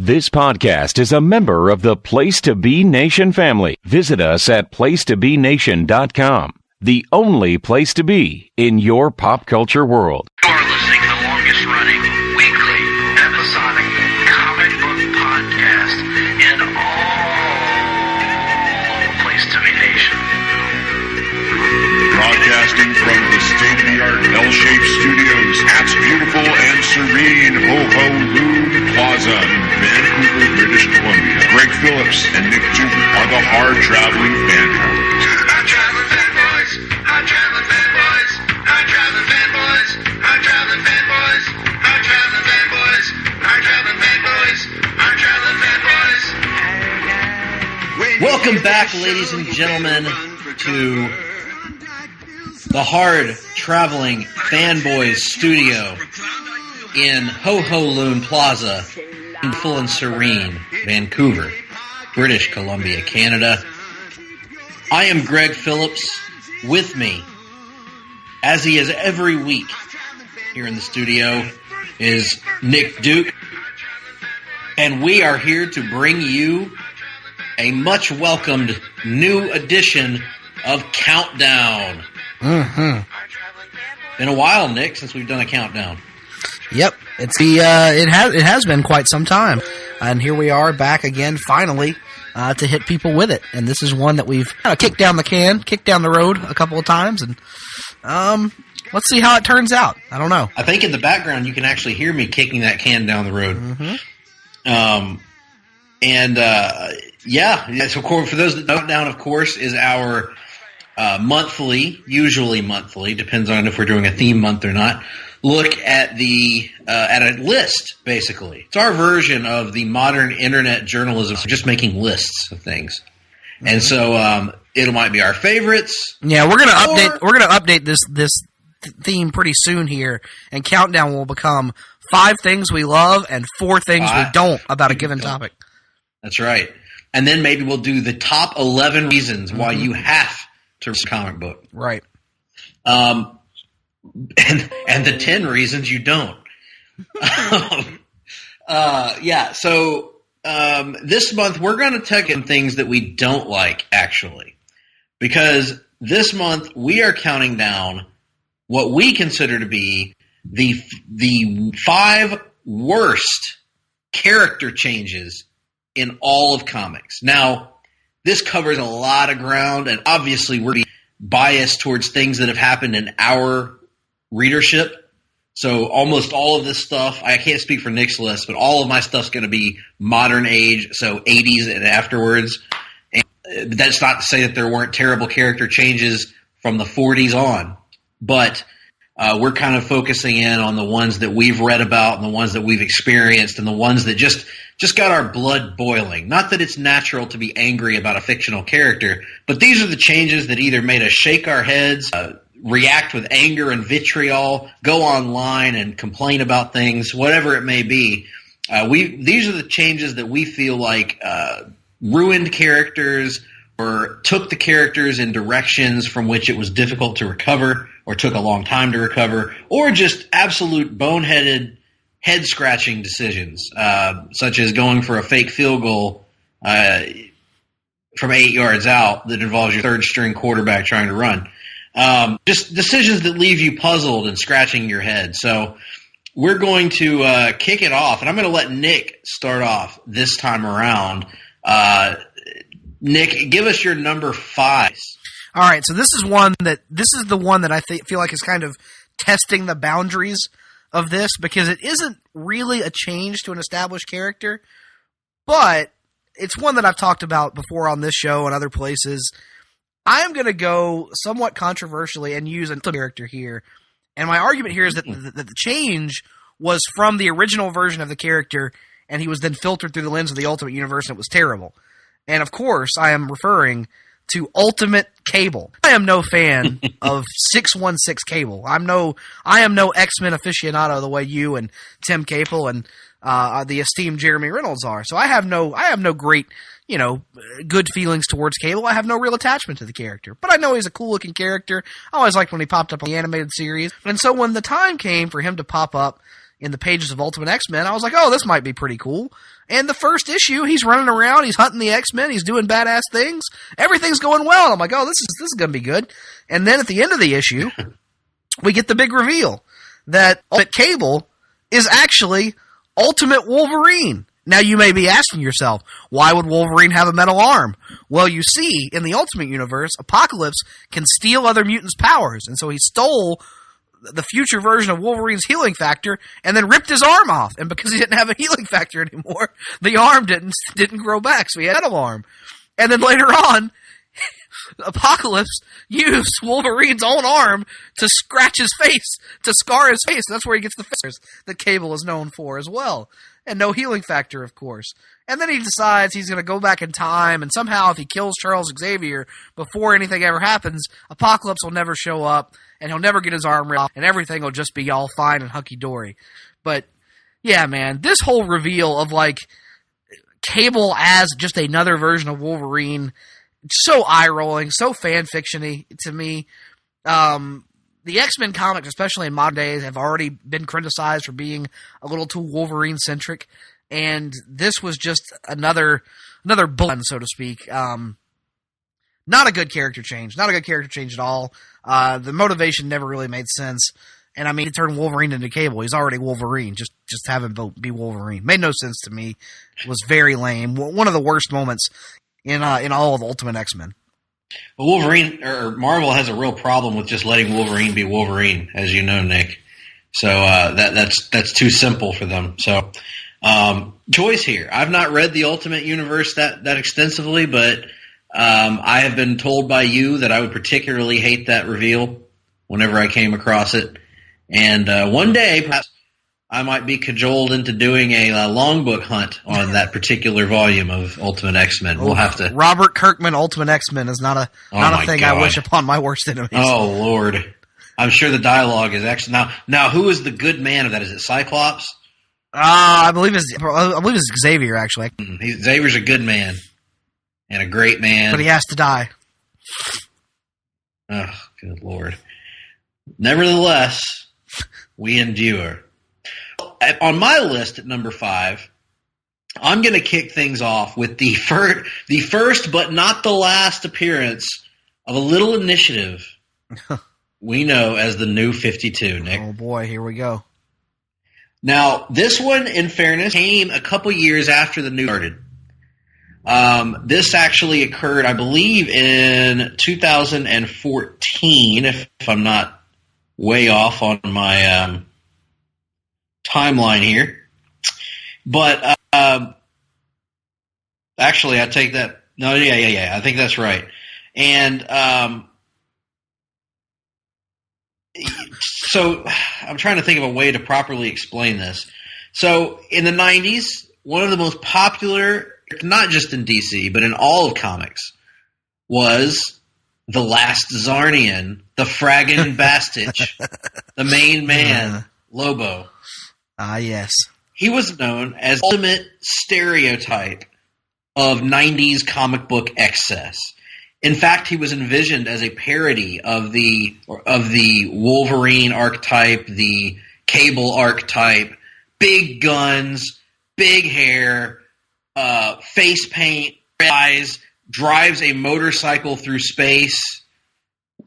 This podcast is a member of the Place to Be Nation family. Visit us at placetobenation.com, the only place to be in your pop culture world. You're listening to the longest running weekly episodic comic book podcast in all of Place to Be Nation. Broadcasting from the state-of-the-art L-shaped studios at beautiful and serene Ho-Ho Loon Plaza in Vancouver, British Columbia. Greg Phillips and Nick Duke are the Hard-Traveling Fanboys. Hard-Traveling Fanboys, Hard-Traveling Fanboys, Hard-Traveling Fanboys, Hard-Traveling Fanboys, Hard-Traveling Fanboys, Hard-Traveling Fanboys, Hard-Traveling Fanboys. Welcome back, ladies and gentlemen, to the Hard-Traveling Fanboys studio in Ho-Ho Loon Plaza in full and serene Vancouver, British Columbia, Canada. I am Greg Phillips. With me, as he is every week here in the studio, is Nick Duke. And we are here to bring you a much welcomed new edition of Countdown. Been a while, Nick, since we've done a countdown. Yep, it has been quite some time, and here we are back again, finally, to hit people with it. And this is one that we've kind of kicked down the road a couple of times, and let's see how it turns out. I don't know. I think in the background you can actually hear me kicking that can down the road. So for those that don't know, of course, is our usually monthly, depends on if we're doing a theme month or not, look at at a list, basically. It's our version of the modern internet journalism, just making lists of things. And so it might be our favorites. Yeah, we're gonna update this theme pretty soon here, and Countdown will become 5 things we love and 4 things we don't about a given topic. That's right. And then maybe we'll do the top 11 reasons why you have to read a comic book. Right. And the 10 reasons you don't. So this month we're going to take in things that we don't like, actually. Because this month we are counting down what we consider to be the 5 worst character changes in all of comics. Now, this covers a lot of ground, and obviously we're biased towards things that have happened in our readership. So almost all of this stuff, I can't speak for Nick's list, but all of my stuff's going to be modern age, so 80s and afterwards. And that's not to say that there weren't terrible character changes from the 40s on, but we're kind of focusing in on the ones that we've read about and the ones that we've experienced and the ones that just got our blood boiling. Not that it's natural to be angry about a fictional character, but these are the changes that either made us shake our heads, react with anger and vitriol, go online and complain about things, whatever it may be. These are the changes that we feel like ruined characters or took the characters in directions from which it was difficult to recover or took a long time to recover, or just absolute boneheaded, head-scratching decisions, such as going for a fake field goal from 8 yards out that involves your third-string quarterback trying to run. Just decisions that leave you puzzled and scratching your head. So we're going to kick it off, and I'm going to let Nick start off this time around. Nick, give us your number 5. All right, so this is the one that I feel like is kind of testing the boundaries of this, because it isn't really a change to an established character, but it's one that I've talked about before on this show and other places. I'm going to go somewhat controversially and use a character here, and my argument here is that the change was from the original version of the character, and he was then filtered through the lens of the Ultimate Universe, and it was terrible. And of course, I am referring to Ultimate Cable. I am no fan of 616 Cable. I am no X-Men aficionado the way you and Tim Capel and the esteemed Jeremy Reynolds are. So I have no great, good feelings towards Cable. I have no real attachment to the character. But I know he's a cool-looking character. I always liked when he popped up on the animated series. And so when the time came for him to pop up in the pages of Ultimate X-Men, I was like, oh, this might be pretty cool. And the first issue, he's running around, he's hunting the X-Men, he's doing badass things. Everything's going well. I'm like, oh, this is going to be good. And then at the end of the issue, we get the big reveal that Cable is actually Ultimate Wolverine. Now, you may be asking yourself, why would Wolverine have a metal arm? Well, you see, in the Ultimate Universe, Apocalypse can steal other mutants' powers, and so he stole the future version of Wolverine's healing factor and then ripped his arm off. And because he didn't have a healing factor anymore, the arm didn't grow back, so he had a metal arm. And then later on, Apocalypse used Wolverine's own arm to scratch his face, to scar his face. That's where he gets the scars that Cable is known for as well. And no healing factor, of course. And then he decides he's going to go back in time, and somehow if he kills Charles Xavier before anything ever happens, Apocalypse will never show up, and he'll never get his arm ripped off, and everything will just be all fine and hunky-dory. But, yeah, man, this whole reveal of, like, Cable as just another version of Wolverine, so eye-rolling, so fan-fiction-y to me. The X-Men comics, especially in modern days, have already been criticized for being a little too Wolverine-centric, and this was just another bullet, so to speak. Not a good character change. Not a good character change at all. The motivation never really made sense. And, I mean, to turn Wolverine into Cable, he's already Wolverine. Just have him be Wolverine. Made no sense to me. It was very lame. One of the worst moments in all of Ultimate X-Men. Well, Wolverine, or Marvel, has a real problem with just letting Wolverine be Wolverine, as you know, Nick. So that's too simple for them. So choice here. I've not read the Ultimate Universe that extensively, but I have been told by you that I would particularly hate that reveal whenever I came across it. And one day, perhaps, I might be cajoled into doing a long book hunt on that particular volume of Ultimate X-Men. We'll have to. Robert Kirkman Ultimate X-Men is not a thing God. I wish upon my worst enemies. Oh Lord, I'm sure the dialogue is actually now. Who is the good man of that? Is it Cyclops? I believe it's Xavier. Actually, Xavier's a good man and a great man, but he has to die. Oh, good Lord! Nevertheless, we endure. On my list at number 5, I'm going to kick things off with the first but not the last appearance of a little initiative we know as the New 52, Nick. Oh, boy, here we go. Now, this one, in fairness, came a couple years after the New started. This actually occurred, I believe, in 2014, if I'm not way off on my timeline here. But actually, I take that. No, yeah. I think that's right. And so I'm trying to think of a way to properly explain this. So in the 90s, one of the most popular, not just in DC, but in all of comics, was the Last Zarnian, the Fraggin' Bastich, the main man, Lobo. Ah, yes. He was known as the ultimate stereotype of 90s comic book excess. In fact, he was envisioned as a parody of the Wolverine archetype, the Cable archetype, big guns, big hair, face paint, red eyes, drives a motorcycle through space,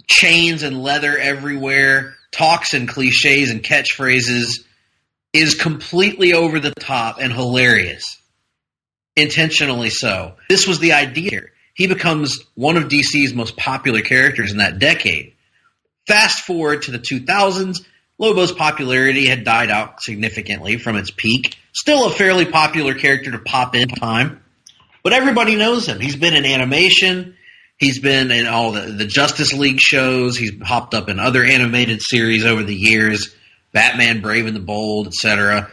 chains and leather everywhere, talks in cliches and catchphrases, is completely over the top and hilarious. Intentionally so. This was the idea here. He becomes one of DC's most popular characters in that decade. Fast forward to the 2000s, Lobo's popularity had died out significantly from its peak. Still a fairly popular character to pop in time, but everybody knows him. He's been in animation. He's been in all the Justice League shows. He's popped up in other animated series over the years. Batman, Brave and the Bold, etc.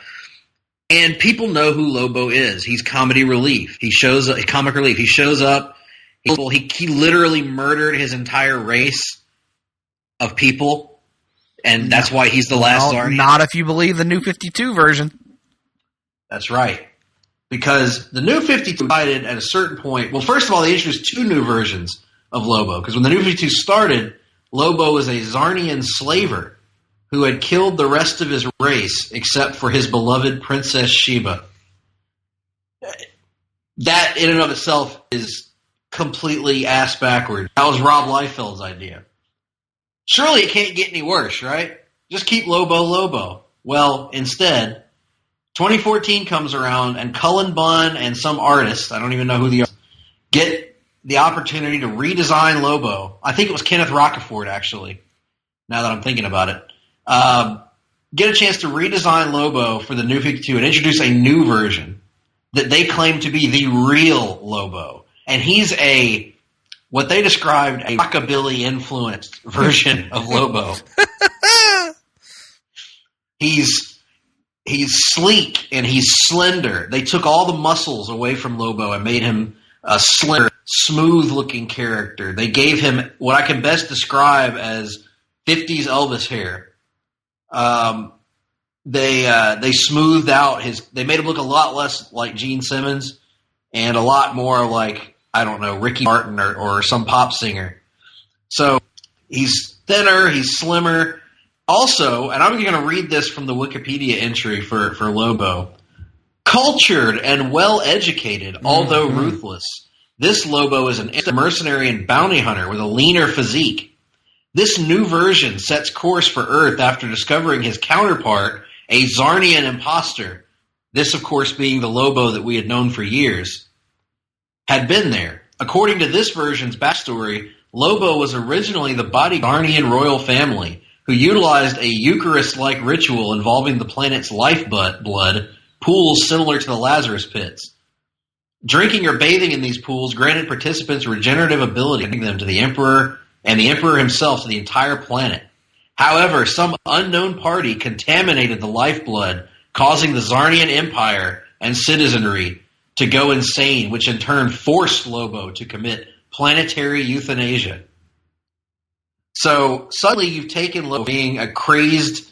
And people know who Lobo is. He's comedy relief. He shows up, comic relief. He shows up. He literally murdered his entire race of people, and that's why he's the last Zarnian. Not if you believe the New 52 version. That's right. Because the New 52 decided at a certain point. Well, first of all, they introduced 2 new versions of Lobo. Because when the New 52 started, Lobo was a Zarnian slaver who had killed the rest of his race except for his beloved Princess Sheba. that in and of itself is completely ass backward. That was Rob Liefeld's idea. Surely it can't get any worse, right? Just keep Lobo. Well, instead, 2014 comes around and Cullen Bunn and some artist, I don't even know who the artist, get the opportunity to redesign Lobo. I think it was Kenneth Rockefort, actually, now that I'm thinking about it. Get a chance to redesign Lobo for the New 52 and introduce a new version that they claim to be the real Lobo. And he's what they described, a rockabilly-influenced version of Lobo. He's sleek and he's slender. They took all the muscles away from Lobo and made him a slender, smooth-looking character. They gave him what I can best describe as 50s Elvis hair. They smoothed out they made him look a lot less like Gene Simmons and a lot more like, I don't know, Ricky Martin or some pop singer. So he's thinner, he's slimmer. Also, and I'm going to read this from the Wikipedia entry for Lobo, cultured and well-educated, although ruthless. This Lobo is an mercenary and bounty hunter with a leaner physique. This new version sets course for Earth after discovering his counterpart, a Zarnian imposter, this of course being the Lobo that we had known for years, had been there. According to this version's backstory, Lobo was originally the body Zarnian royal family who utilized a Eucharist-like ritual involving the planet's lifeblood, pools similar to the Lazarus pits. Drinking or bathing in these pools granted participants regenerative ability, giving them to the Emperor and the Emperor himself to the entire planet. However, some unknown party contaminated the lifeblood, causing the Zarnian Empire and citizenry to go insane, which in turn forced Lobo to commit planetary euthanasia. So suddenly you've taken Lobo being a crazed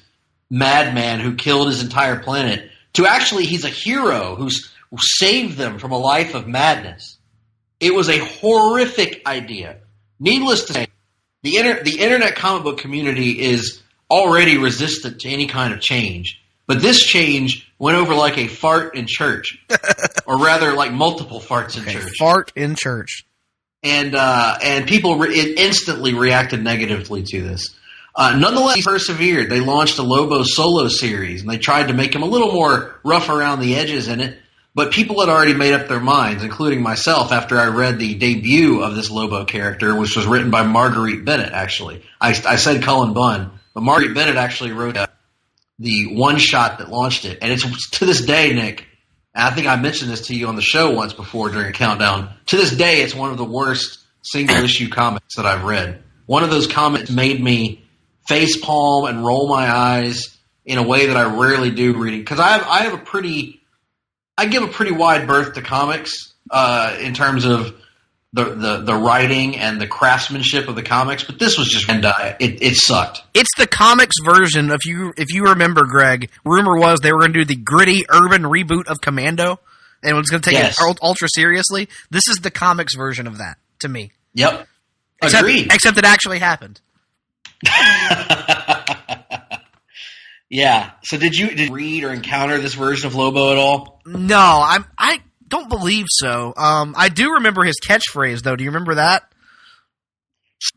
madman who killed his entire planet to actually he's a hero who saved them from a life of madness. It was a horrific idea. Needless to say, the internet comic book community is already resistant to any kind of change. But this change went over like a fart in church. Or rather, like multiple farts in church. Fart in church. And people instantly reacted negatively to this. Nonetheless, he persevered. They launched a Lobo solo series, and they tried to make him a little more rough around the edges in it. But people had already made up their minds, including myself, after I read the debut of this Lobo character, which was written by Marguerite Bennett, actually. I said Cullen Bunn, but Marguerite Bennett actually wrote the one-shot that launched it. And it's to this day, Nick, and I think I mentioned this to you on the show once before during a countdown, to this day it's one of the worst single-issue comics that I've read. One of those comics made me facepalm and roll my eyes in a way that I rarely do reading. Because I give a pretty wide berth to comics in terms of the writing and the craftsmanship of the comics, but this was just it sucked. It's the comics version. If you remember, Greg, rumor was they were going to do the gritty urban reboot of Commando, and it was going to take it ultra seriously. This is the comics version of that, to me. Yep, agreed. Except it actually happened. Yeah. So did you read or encounter this version of Lobo at all? No, I don't believe so. I do remember his catchphrase, though. Do you remember that?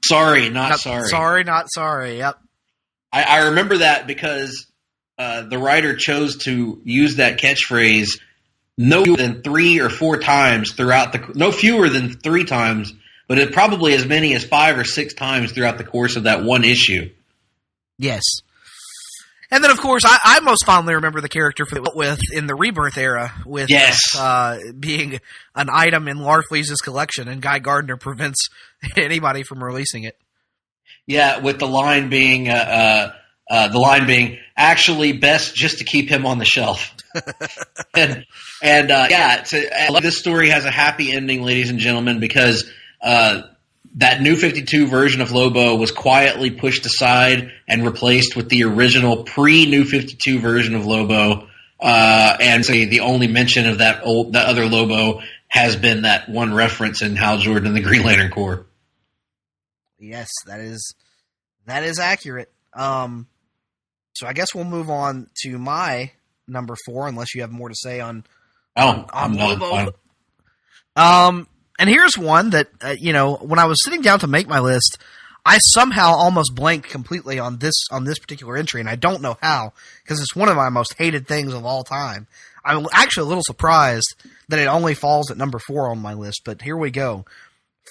Sorry, not sorry. Sorry, not sorry. Yep. I remember that because the writer chose to use that catchphrase no fewer than 3 or 4 times throughout no fewer than 3 times, but it probably as many as 5 or 6 times throughout the course of that one issue. Yes. And then, of course, I most fondly remember the character with in the Rebirth era, with being an item in Larfleeze's collection, and Guy Gardner prevents anybody from releasing it. Yeah, with the line being actually best just to keep him on the shelf. and this story has a happy ending, ladies and gentlemen, because that New 52 version of Lobo was quietly pushed aside and replaced with the original pre-New 52 version of Lobo. And so the only mention of that other Lobo has been that one reference in Hal Jordan and the Green Lantern Corps. Yes, that is accurate. So I guess we'll move on to my number 4, unless you have more to say on Lobo. And here's one that, when I was sitting down to make my list, I somehow almost blanked completely on this particular entry, and I don't know how, because it's one of my most hated things of all time. I'm actually a little surprised that it only falls at number 4 on my list, but here we go.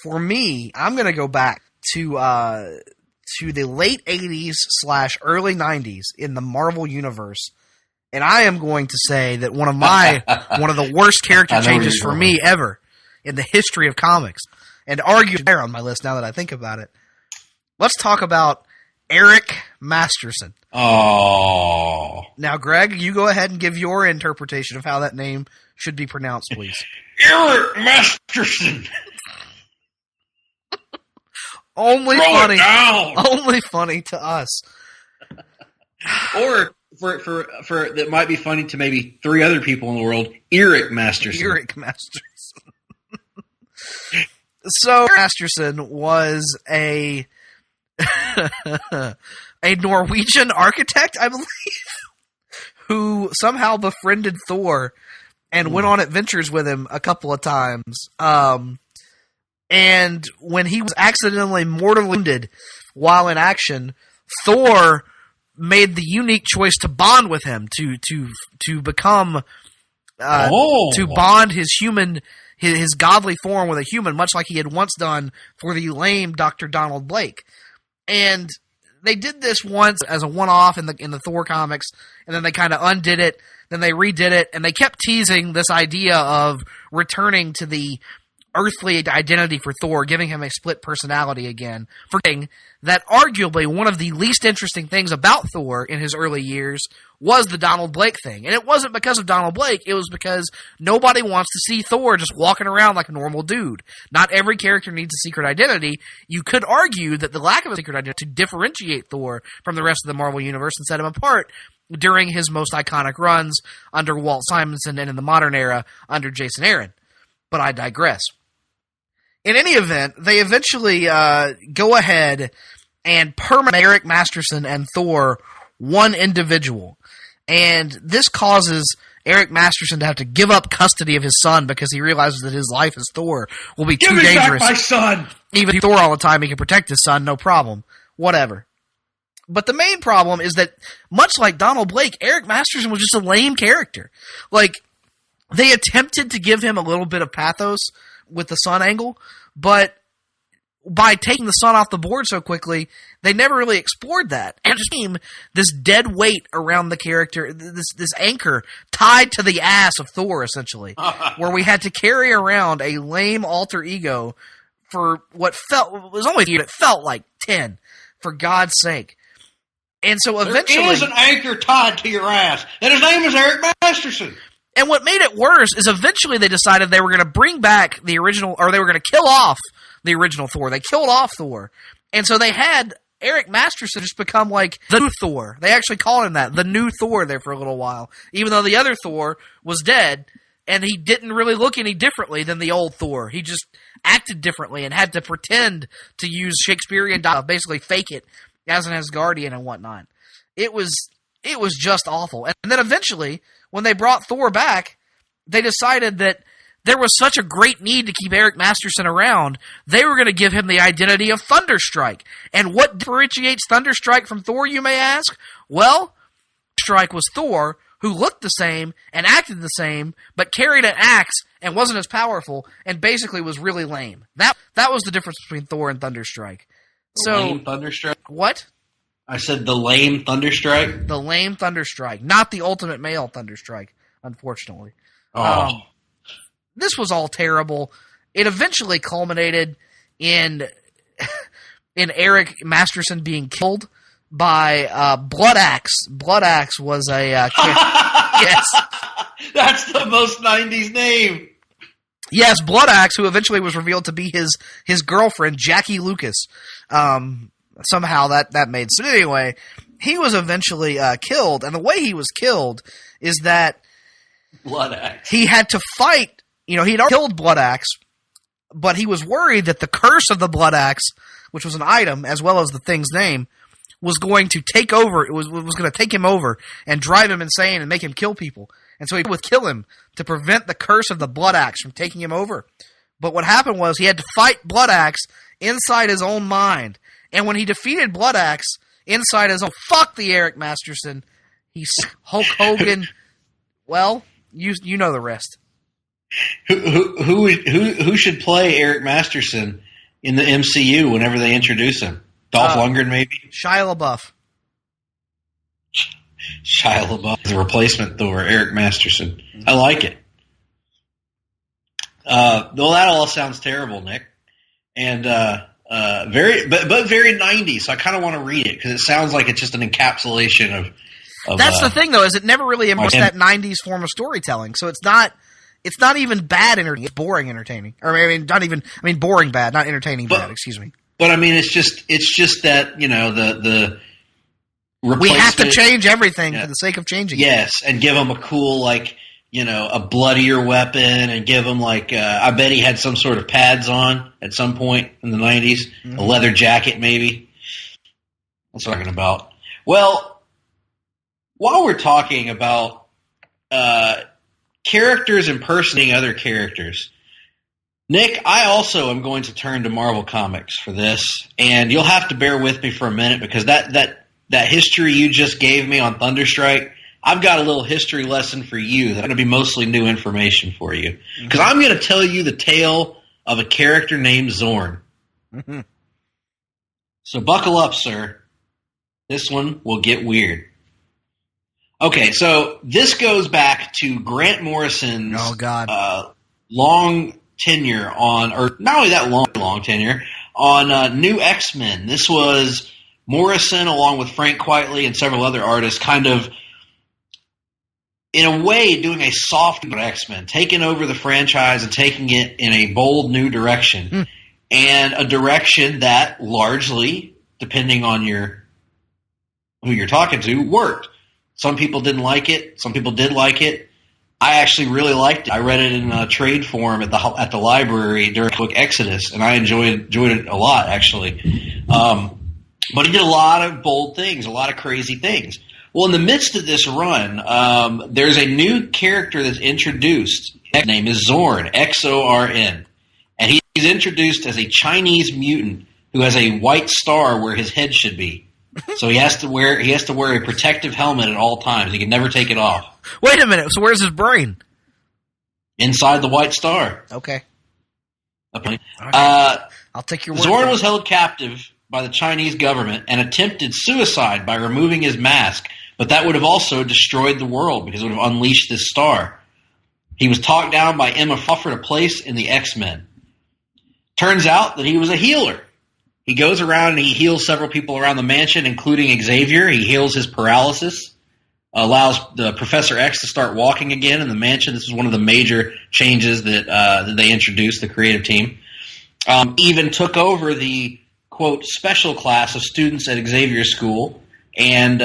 For me, I'm going to go back to the late 80s / early 90s in the Marvel Universe, and I am going to say that one of the worst character changes for me ever in the history of comics, and arguably there on my list now that I think about it. Let's talk about Eric Masterson. Oh. Now, Greg, you go ahead and give your interpretation of how that name should be pronounced, please. Eric Masterson. Only Throw funny. it down. Only funny to us. Or for that might be funny to maybe 3 other people in the world. Eric Masterson. Eric Masterson. So Masterson was a Norwegian architect, I believe, who somehow befriended Thor and went on adventures with him a couple of times. And when he was accidentally mortally wounded while in action, Thor made the unique choice to bond with him, to become to bond his godly form with a human, much like he had once done for the lame Dr. Donald Blake. And they did this once as a one-off in the Thor comics, and then they kind of undid it, then they redid it, and they kept teasing this idea of returning to the earthly identity for Thor, giving him a split personality again, forgetting that arguably one of the least interesting things about Thor in his early years was the Donald Blake thing. And it wasn't because of Donald Blake, it was because nobody wants to see Thor just walking around like a normal dude. Not every character needs a secret identity. You could argue that the lack of a secret identity to differentiate Thor from the rest of the Marvel Universe and set him apart during his most iconic runs under Walt Simonson and in the modern era under Jason Aaron. But I digress. In any event, they eventually go ahead and permanent Eric Masterson and Thor one individual. And this causes Eric Masterson to have to give up custody of his son because he realizes that his life as Thor will be too dangerous. Give me back my son! Even Thor all the time, he can protect his son, no problem. Whatever. But the main problem is that, much like Donald Blake, Eric Masterson was just a lame character. Like, they attempted to give him a little bit of pathos with the son angle, but by taking the son off the board so quickly, they never really explored that. And it became this dead weight around the character, this anchor tied to the ass of Thor, essentially, where we had to carry around a lame alter ego for what was only it felt like 10, for God's sake. And so eventually, there is an anchor tied to your ass, and his name is Eric Masterson. And what made it worse is eventually they decided they were going to bring back the original, or they were going to kill off the original Thor. They killed off Thor. And so they had Eric Masterson just become like the new Thor. They actually called him that, the new Thor, there for a little while, even though the other Thor was dead, and he didn't really look any differently than the old Thor. He just acted differently and had to pretend to use Shakespearean dialogue, basically fake it as an Asgardian and whatnot. It was just awful. And then eventually, when they brought Thor back, they decided that there was such a great need to keep Eric Masterson around, they were going to give him the identity of Thunderstrike. And what differentiates Thunderstrike from Thor, you may ask? Well, Thunderstrike was Thor, who looked the same and acted the same, but carried an axe and wasn't as powerful, and basically was really lame. That was the difference between Thor and Thunderstrike. Lame Thunderstrike? What? I said the lame Thunderstrike? The lame Thunderstrike. Not the ultimate male Thunderstrike, unfortunately. Oh. This was all terrible. It eventually culminated in Eric Masterson being killed by Blood Axe. Blood Axe was a yes. That's the most 90s name. Yes, Blood Axe, who eventually was revealed to be his girlfriend, Jackie Lucas. Somehow that made sense. Anyway, he was eventually killed, and the way he was killed is that Blood Axe. He had to fight. He'd already killed Blood Axe, but he was worried that the curse of the Blood Axe, which was an item as well as the thing's name, was going to take over. It was going to take him over and drive him insane and make him kill people. And so he would kill him to prevent the curse of the Blood Axe from taking him over. But what happened was he had to fight Blood Axe inside his own mind. And when he defeated Blood Axe inside his own, fuck the Eric Masterson. He's Hulk Hogan. Well, you know the rest. Who should play Eric Masterson in the MCU whenever they introduce him? Dolph Lundgren, maybe? Shia LaBeouf. Shia LaBeouf, the replacement for Eric Masterson. I like it. Though that all sounds terrible, Nick, and very 90s. So I kind of want to read it because it sounds like it's just an encapsulation of. That's the thing, though, is it never really embraced that '90s form of storytelling. So it's not even bad entertaining. It's boring entertaining, or boring bad, not entertaining bad. Excuse me. But I mean, it's just that the. We have to change everything for the sake of changing. Yes, and give him a cool, a bloodier weapon, and give him, I bet he had some sort of pads on at some point in the 90s. Mm-hmm. A leather jacket, maybe. That's what I'm talking about. Well, while we're talking about characters impersonating other characters, Nick, I also am going to turn to Marvel Comics for this, and you'll have to bear with me for a minute because that history you just gave me on Thunderstrike, I've got a little history lesson for you that's going to be mostly new information for you. Because I'm going to tell you the tale of a character named Zorn. Mm-hmm. So buckle up, sir. This one will get weird. Okay, so this goes back to Grant Morrison's long tenure on, or not only that long tenure, on New X-Men. This was Morrison, along with Frank Quitely and several other artists, kind of, in a way, doing a soft X-Men, taking over the franchise and taking it in a bold new direction. And a direction that largely, depending on who you're talking to, worked. Some people didn't like it. Some people did like it. I actually really liked it. I read it in a trade form at the library during the book Exodus, and I enjoyed it a lot, actually. But he did a lot of bold things, a lot of crazy things. Well, in the midst of this run, there's a new character that's introduced. His name is Zorn, X-O-R-N. And he's introduced as a Chinese mutant who has a white star where his head should be. So he has to wear a protective helmet at all times. He can never take it off. Wait a minute. So where's his brain? Inside the white star. Okay. I'll take your word. Zorn was held captive by the Chinese government and attempted suicide by removing his mask, but that would have also destroyed the world because it would have unleashed this star. He was talked down by Emma, offered a place in the X-Men. Turns out that he was a healer. He goes around and he heals several people around the mansion, including Xavier. He heals his paralysis, allows the Professor X to start walking again in the mansion. This is one of the major changes that they introduced, the creative team. Even took over the, quote, special class of students at Xavier's school and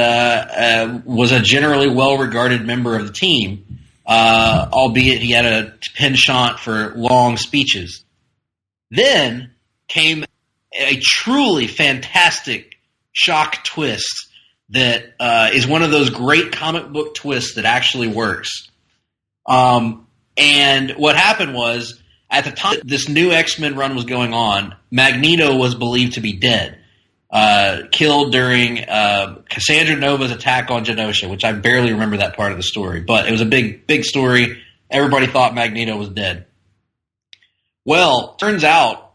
was a generally well-regarded member of the team, albeit he had a penchant for long speeches. Then came a truly fantastic shock twist that is one of those great comic book twists that actually works. And what happened was, at the time this new X-Men run was going on, Magneto was believed to be dead, killed during Cassandra Nova's attack on Genosha, which I barely remember that part of the story, but it was a big story. Everybody thought Magneto was dead. Well, turns out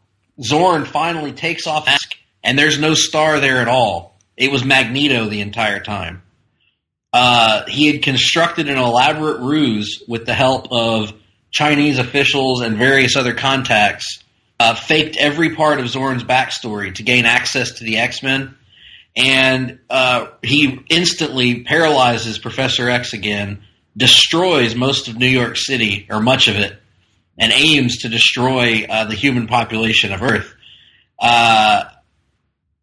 Zorn finally takes off his mask, and there's no star there at all. It was Magneto the entire time. He had constructed an elaborate ruse with the help of Chinese officials and various other contacts, faked every part of Zorn's backstory to gain access to the X-Men, and he instantly paralyzes Professor X again, destroys most of New York City, or much of it, and aims to destroy the human population of Earth.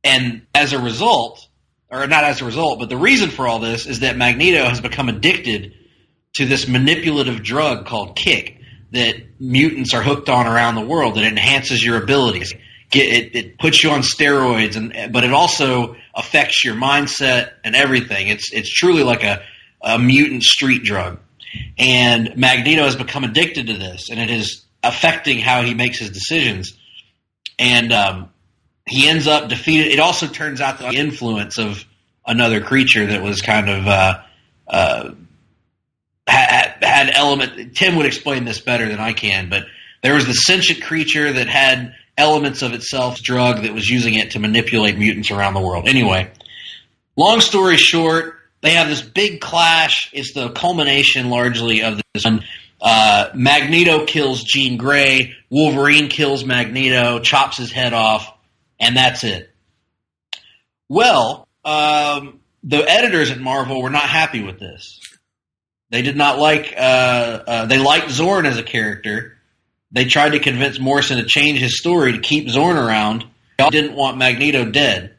And as a result, or not as a result, but the reason for all this is that Magneto has become addicted to this manipulative drug called Kick that mutants are hooked on around the world that enhances your abilities. It puts you on steroids, but it also affects your mindset and everything. It's truly like a mutant street drug. And Magneto has become addicted to this, and it is affecting how he makes his decisions. And he ends up defeated. It also turns out the influence of another creature that was kind of had element. Tim would explain this better than I can, but there was the sentient creature that had elements of itself, drug that was using it to manipulate mutants around the world. Anyway, long story short, they have this big clash. It's the culmination largely of this one. Magneto kills Jean Grey. Wolverine kills Magneto, chops his head off, and that's it. Well, the editors at Marvel were not happy with this. They did not like. They liked Zorn as a character. They tried to convince Morrison to change his story to keep Zorn around. They didn't want Magneto dead.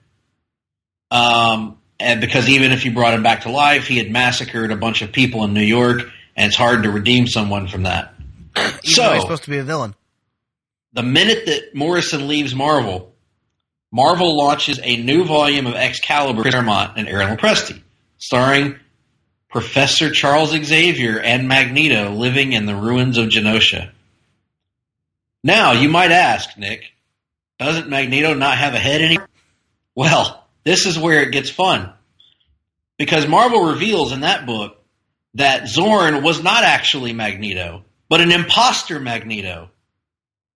And because even if you brought him back to life, he had massacred a bunch of people in New York, and it's hard to redeem someone from that. Even though he's supposed to be a villain. The minute that Morrison leaves Marvel launches a new volume of Excalibur, Claremont and Aaron Lopresti, starring Professor Charles Xavier and Magneto living in the ruins of Genosha. Now, you might ask, Nick, doesn't Magneto not have a head anymore? Well, this is where it gets fun. Because Marvel reveals in that book that Zorn was not actually Magneto, but an imposter Magneto.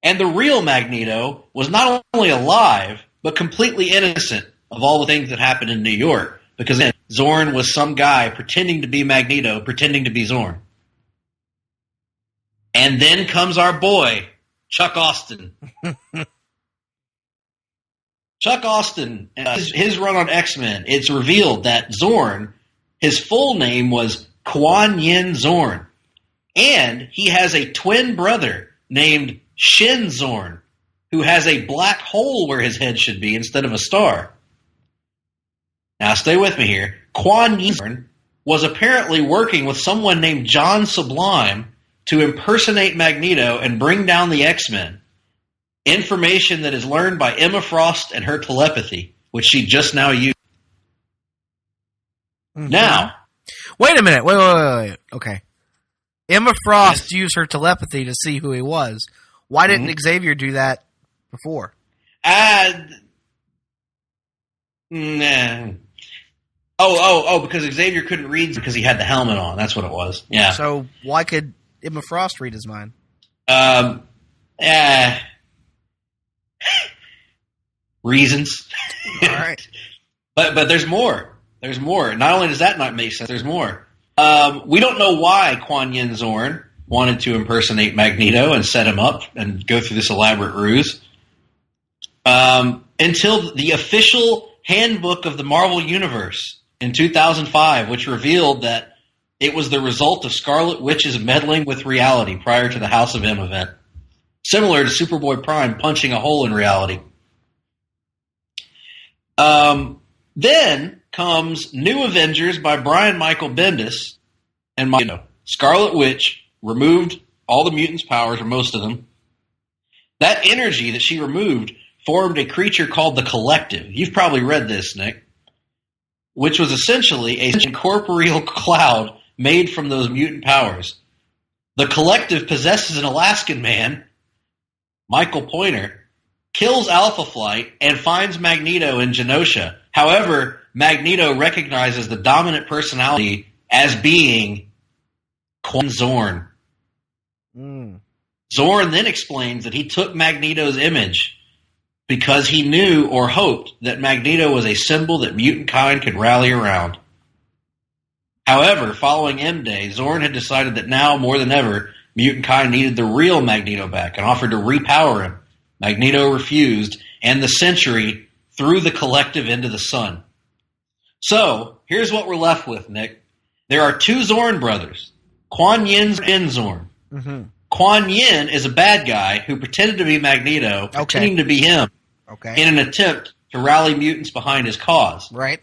And the real Magneto was not only alive, but completely innocent of all the things that happened in New York. Because then Zorn was some guy pretending to be Magneto, pretending to be Zorn. And then comes our boy, Chuck Austin. Chuck Austin, his run on X-Men, it's revealed that Zorn, his full name was Quan Yin Zorn. And he has a twin brother named Shin Zorn, who has a black hole where his head should be instead of a star. Now, stay with me here. Quan Yin Zorn was apparently working with someone named John Sublime to impersonate Magneto and bring down the X-Men. Information that is learned by Emma Frost and her telepathy, which she just now used. Mm-hmm. Now. Wait a minute. Wait. Okay. Emma Frost used her telepathy to see who he was. Why didn't Xavier do that before? Nah. Oh, because Xavier couldn't read because he had the helmet on. That's what it was. Yeah. So why could Emma Frost read his mind? Reasons. All right. But there's more. There's more. Not only does that not make sense, there's more. We don't know why Quan Yin Zorn wanted to impersonate Magneto and set him up and go through this elaborate ruse. Until the official handbook of the Marvel Universe in 2005, which revealed that it was the result of Scarlet Witch's meddling with reality prior to the House of M event. Similar to Superboy Prime punching a hole in reality. Then comes New Avengers by Brian Michael Bendis and Scarlet Witch removed all the mutants' powers, or most of them. That energy that she removed formed a creature called the Collective. You've probably read this, Nick. Which was essentially a incorporeal cloud made from those mutant powers. The Collective possesses an Alaskan man, Michael Pointer, kills Alpha Flight, and finds Magneto in Genosha. However, Magneto recognizes the dominant personality as being Quan Zorn. Zorn then explains that he took Magneto's image because he knew or hoped that Magneto was a symbol that mutant kind could rally around. However, following M-Day, Zorn had decided that now, more than ever, mutant kind needed the real Magneto back and offered to repower him. Magneto refused, and the Sentry threw the Collective into the sun. So, here's what we're left with, Nick. There are two Zorn brothers, Quan Yin and Zorn. Mm-hmm. Quan Yin is a bad guy who pretended to be Magneto, pretending to be him, in an attempt to rally mutants behind his cause. Right.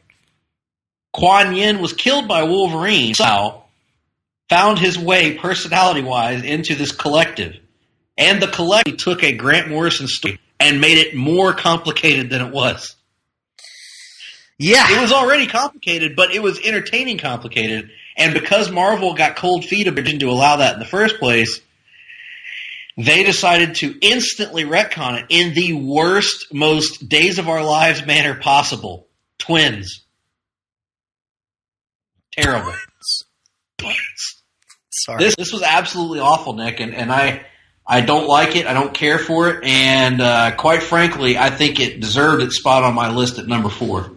Quan Yin was killed by Wolverine, somehow found his way personality-wise into this Collective. And the Collective took a Grant Morrison story and made it more complicated than it was. Yeah. It was already complicated, but it was entertaining complicated. And because Marvel got cold feet to allow that in the first place, they decided to instantly retcon it in the worst, most Days of Our Lives manner possible. Twins. Terrible. Sorry. This was absolutely awful, Nick, and I don't like it. I don't care for it, and quite frankly, I think it deserved its spot on my list at number 4.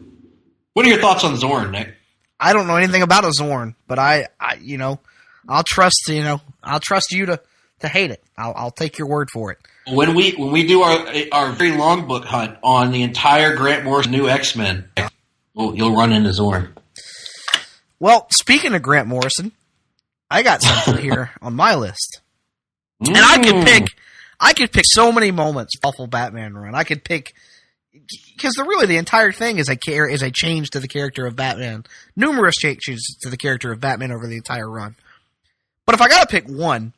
What are your thoughts on Zorn, Nick? I don't know anything about a Zorn, but I'll trust you to hate it. I'll take your word for it. When we do our very long book hunt on the entire Grant Morrison new X-Men, you'll run into Zorn. Well, speaking of Grant Morrison, I got something here on my list. And I could pick so many moments awful Batman run. I could pick because the entire thing is a change to the character of Batman. Numerous changes to the character of Batman over the entire run. But if I got to pick one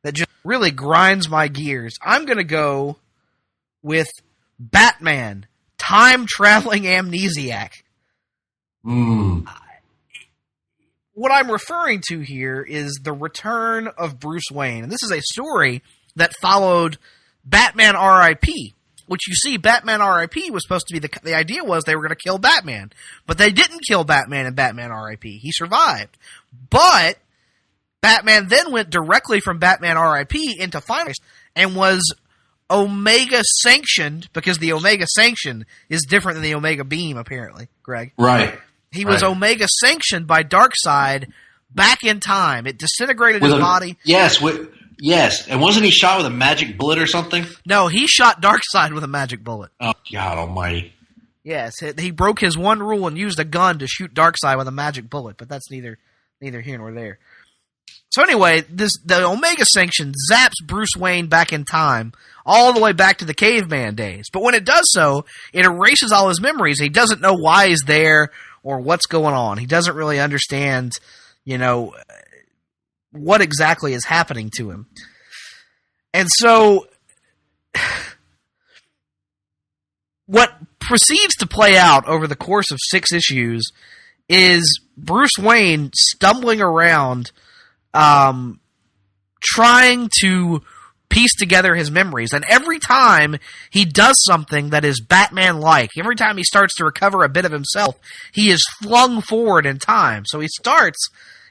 that just really grinds my gears, I'm going to go with Batman, time-traveling amnesiac. What I'm referring to here is the return of Bruce Wayne. And this is a story that followed Batman R.I.P., which you see, Batman R.I.P. was supposed to be the idea was they were going to kill Batman. But they didn't kill Batman in Batman R.I.P. He survived. But Batman then went directly from Batman R.I.P. into Final and was Omega sanctioned, because the Omega sanction is different than the Omega beam, apparently, Greg. Right. He was Omega sanctioned by Darkseid back in time. It disintegrated his body. Yes, and wasn't he shot with a magic bullet or something? No, he shot Darkseid with a magic bullet. Oh, God almighty. Yes, he broke his one rule and used a gun to shoot Darkseid with a magic bullet, but that's neither here nor there. So anyway, the Omega sanction zaps Bruce Wayne back in time, all the way back to the caveman days. But when it does so, it erases all his memories. He doesn't know why he's there or what's going on. He doesn't really understand, what exactly is happening to him. And so what proceeds to play out over the course of 6 issues is Bruce Wayne stumbling around trying to piece together his memories. And every time he does something that is Batman-like, every time he starts to recover a bit of himself, he is flung forward in time. So he starts,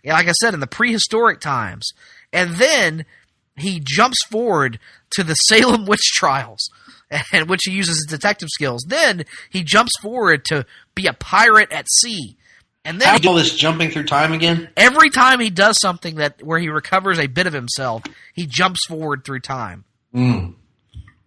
like I said, in the prehistoric times. And then he jumps forward to the Salem witch trials, in which he uses his detective skills. Then he jumps forward to be a pirate at sea. And then how do all this jumping through time again? Every time he does something where he recovers a bit of himself, he jumps forward through time.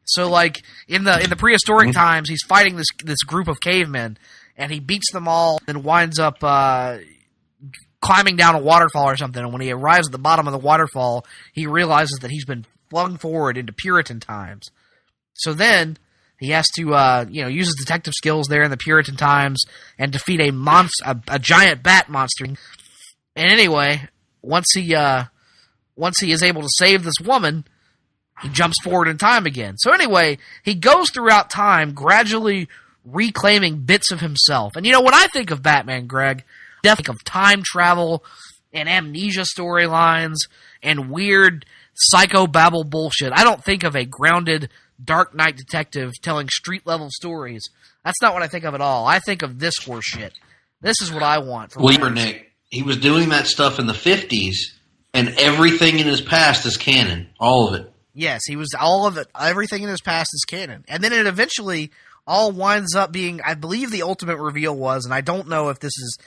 So, like in the prehistoric times, he's fighting this group of cavemen, and he beats them all, and winds up climbing down a waterfall or something. And when he arrives at the bottom of the waterfall, he realizes that he's been flung forward into Puritan times. So then he has to, use his detective skills there in the Puritan times and defeat a giant bat monster. And anyway, once he is able to save this woman, he jumps forward in time again. So anyway, he goes throughout time, gradually reclaiming bits of himself. And when I think of Batman, Greg, I think of time travel and amnesia storylines and weird psychobabble bullshit. I don't think of a grounded Dark Knight detective telling street-level stories. That's not what I think of at all. I think of this horse shit. This is what I want. Nick, he was doing that stuff in the 50s, and everything in his past is canon. All of it. Yes, he was all of it. Everything in his past is canon. And then it eventually all winds up being, I believe the ultimate reveal was, and I don't know if this is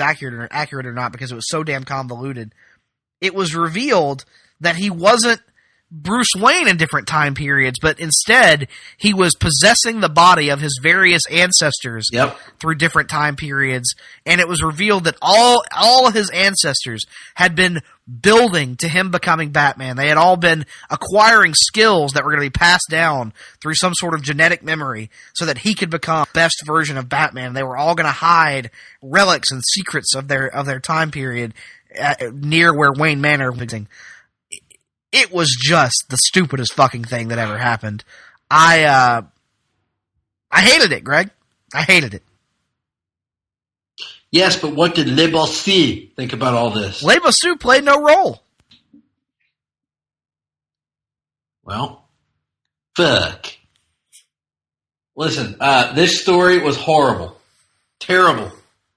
accurate or not because it was so damn convoluted. It was revealed that he wasn't Bruce Wayne in different time periods, but instead he was possessing the body of his various ancestors through different time periods, and it was revealed that all of his ancestors had been building to him becoming Batman. They had all been acquiring skills that were going to be passed down through some sort of genetic memory so that he could become the best version of Batman. They were all going to hide relics and secrets of their time period near where Wayne Manor was. It was just the stupidest fucking thing that ever happened. I hated it, Greg. I hated it. Yes, but what did Le Bossy think about all this? Le Bossy played no role. Well, fuck. Listen, this story was horrible. Terrible.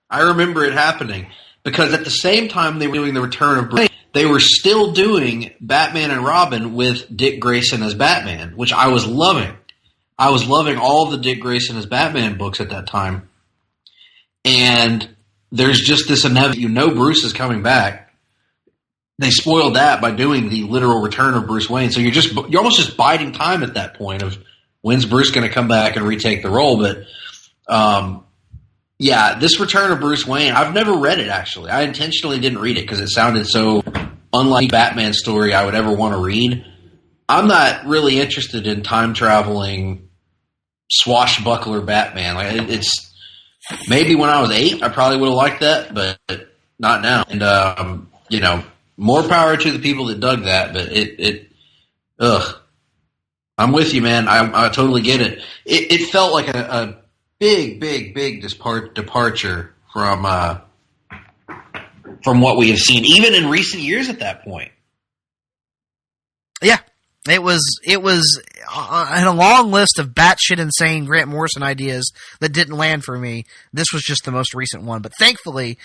I remember it happening. Because at the same time they were doing the Return of Bruce Wayne, they were still doing Batman and Robin with Dick Grayson as Batman, which I was loving. I was loving all of the Dick Grayson as Batman books at that time. And there's just this inevitable, Bruce is coming back. They spoiled that by doing the literal Return of Bruce Wayne. So you're almost just biding time at that point of when's Bruce going to come back and retake the role. But, yeah, this Return of Bruce Wayne, I've never read it, actually. I intentionally didn't read it because it sounded so unlike Batman story I would ever want to read. I'm not really interested in time-traveling swashbuckler Batman. Like, it's maybe when I was 8, I probably would have liked that, but not now. And, more power to the people that dug that, but I'm with you, man. I totally get it. It felt like a big departure from what we have seen, even in recent years at that point. Yeah, it was in a long list of batshit insane Grant Morrison ideas that didn't land for me. This was just the most recent one, but thankfully,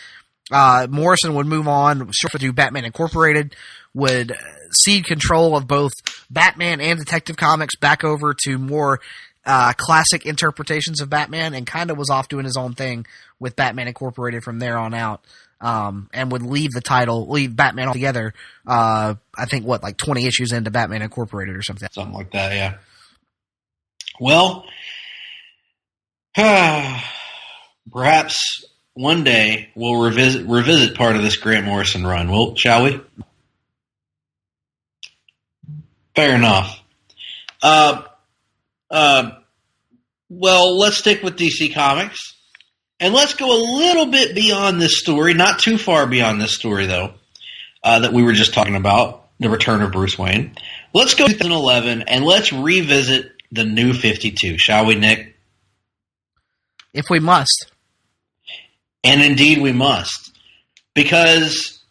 Morrison would move on, sort of do Batman Incorporated, would cede control of both Batman and Detective Comics back over to more classic interpretations of Batman, and kind of was off doing his own thing with Batman Incorporated from there on out, and would leave Batman altogether. I think 20 issues into Batman Incorporated or something. Something like that, yeah. Well, perhaps one day we'll revisit part of this Grant Morrison run. Shall we? Fair enough. Well, let's stick with DC Comics. And let's go a little bit beyond this story, not too far beyond this story, though, that we were just talking about, the Return of Bruce Wayne. Let's go to 2011, and let's revisit the New 52, shall we, Nick? If we must. And indeed we must. Because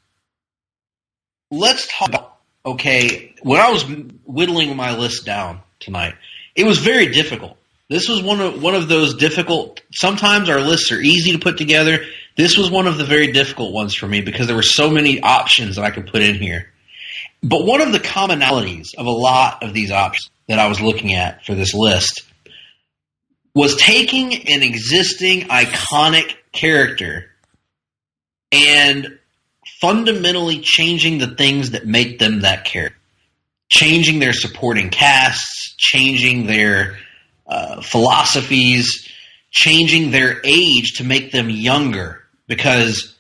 let's talk about, when I was whittling my list down tonight, it was very difficult. This was one of those difficult. Sometimes our lists are easy to put together. This was one of the very difficult ones for me because there were so many options that I could put in here. But one of the commonalities of a lot of these options that I was looking at for this list was taking an existing iconic character and fundamentally changing the things that make them that character. Changing their supporting casts, changing their philosophies, changing their age to make them younger because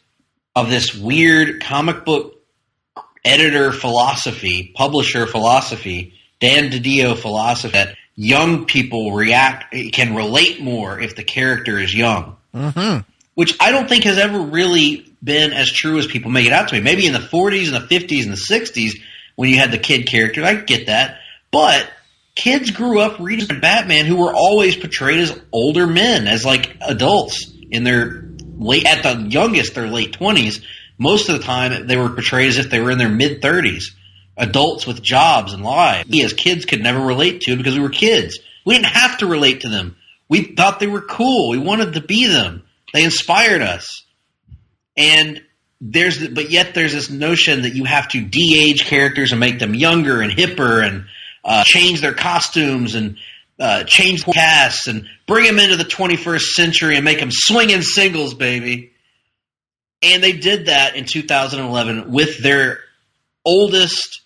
of this weird comic book editor philosophy, publisher philosophy, Dan DiDio philosophy that young people can relate more if the character is young. Mm-hmm. Which I don't think has ever really been as true as people make it out to be. Maybe in the 40s and the 50s and the 60s when you had the kid characters, I get that. But kids grew up reading Batman who were always portrayed as older men, as like adults in their at the youngest, their late 20s. Most of the time, they were portrayed as if they were in their mid-30s. Adults with jobs and lives. We as kids could never relate to because we were kids. We didn't have to relate to them. We thought they were cool. We wanted to be them. They inspired us. But yet there's this notion that you have to de-age characters and make them younger and hipper and change their costumes and change the casts and bring them into the 21st century and make them swinging singles, baby. And they did that in 2011 with their oldest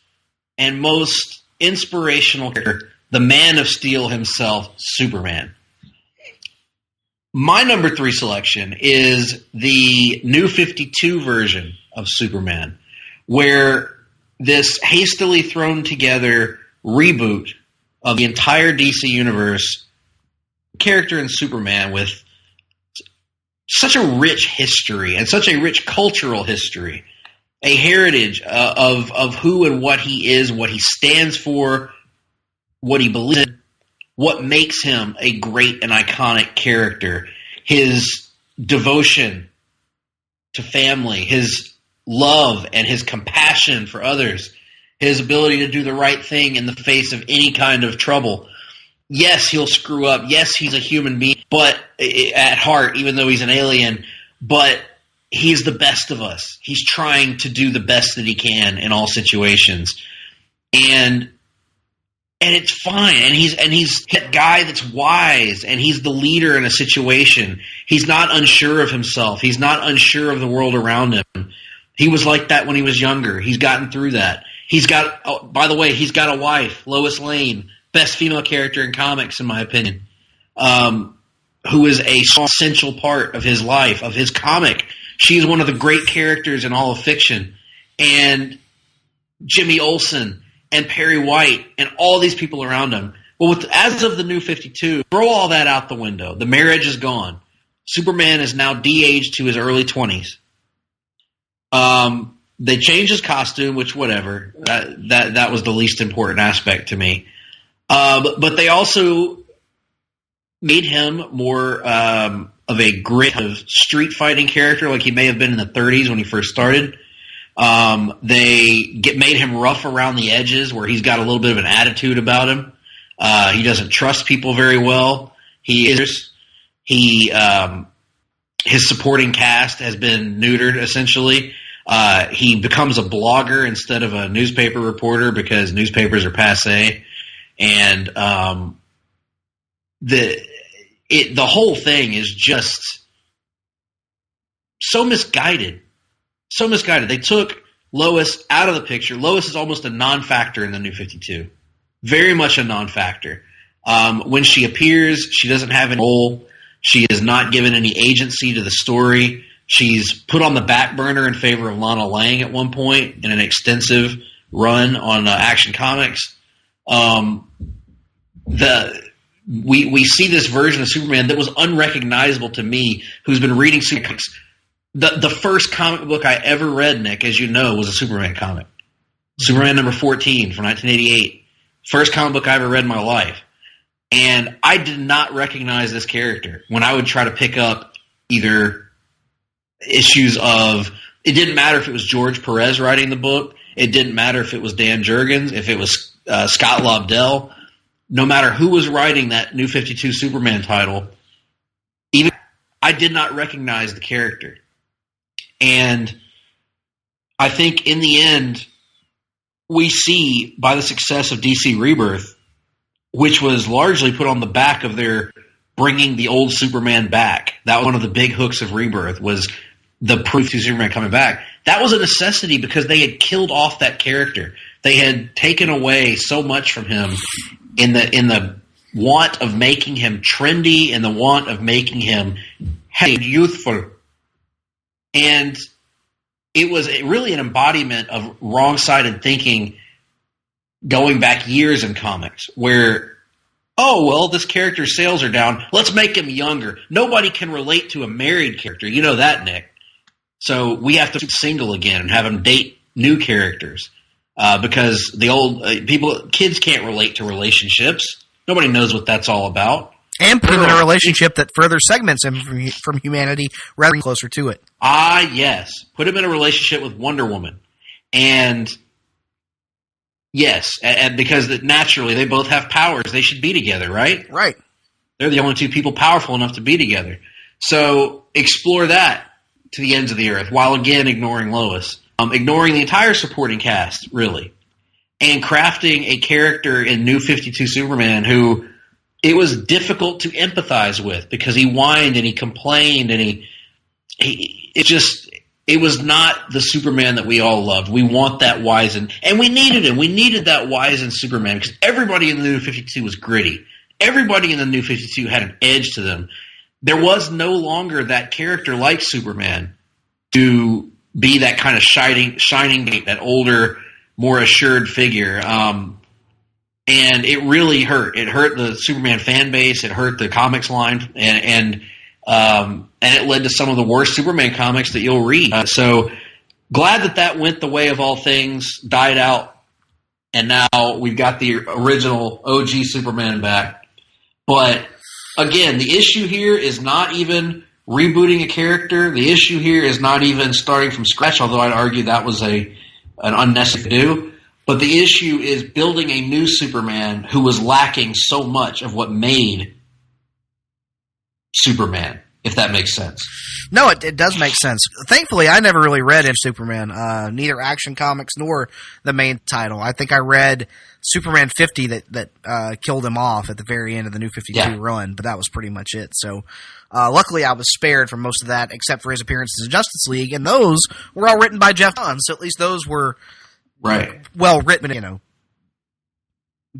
and most inspirational character, the Man of Steel himself, Superman. My number 3 selection is the New 52 version of Superman, where this hastily thrown together reboot of the entire DC universe, character in Superman with such a rich history and such a rich cultural history, a heritage of who and what he is, what he stands for, what he believes in, what makes him a great and iconic character, his devotion to family, his love and his compassion for others, his ability to do the right thing in the face of any kind of trouble. Yes, he'll screw up. Yes, he's a human being, but at heart, even though he's an alien, but he's the best of us. He's trying to do the best that he can in all situations. And it's fine. And he's that guy that's wise, and he's the leader in a situation. He's not unsure of himself. He's not unsure of the world around him. He was like that when he was younger. He's gotten through that. By the way, he's got a wife, Lois Lane, best female character in comics, in my opinion, who is a essential part of his life, of his comic. She's one of the great characters in all of fiction. And Jimmy Olsen and Perry White and all these people around him. Well, as of the New 52, throw all that out the window. The marriage is gone. Superman is now de-aged to his early 20s. They changed his costume, which whatever. That was the least important aspect to me. But they also made him more of a grit of street fighting character, like he may have been in the 30s when he first started. They made him rough around the edges, where he's got a little bit of an attitude about him. He doesn't trust people very well. His supporting cast has been neutered, essentially. He becomes a blogger instead of a newspaper reporter because newspapers are passé. And the whole thing is just so misguided. So misguided. They took Lois out of the picture. Lois is almost a non-factor in the New 52. Very much a non-factor. When she appears, she doesn't have any role. She is not given any agency to the story. She's put on the back burner in favor of Lana Lang at one point in an extensive run on Action Comics. We see this version of Superman that was unrecognizable to me, who's been reading Superman. The first comic book I ever read, Nick, as you know, was a Superman comic. Superman number 14 from 1988. First comic book I ever read in my life. And I did not recognize this character when I would try to pick up either issues of, it didn't matter if it was George Perez writing the book. It didn't matter if it was Dan Jurgens, if it was Scott Lobdell. No matter who was writing that New 52 Superman title, even I did not recognize the character. And I think in the end, we see by the success of DC Rebirth, which was largely put on the back of their bringing the old Superman back. That was one of the big hooks of Rebirth, was the proof to Superman coming back. That was a necessity because they had killed off that character. They had taken away so much from him in the want of making him trendy, and the want of making him youthful. And it was really an embodiment of wrong-sided thinking going back years in comics, where, oh, well, this character's sales are down. Let's make him younger. Nobody can relate to a married character. You know that, Nick. So we have to single again and have him date new characters because the old kids can't relate to relationships. Nobody knows what that's all about. And put him in a relationship that further segments him from humanity rather than closer to it. Ah, yes. Put him in a relationship with Wonder Woman. And yes, and because naturally they both have powers. They should be together, right? Right. They're the only two people powerful enough to be together. So explore that to the ends of the earth, while again ignoring Lois. Ignoring the entire supporting cast, really. And crafting a character in New 52 Superman who it was difficult to empathize with because he whined and he complained and it was not the Superman that we all loved. We want that wizened, and we needed him. We needed that wizened Superman because everybody in the New 52 was gritty. Everybody in the New 52 had an edge to them. There was no longer that character like Superman to be that kind of shining, that older, more assured figure. And it really hurt. It hurt the Superman fan base. It hurt the comics line, and it led to some of the worst Superman comics that you'll read. So glad that went the way of all things, died out, and now we've got the original OG Superman back. But again, the issue here is not even rebooting a character. The issue here is not even starting from scratch, although I'd argue that was an unnecessary to do. But the issue is building a new Superman who was lacking so much of what made Superman, if that makes sense. No, it does make sense. Thankfully, I never really read Superman, neither Action Comics nor the main title. I think I read Superman 50 that killed him off at the very end of the New 52 run, but that was pretty much it. So, luckily, I was spared from most of that, except for his appearances in Justice League, and those were all written by Jeff Johns, so at least those were well written.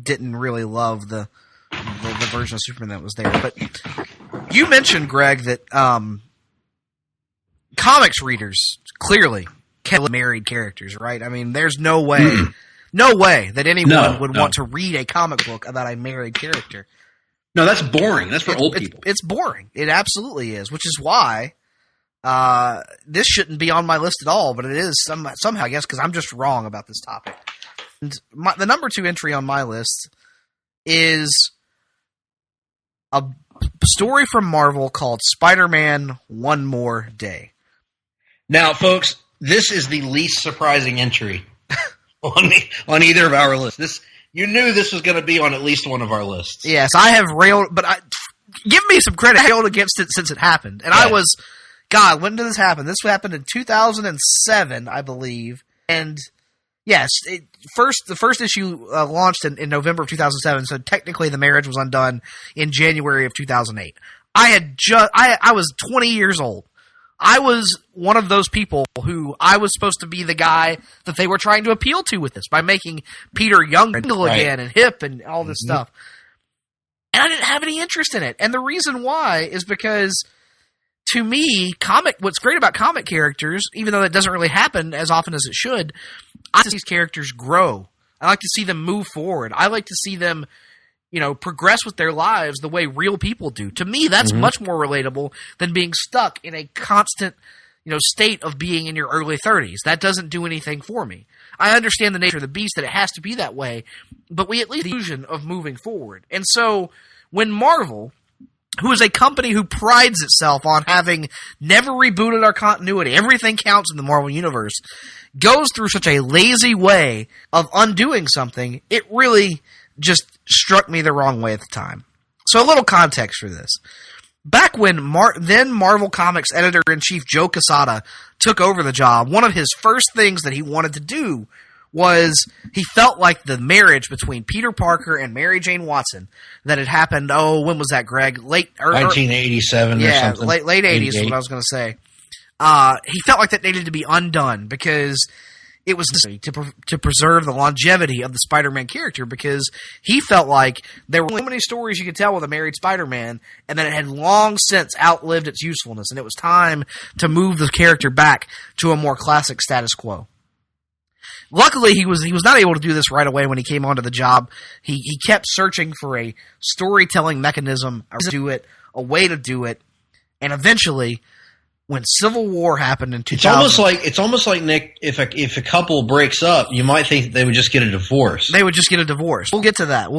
Didn't really love the version of Superman that was there. But you mentioned, Greg, that comics readers clearly can't married characters, right? I mean, there's no way that anyone would want to read a comic book about a married character. No, that's boring. That's for old people. It's boring. It absolutely is, which is why this shouldn't be on my list at all, but it is somehow, I guess, because I'm just wrong about this topic. And the number 2 entry on my list is a story from Marvel called Spider-Man One More Day. Now, folks, this is the least surprising entry on either of our lists. You knew this was going to be on at least one of our lists. Yes, I have railed, but give me some credit. I railed against it since it happened. And I was, God, when did this happen? This happened in 2007, I believe. And yes, the first issue launched in November of 2007, so technically the marriage was undone in January of 2008. I was 20 years old. I was one of those people who I was supposed to be the guy that they were trying to appeal to with this by making Peter young again and hip and all this stuff. And I didn't have any interest in it. And the reason why is because, to me, what's great about comic characters, even though that doesn't really happen as often as it should, I like to see these characters grow. I like to see them move forward. I like to see them, progress with their lives the way real people do. To me, that's much more relatable than being stuck in a constant, state of being in your early 30s. That doesn't do anything for me. I understand the nature of the beast, that it has to be that way, but we at least have the illusion of moving forward. And so when Marvel, who is a company who prides itself on having never rebooted our continuity, everything counts in the Marvel Universe, goes through such a lazy way of undoing something, it really just struck me the wrong way at the time. So a little context for this. Back when then Marvel Comics editor-in-chief Joe Quesada took over the job, one of his first things that he wanted to do was he felt like the marriage between Peter Parker and Mary Jane Watson that had happened, when was that, Greg? 1987 or something. Late 80s is what I was going to say. He felt like that needed to be undone because it was necessary to preserve the longevity of the Spider-Man character, because he felt like there were so many stories you could tell with a married Spider-Man and that it had long since outlived its usefulness, and it was time to move the character back to a more classic status quo. Luckily, he was not able to do this right away when he came onto the job. He kept searching for a storytelling mechanism, a way to do it, and eventually, when Civil War happened in 2000, it's almost like Nick. If a couple breaks up, you might think that they would just get a divorce. They would just get a divorce. We'll get to that.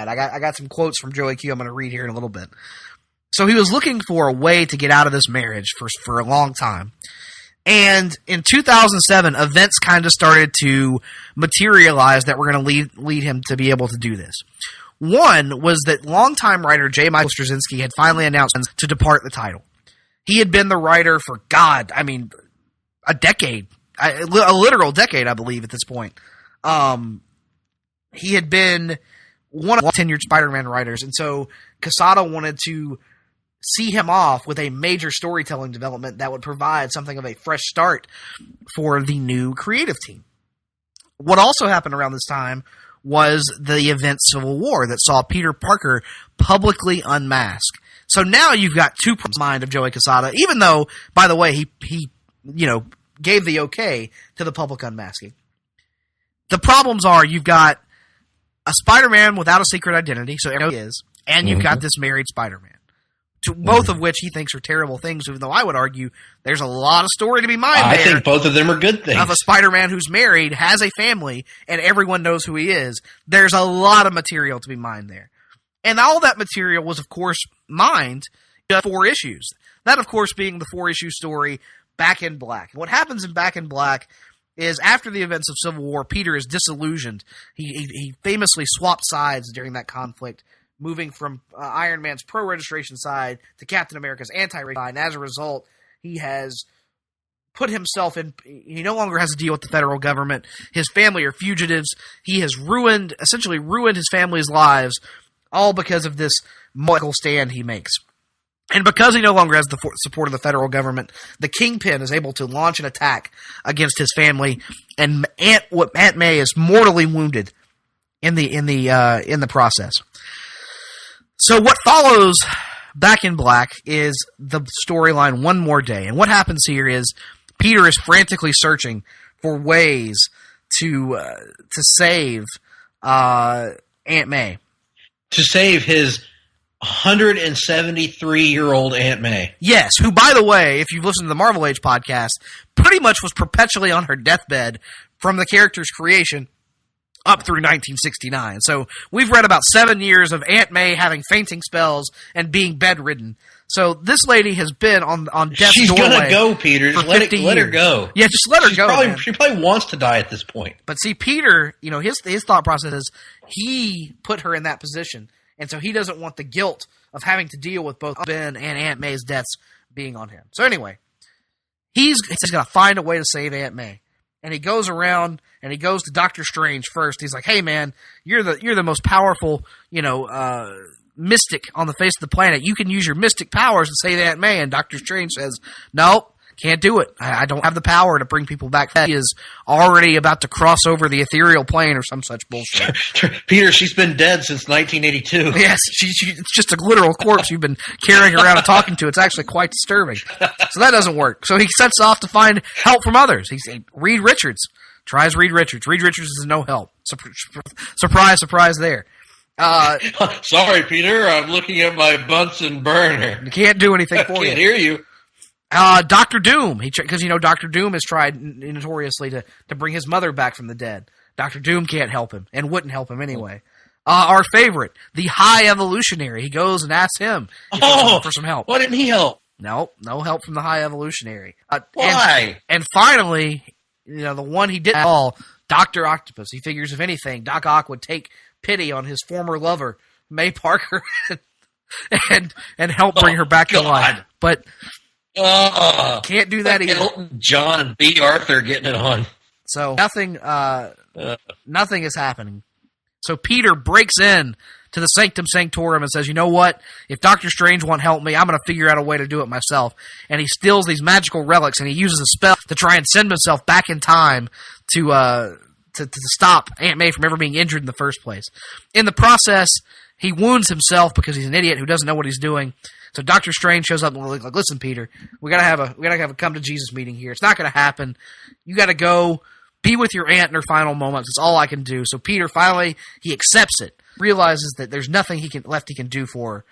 I got some quotes from Joey Q. I'm going to read here in a little bit. So he was looking for a way to get out of this marriage for a long time. And in 2007, events kind of started to materialize that were going to lead him to be able to do this. One was that longtime writer J. Michael Straczynski had finally announced to depart the title. He had been the writer for, a decade. A literal decade, I believe, at this point. He had been one of the tenured Spider-Man writers, and so Quesada wanted to see him off with a major storytelling development that would provide something of a fresh start for the new creative team. What also happened around this time was the event Civil War that saw Peter Parker publicly unmasked. So now you've got two points in the mind of Joey Quesada, even though, by the way, he gave the okay to the public unmasking. The problems are you've got a Spider-Man without a secret identity, so he is, and you've got this married Spider-Man. Both of which he thinks are terrible things, even though I would argue there's a lot of story to be mined there. I think both of them are good things. Of a Spider-Man who's married, has a family, and everyone knows who he is. There's a lot of material to be mined there. And all that material was, of course, mined Just 4 issues. That, of course, being the 4-issue story, Back in Black. What happens in Back in Black is after the events of Civil War, Peter is disillusioned. He famously swapped sides during that conflict, moving from Iron Man's pro-registration side to Captain America's anti-registration side, and as a result, he has put himself in. He no longer has to deal with the federal government. His family are fugitives. He has essentially ruined his family's lives, all because of this moral stand he makes. And because he no longer has the support of the federal government, the Kingpin is able to launch an attack against his family, and Aunt May is mortally wounded in the process. So what follows Back in Black is the storyline One More Day, and what happens here is Peter is frantically searching for ways to save Aunt May, to save his 173-year-old Aunt May. Yes, who, by the way, if you've listened to the Marvel Age podcast, pretty much was perpetually on her deathbed from the character's creation up through 1969. So we've read about 7 years of Aunt May having fainting spells and being bedridden. So this lady has been on death's She's doorway. She's gonna go, Peter. Just let her go. Yeah, just let her go. She probably wants to die at this point. But see, Peter, his thought process is he put her in that position. And so he doesn't want the guilt of having to deal with both Ben and Aunt May's deaths being on him. So anyway, he's going to find a way to save Aunt May. And he goes around and he goes to Doctor Strange first. He's like, "Hey man, you're the most powerful, mystic on the face of the planet. You can use your mystic powers to save Aunt May." And Doctor Strange says, "Nope. Can't do it. I don't have the power to bring people back. He is already about to cross over the ethereal plane or some such bullshit." Peter, she's been dead since 1982. Yes, it's just a literal corpse you've been carrying around and talking to. It's actually quite disturbing. So that doesn't work. So he sets off to find help from others. Reed Richards. Tries Reed Richards. Reed Richards is no help. Surprise, surprise there. Sorry, Peter. I'm looking at my Bunsen burner. You can't do anything for you. I can't hear you. Dr. Doom, because Dr. Doom has tried notoriously to bring his mother back from the dead. Dr. Doom can't help him and wouldn't help him anyway. Our favorite, the High Evolutionary, he goes and asks him for some help. Why didn't he help? No help from the High Evolutionary. Why? And finally, the one he didn't call, Dr. Octopus. He figures if anything, Doc Ock would take pity on his former lover, May Parker, and help bring her back to life. But can't do that either. Elton John and B. Arthur getting it on. So nothing is happening. So Peter breaks in to the Sanctum Sanctorum and says, "You know what? If Doctor Strange won't help me, I'm going to figure out a way to do it myself." And he steals these magical relics and he uses a spell to try and send himself back in time to stop Aunt May from ever being injured in the first place. In the process, he wounds himself because he's an idiot who doesn't know what he's doing. So Doctor Strange shows up and like, "Listen, Peter, we gotta have a come to Jesus meeting here. It's not gonna happen. You gotta go be with your aunt in her final moments. It's all I can do." So Peter finally he accepts it, realizes that there's nothing he can do for her,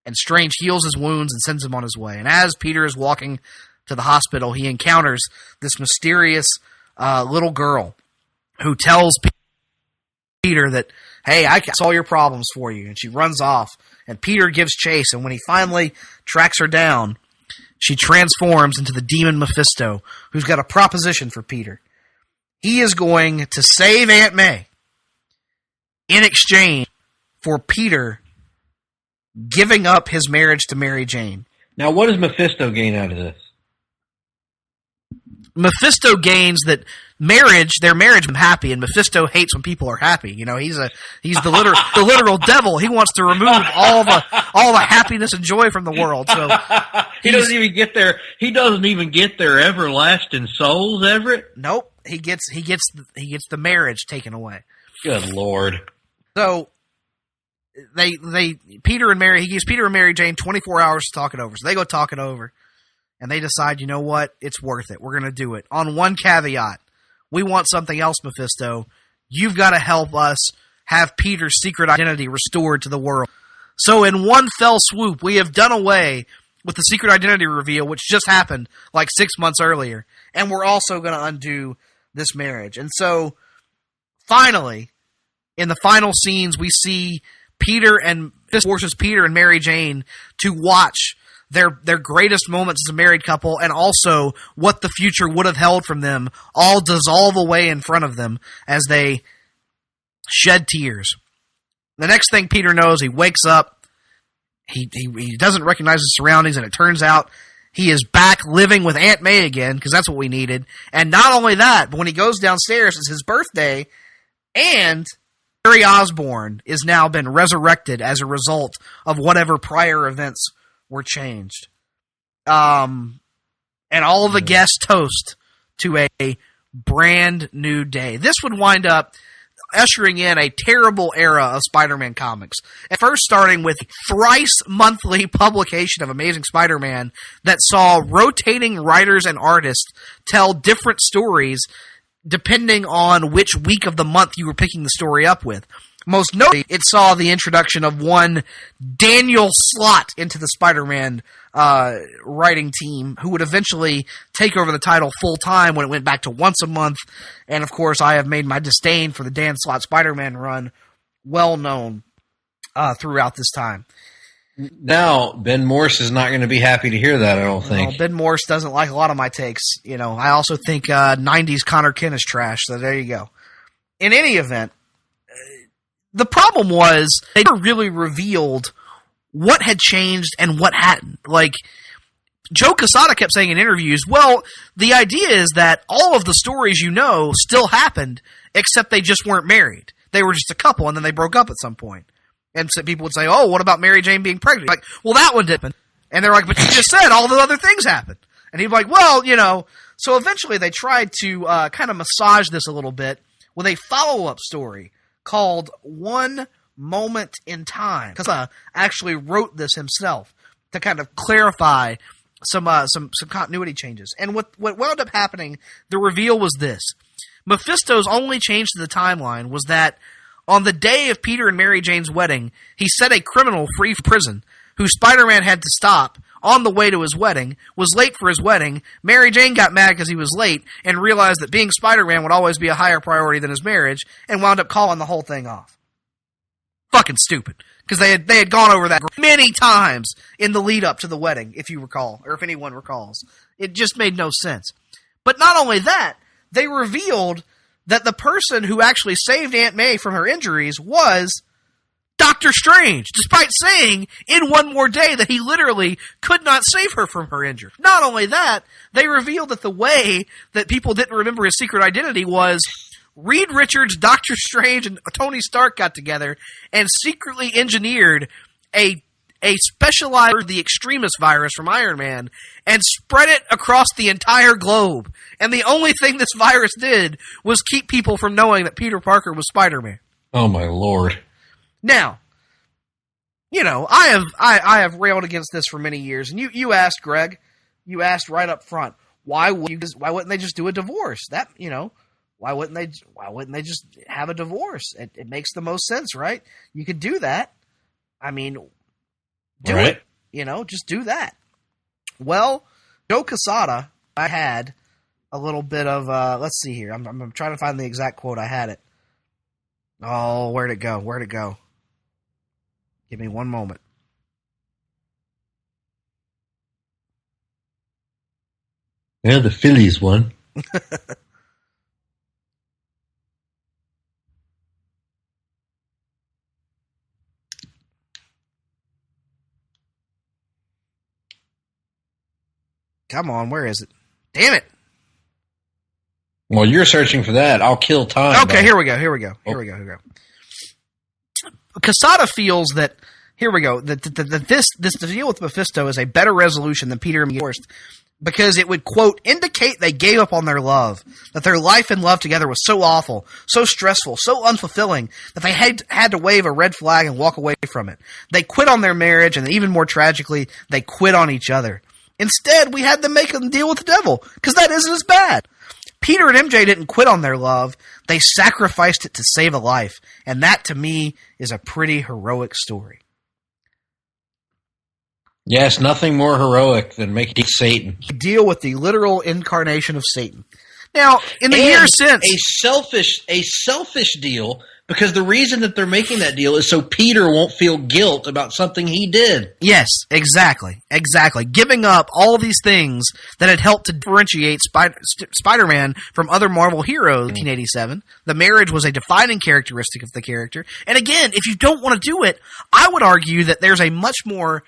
and Strange heals his wounds and sends him on his way. And as Peter is walking to the hospital, he encounters this mysterious little girl who tells Peter that, "Hey, I can solve your problems for you," and she runs off. And Peter gives chase, and when he finally tracks her down, she transforms into the demon Mephisto, who's got a proposition for Peter. He is going to save Aunt May in exchange for Peter giving up his marriage to Mary Jane. Now, what does Mephisto gain out of this? Mephisto gains that their marriage is happy, and Mephisto hates when people are happy. He's the literal devil. He wants to remove all the happiness and joy from the world. So he doesn't even get their everlasting souls, Everett. Nope. He gets the marriage taken away. Good Lord. So Peter and Mary, he gives Peter and Mary Jane 24 hours to talk it over. So they go talk it over. And they decide, you know what? It's worth it. We're going to do it. On one caveat. We want something else, Mephisto. You've got to help us have Peter's secret identity restored to the world. So in one fell swoop, we have done away with the secret identity reveal, which just happened like 6 months earlier. And we're also going to undo this marriage. And so, finally, in the final scenes, we see Peter and this forces Peter and Mary Jane to watch their greatest moments as a married couple, and also what the future would have held from them all dissolve away in front of them as they shed tears. The next thing Peter knows, he wakes up, he doesn't recognize his surroundings, and it turns out he is back living with Aunt May again, because that's what we needed. And not only that, but when he goes downstairs, it's his birthday, and Harry Osborn is now been resurrected as a result of whatever prior events were changed. And all of the guests toast to a brand new day. This would wind up ushering in a terrible era of Spider-Man comics. At first starting with thrice monthly publication of Amazing Spider-Man that saw rotating writers and artists tell different stories depending on which week of the month you were picking the story up with. Most notably, it saw the introduction of one Daniel Slott into the Spider-Man writing team, who would eventually take over the title full-time when it went back to once a month. And, of course, I have made my disdain for the Dan Slott Spider-Man run well known throughout this time. Now, Ben Morse is not going to be happy to hear that, I don't think. Well, Ben Morse doesn't like a lot of my takes. You know, I also think 90s Connor Kent is trash, so there you go. In any event, the problem was they never really revealed what had changed and what hadn't. Like, Joe Quesada kept saying in interviews, well, the idea is that all of the stories you know still happened, except they just weren't married. They were just a couple, and then they broke up at some point. And so people would say, oh, what about Mary Jane being pregnant? Like, well, that one didn't. And they're like, but you just said all the other things happened. And he'd be like, well, you know. So eventually they tried to kind of massage this a little bit with a follow-up story called One Moment in Time. Because actually wrote this himself to kind of clarify some continuity changes. And what wound up happening, the reveal was this. Mephisto's only change to the timeline was that on the day of Peter and Mary Jane's wedding, he set a criminal free from prison who Spider-Man had to stop on the way to his wedding, was late for his wedding. Mary Jane got mad because he was late and realized that being Spider-Man would always be a higher priority than his marriage and wound up calling the whole thing off. Fucking stupid. Because they had gone over that many times in the lead up to the wedding, if you recall, or if anyone recalls. It just made no sense. But not only that, they revealed that the person who actually saved Aunt May from her injuries was Doctor Strange, despite saying in One More Day that he literally could not save her from her injury. Not only that, they revealed that the way that people didn't remember his secret identity was Reed Richards, Doctor Strange, and Tony Stark got together and secretly engineered a specialized the extremist virus from Iron Man and spread it across the entire globe. And the only thing this virus did was keep people from knowing that Peter Parker was Spider-Man. Oh my lord. Now, you know, I have railed against this for many years, and you asked, Greg, you asked right up front, why wouldn't they just do a divorce? That, you know, why wouldn't they just have a divorce? It makes the most sense, right? You could do that. I mean, do it. You know, just do that. Well, Joe Quesada, I had a little bit of, let's see here. I'm trying to find the exact quote. I had it. Oh, where'd it go? Give me one moment. Yeah, the Phillies won. Come on, where is it? Damn it. Well, you're searching for that. I'll kill time. Okay, here we go. Quesada feels that, here we go, that this to deal with Mephisto is a better resolution than Peter and forced because it would, quote, indicate they gave up on their love, that their life and love together was so awful, so stressful, so unfulfilling, that they had to wave a red flag and walk away from it. They quit on their marriage, and even more tragically, they quit on each other. Instead, we had to make them deal with the devil, because that isn't as bad. Peter and MJ didn't quit on their love. They sacrificed it to save a life. And that, to me, is a pretty heroic story. Yes, nothing more heroic than making Satan. Deal with the literal incarnation of Satan. Now, in the years since... A selfish deal, because the reason that they're making that deal is so Peter won't feel guilt about something he did. Yes, exactly. Giving up all these things that had helped to differentiate Spider-Man from other Marvel heroes in 1987. The marriage was a defining characteristic of the character. And again, if you don't want to do it, I would argue that there's a much more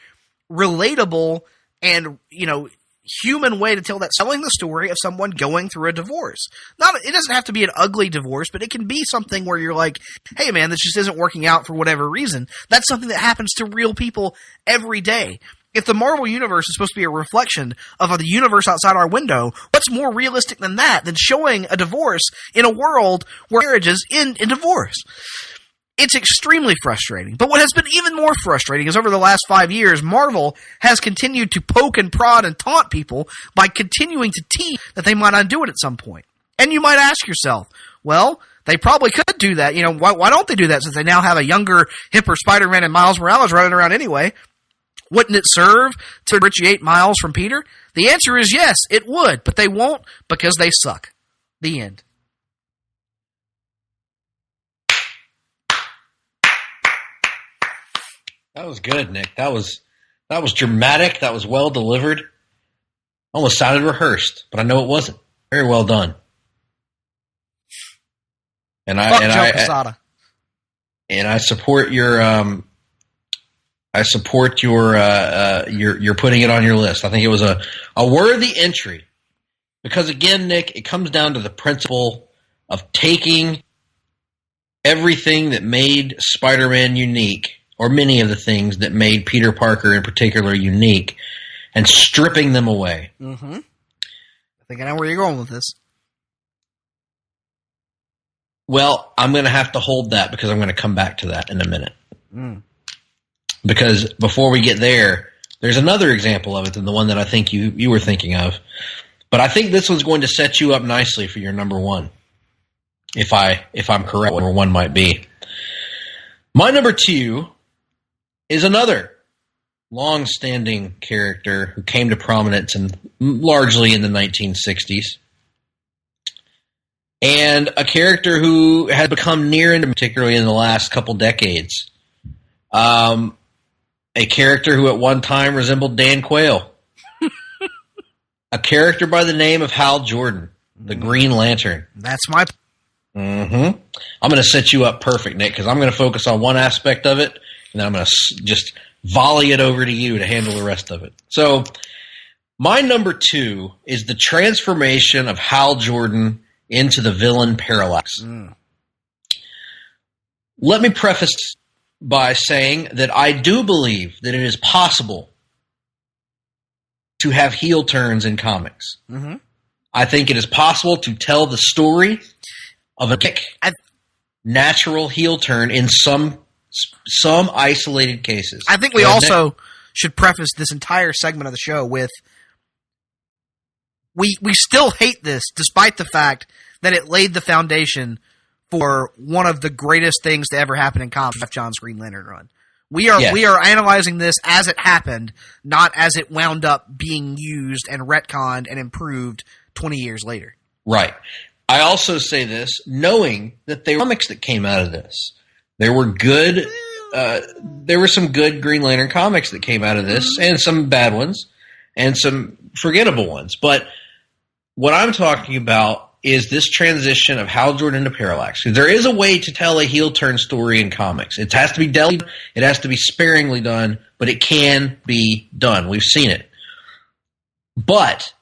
relatable and, human way to tell that, telling the story of someone going through a divorce. It doesn't have to be an ugly divorce, but it can be something where you're like, hey man, this just isn't working out for whatever reason. That's something that happens to real people every day. If the Marvel Universe is supposed to be a reflection of the universe outside our window, what's more realistic than that, than showing a divorce in a world where marriages end in divorce? It's extremely frustrating. But what has been even more frustrating is over the last 5 years, Marvel has continued to poke and prod and taunt people by continuing to tease that they might undo it at some point. And you might ask yourself, well, they probably could do that. Why don't they do that since they now have a younger, hipper Spider-Man and Miles Morales running around anyway? Wouldn't it serve to differentiate Miles from Peter? The answer is yes, it would, but they won't because they suck. The end. That was good, Nick. That was dramatic. That was well delivered. Almost sounded rehearsed, but I know it wasn't. Very well done. And I support your you're putting it on your list. I think it was a worthy entry because again, Nick, it comes down to the principle of taking everything that made Spider-Man unique, or many of the things that made Peter Parker in particular unique, and stripping them away. Mm-hmm. I think I know where you're going with this. Well, I'm going to have to hold that because I'm going to come back to that in a minute. Because before we get there, there's another example of it than the one that I think you were thinking of. But I think this one's going to set you up nicely for your number one, if I'm correct, where one might be. My number two is another long-standing character who came to prominence largely in the 1960s. And a character who has become near and particularly in the last couple decades. A character who at one time resembled Dan Quayle. A character by the name of Hal Jordan, the Green Lantern. That's my... Mm-hmm. I'm going to set you up perfect, Nick, because I'm going to focus on one aspect of it, and then I'm going to just volley it over to you to handle the rest of it. So, my number two is the transformation of Hal Jordan into the villain Parallax. Let me preface by saying that I do believe that it is possible to have heel turns in comics. Mm-hmm. I think it is possible to tell the story of a natural heel turn in some isolated cases. I think we also should preface this entire segment of the show with we still hate this despite the fact that it laid the foundation for one of the greatest things to ever happen in comics, Jeff Johns' Green Lantern run. We are analyzing this as it happened, not as it wound up being used and retconned and improved 20 years later. Right. I also say this knowing that there were comics that came out of this. There were good. There were some good Green Lantern comics that came out of this, and some bad ones, and some forgettable ones. But what I'm talking about is this transition of Hal Jordan to Parallax. There is a way to tell a heel turn story in comics. It has to be delicate. It has to be sparingly done, but it can be done. We've seen it. But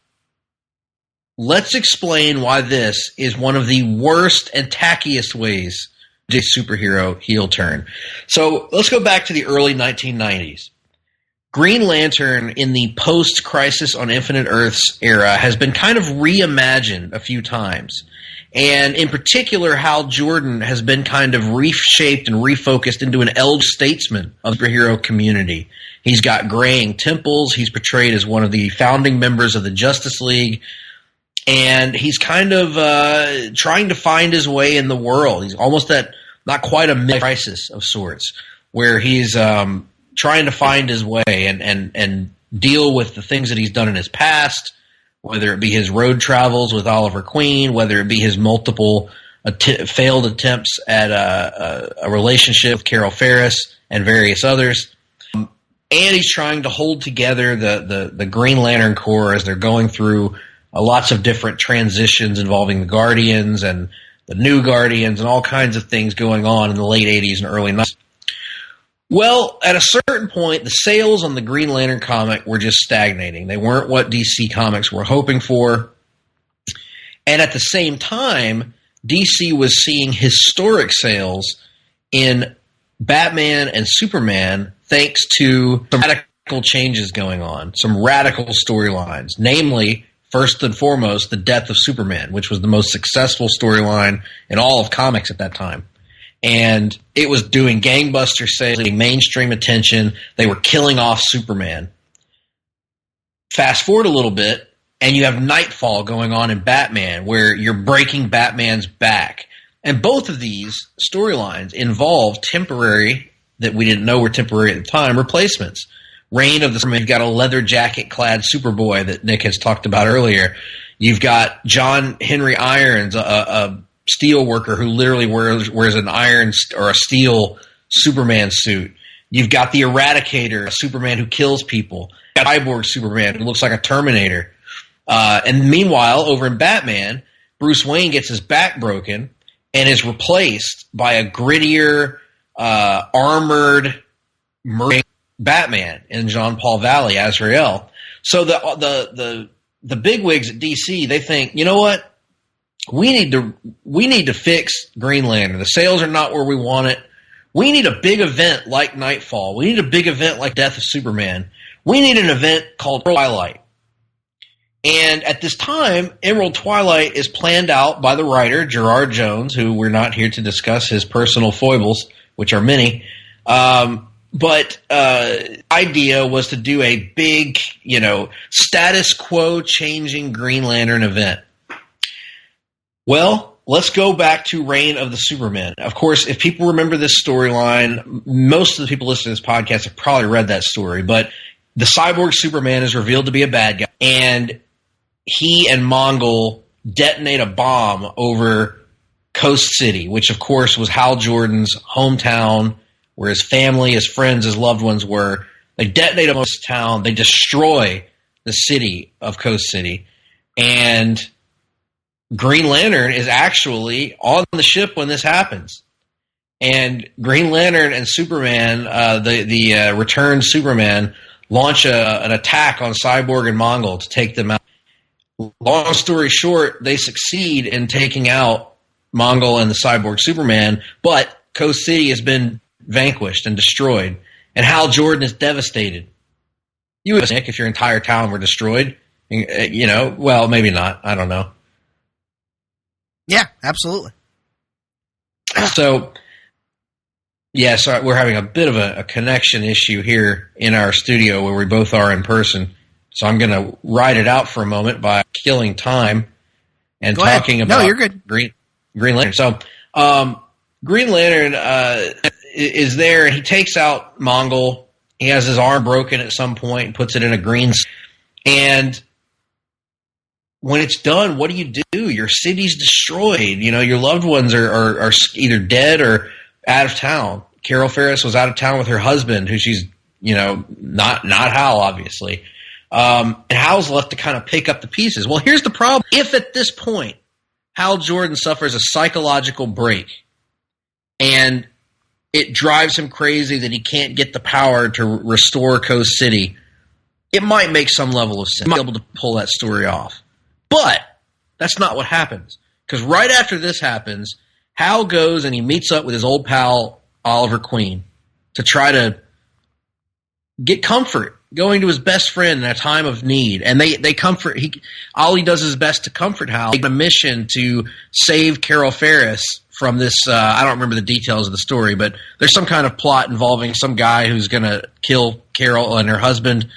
let's explain why this is one of the worst and tackiest ways to do superhero heel turn. So let's go back to the early 1990s. Green Lantern in the post-Crisis on Infinite Earths era has been kind of reimagined a few times. And in particular, Hal Jordan has been kind of reshaped and refocused into an elder statesman of the superhero community. He's got graying temples. He's portrayed as one of the founding members of the Justice League. And he's kind of trying to find his way in the world. He's almost at not quite a mid-crisis of sorts, where he's trying to find his way and deal with the things that he's done in his past, whether it be his road travels with Oliver Queen, whether it be his multiple failed attempts at a relationship with Carol Ferris and various others. And he's trying to hold together the Green Lantern Corps as they're going through lots of different transitions involving the Guardians and the New Guardians and all kinds of things going on in the late 80s and early 90s. Well, at a certain point, the sales on the Green Lantern comic were just stagnating. They weren't what DC Comics were hoping for. And at the same time, DC was seeing historic sales in Batman and Superman thanks to some radical changes going on, some radical storylines, namely, first and foremost, the death of Superman, which was the most successful storyline in all of comics at that time. And it was doing gangbuster sales, getting mainstream attention. They were killing off Superman. Fast forward a little bit, and you have Nightfall going on in Batman, where you're breaking Batman's back. And both of these storylines involve temporary, that we didn't know were temporary at the time, replacements. Reign of the Superman, you've got a leather jacket-clad Superboy that Nick has talked about earlier. You've got John Henry Irons, a steel worker who literally wears an iron or a steel Superman suit. You've got the Eradicator, a Superman who kills people. You've got Cyborg Superman who looks like a Terminator. And meanwhile, over in Batman, Bruce Wayne gets his back broken and is replaced by a grittier, armored, murdering Batman in Jean Paul Valley, Azrael. So the bigwigs at DC, they think, you know what? We need to fix Green Lantern. The sales are not where we want it. We need a big event like Nightfall. We need a big event like Death of Superman. We need an event called Twilight. And at this time, Emerald Twilight is planned out by the writer, Gerard Jones, who we're not here to discuss his personal foibles, which are many. But idea was to do a big, status quo changing Green Lantern event. Well, let's go back to Reign of the Supermen. Of course, if people remember this storyline, most of the people listening to this podcast have probably read that story, but the cyborg Superman is revealed to be a bad guy, and he and Mongol detonate a bomb over Coast City, which of course was Hal Jordan's hometown, where his family, his friends, his loved ones were. They detonate a Coast town, they destroy the city of Coast City, and Green Lantern is actually on the ship when this happens. And Green Lantern and Superman, the returned Superman, launch an attack on Cyborg and Mongol to take them out. Long story short, they succeed in taking out Mongol and the Cyborg Superman, but Coast City has been vanquished and destroyed, and Hal Jordan is devastated. You would think if your entire town were destroyed, well, maybe not. I don't know. Yeah, absolutely. So, yeah, so we're having a bit of a connection issue here in our studio where we both are in person. So I'm going to ride it out for a moment by killing time and talking about you're good. Green Lantern. So Green Lantern is there, and he takes out Mongol. He has his arm broken at some point and puts it in a green. And when it's done, what do? Your city's destroyed. Your loved ones are either dead or out of town. Carol Ferris was out of town with her husband, who she's, not Hal, obviously. And Hal's left to kind of pick up the pieces. Well, here's the problem. If at this point Hal Jordan suffers a psychological break and it drives him crazy that he can't get the power to restore Coast City, it might make some level of sense. He might be able to pull that story off. But that's not what happens. Because right after this happens, Hal goes and he meets up with his old pal, Oliver Queen, to try to get comfort, going to his best friend in a time of need. And they comfort. Ollie does his best to comfort Hal. He's on a mission to save Carol Ferris from this. I don't remember the details of the story, but there's some kind of plot involving some guy who's going to kill Carol and her husband.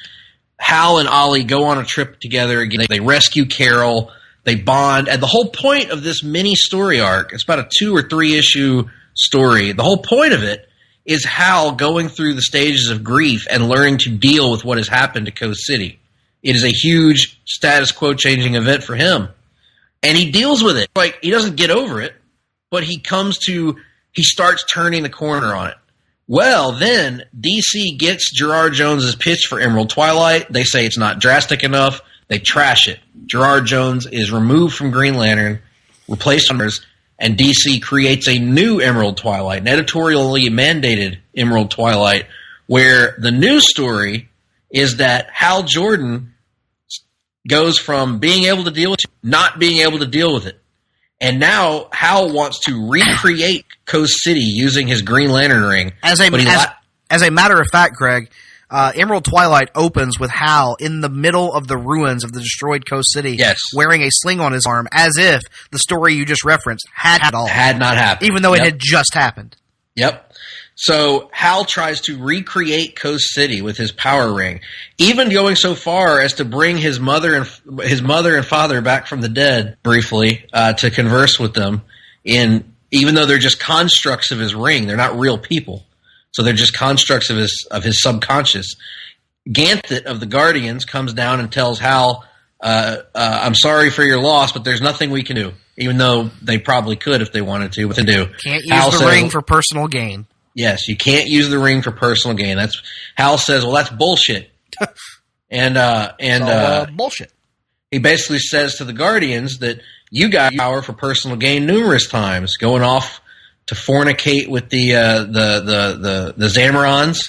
Hal and Ollie go on a trip together again. They rescue Carol. They bond. And the whole point of this mini story arc, it's about a 2 or 3 issue story. The whole point of it is Hal going through the stages of grief and learning to deal with what has happened to Coast City. It is a huge status quo changing event for him. And he deals with it. Like, he doesn't get over it, but he starts turning the corner on it. Well, then DC gets Gerard Jones's pitch for Emerald Twilight. They say it's not drastic enough. They trash it. Gerard Jones is removed from Green Lantern, replaced with others, and DC creates a new Emerald Twilight, an editorially mandated Emerald Twilight, where the new story is that Hal Jordan goes from being able to deal with it, not being able to deal with it. And now Hal wants to recreate Coast City using his Green Lantern ring. As a matter of fact, Greg, Emerald Twilight opens with Hal in the middle of the ruins of the destroyed Coast City, wearing a sling on his arm, as if the story you just referenced had not happened, even though it had just happened. Yep. So Hal tries to recreate Coast City with his power ring, even going so far as to bring his mother and father back from the dead briefly to converse with them. Even though they're just constructs of his ring, they're not real people, so they're just constructs of his subconscious. Ganthet of the Guardians comes down and tells Hal, "I'm sorry for your loss, but there's nothing we can do." Even though they probably could if they wanted to, but they do. Can't use the ring for personal gain. Yes, you can't use the ring for personal gain. Hal says, "Well, that's bullshit." Bullshit. He basically says to the Guardians that you got power for personal gain numerous times, going off to fornicate with the Zamorans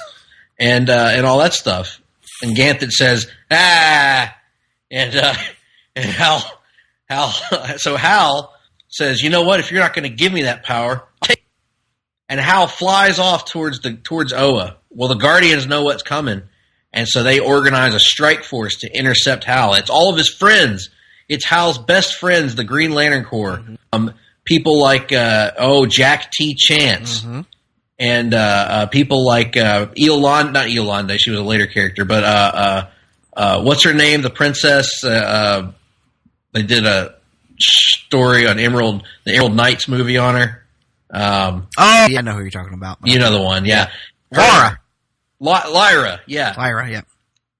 and all that stuff. And Ganthet says, and Hal says, "You know what? If you're not going to give me that power, I'll take it." And Hal flies off towards Oa. Well, the Guardians know what's coming, and so they organize a strike force to intercept Hal. It's all of his friends. It's Hal's best friends, the Green Lantern Corps. Mm-hmm. People like Jack T. Chance, and people like not Yolanda. She was a later character, but what's her name? The princess. They did a story on the Emerald Knights movie on her. Yeah, I know who you're talking about. You know the one, yeah. Lyra, yeah. Lyra, yeah.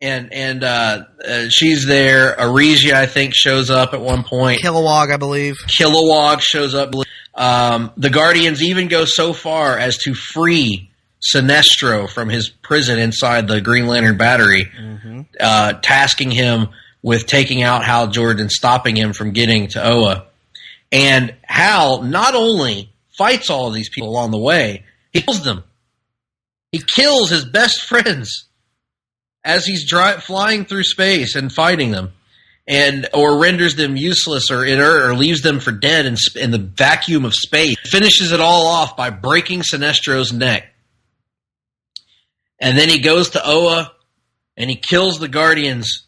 And she's there. Arisia, I think, shows up at one point. Kilowog, I believe. Kilowog shows up. The Guardians even go so far as to free Sinestro from his prison inside the Green Lantern Battery, tasking him with taking out Hal Jordan, stopping him from getting to Oa. And Hal not only fights all of these people along the way, he kills them. He kills his best friends as he's flying through space and fighting them, or renders them useless or inert or leaves them for dead in the vacuum of space. Finishes it all off by breaking Sinestro's neck. And then he goes to Oa and he kills the Guardians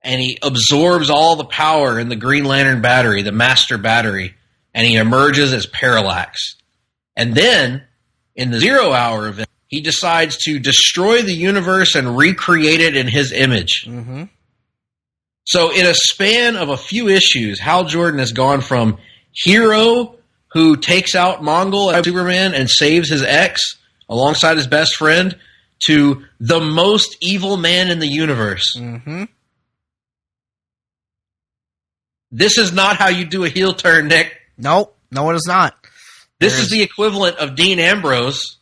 and he absorbs all the power in the Green Lantern Battery, the Master Battery, and he emerges as Parallax. And then, in the 0 Hour event, he decides to destroy the universe and recreate it in his image. Mm-hmm. So in a span of a few issues, Hal Jordan has gone from hero who takes out Mongol and Superman and saves his ex alongside his best friend to the most evil man in the universe. Mm-hmm. This is not how you do a heel turn, Nick. No, it is not. This is the equivalent of Dean Ambrose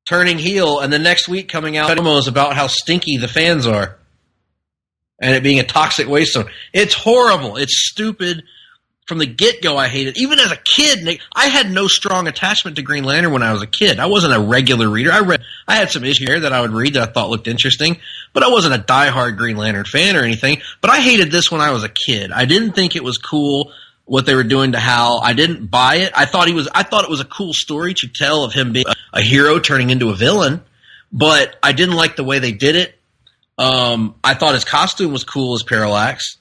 turning heel and the next week coming out promos about how stinky the fans are and it being a toxic waste zone. It's horrible. It's stupid. From the get-go, I hate it. Even as a kid, Nick, I had no strong attachment to Green Lantern when I was a kid. I wasn't a regular reader. I had some issues here that I would read that I thought looked interesting, but I wasn't a diehard Green Lantern fan or anything. But I hated this when I was a kid. I didn't think it was cool what they were doing to Hal. I didn't buy it. I thought it was a cool story to tell of him being a hero turning into a villain, but I didn't like the way they did it. I thought his costume was cool as Parallax,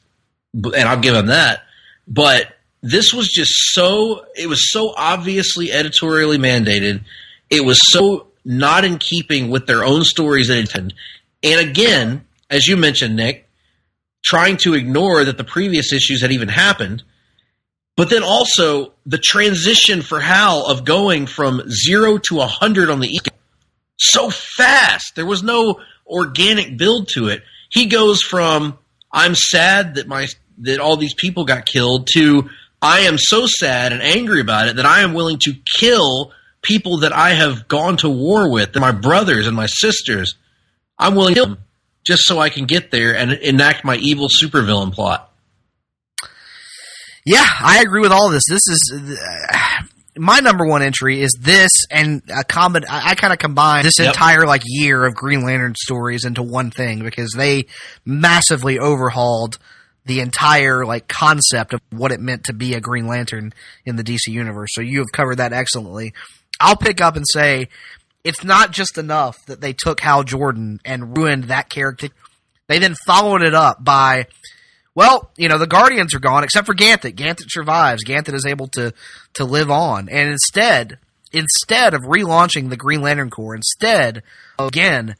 and I'll give him that. But this was just it was so obviously editorially mandated. It was so not in keeping with their own stories that intended. And again, as you mentioned, Nick, trying to ignore that the previous issues had even happened. But then also the transition for Hal of going from 0 to 100 on the East so fast. There was no organic build to it. He goes from I'm sad that all these people got killed to I am so sad and angry about it that I am willing to kill people that I have gone to war with, my brothers and my sisters. I'm willing to kill them just so I can get there and enact my evil supervillain plot. Yeah, I agree with all of this. This is my number one entry is this, and I kind of combine this entire year of Green Lantern stories into one thing because they massively overhauled the entire concept of what it meant to be a Green Lantern in the DC universe. So you have covered that excellently. I'll pick up and say it's not just enough that they took Hal Jordan and ruined that character. They then followed it up by, the Guardians are gone except for Ganthet. Ganthet survives. Ganthet is able to live on. And instead of relaunching the Green Lantern Corps, instead of, again,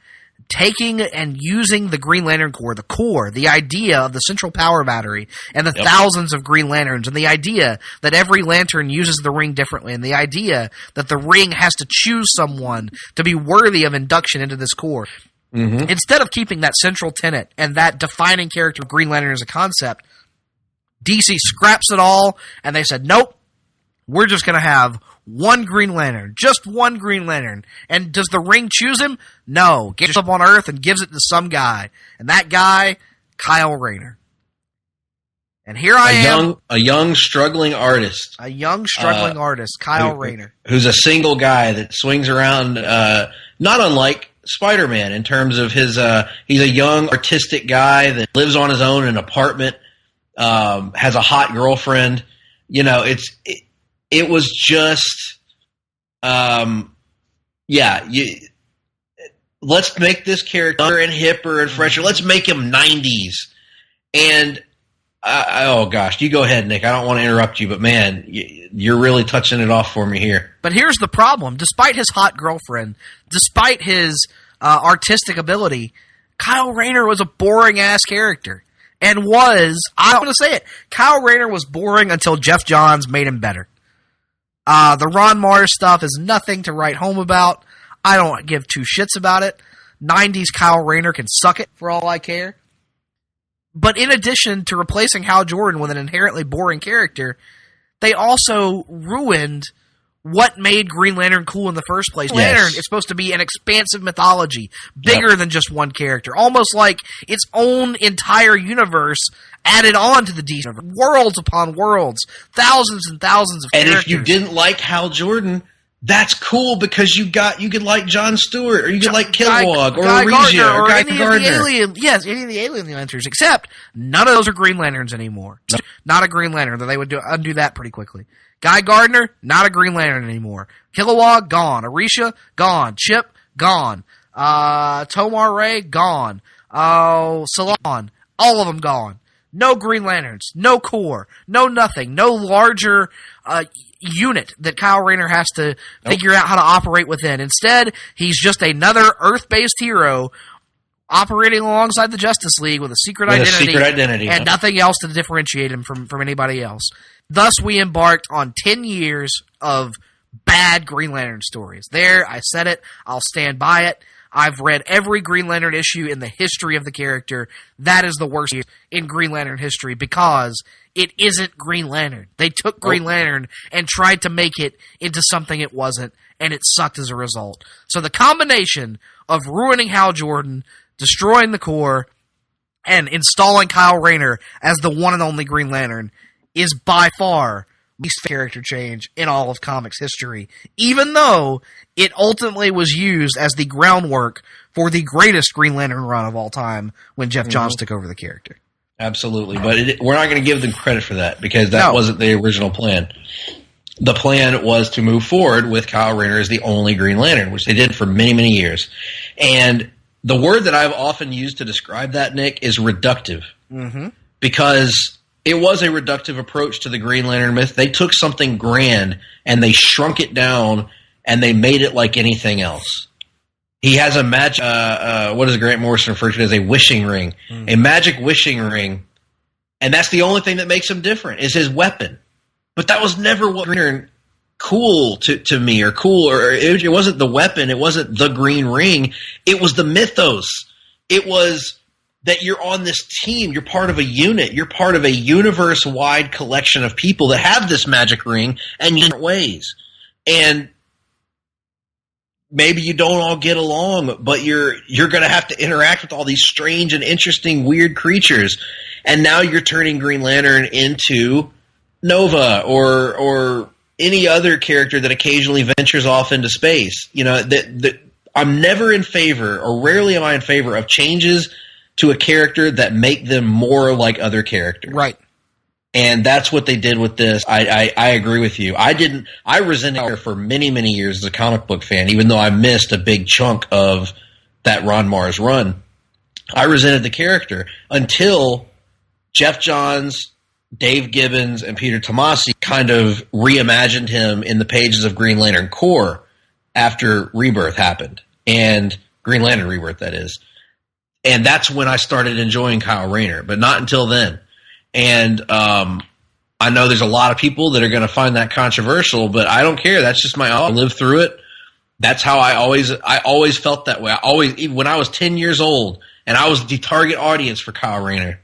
taking and using the Green Lantern Corps, the core, the idea of the central power battery, and the thousands of Green Lanterns, and the idea that every lantern uses the ring differently, and the idea that the ring has to choose someone to be worthy of induction into this Corps. Mm-hmm. Instead of keeping that central tenet and that defining character of Green Lantern as a concept, DC scraps it all, and they said, nope, we're just going to have one Green Lantern, just one Green Lantern. And does the ring choose him? No. Gets up on Earth and gives it to some guy. And that guy, Kyle Rayner. And here I am. A young, struggling artist. Kyle Rayner. Who's a single guy that swings around, not unlike Spider-Man in terms of his, he's a young, artistic guy that lives on his own in an apartment, has a hot girlfriend. It was just, let's make this character younger and hipper and fresher. Let's make him 90s. And, oh gosh, you go ahead, Nick. I don't want to interrupt you, but man, you're really touching it off for me here. But here's the problem. Despite his hot girlfriend, despite his artistic ability, Kyle Rayner was a boring-ass character. And I'm going to say it, Kyle Rayner was boring until Jeff Johns made him better. The Ron Mars stuff is nothing to write home about. I don't give two shits about it. 90s Kyle Rayner can suck it for all I care. But in addition to replacing Hal Jordan with an inherently boring character, they also ruined what made Green Lantern cool in the first place. Yes. Lantern is supposed to be an expansive mythology, bigger than just one character, almost like its own entire universe added on to the DC universe. Worlds upon worlds, thousands and thousands of characters. And if you didn't like Hal Jordan, that's cool because you could like Jon Stewart, or you could like Kilowog, or Regia, or Guy Gardner. Any of the Alien Lanterns, except none of those are Green Lanterns anymore. No. Not a Green Lantern, they would undo that pretty quickly. Guy Gardner, not a Green Lantern anymore. Kilowog, gone. Arisha, gone. Chip, gone. Tomar Ray, gone. Salon, all of them gone. No Green Lanterns, no Corps, no nothing, no larger unit that Kyle Rayner has to figure out how to operate within. Instead, he's just another Earth-based hero operating alongside the Justice League with a secret identity and nothing else to differentiate him from anybody else. Thus, we embarked on 10 years of bad Green Lantern stories. There, I said it. I'll stand by it. I've read every Green Lantern issue in the history of the character. That is the worst in Green Lantern history because it isn't Green Lantern. They took Green Lantern and tried to make it into something it wasn't, and it sucked as a result. So the combination of ruining Hal Jordan, destroying the Corps, and installing Kyle Rayner as the one and only Green Lantern is by far the least character change in all of comics history, even though it ultimately was used as the groundwork for the greatest Green Lantern run of all time when Jeff Johns took over the character. Absolutely, but we're not going to give them credit for that because that wasn't the original plan. The plan was to move forward with Kyle Rayner as the only Green Lantern, which they did for many, many years. And the word that I've often used to describe that, Nick, is reductive. Mm-hmm. Because it was a reductive approach to the Green Lantern myth. They took something grand and they shrunk it down and they made it like anything else. He has a magic, what does Grant Morrison refer to as a wishing ring? Mm. A magic wishing ring. And that's the only thing that makes him different, is his weapon. But that was never what Green Lantern cool to me, or cool, or it wasn't the weapon, it wasn't the green ring, it was the mythos. It was that you're on this team. You're part of a unit. You're part of a universe-wide collection of people that have this magic ring in different ways. And maybe you don't all get along, but you're going to have to interact with all these strange and interesting, weird creatures. And now you're turning Green Lantern into Nova or any other character that occasionally ventures off into space. You know, I'm never in favor, or rarely am I in favor, of changes to a character that make them more like other characters. Right. And that's what they did with this. I agree with you. I resented her for many, many years as a comic book fan, even though I missed a big chunk of that Ron Mars run. I resented the character until Jeff Johns, Dave Gibbons, and Peter Tomasi kind of reimagined him in the pages of Green Lantern Corps after Rebirth happened. And Green Lantern Rebirth, that is. And that's when I started enjoying Kyle Rayner, but not until then. And I know there's a lot of people that are going to find that controversial, but I don't care. That's just I lived through it. That's how I always felt that way. Even when I was 10 years old and I was the target audience for Kyle Rayner,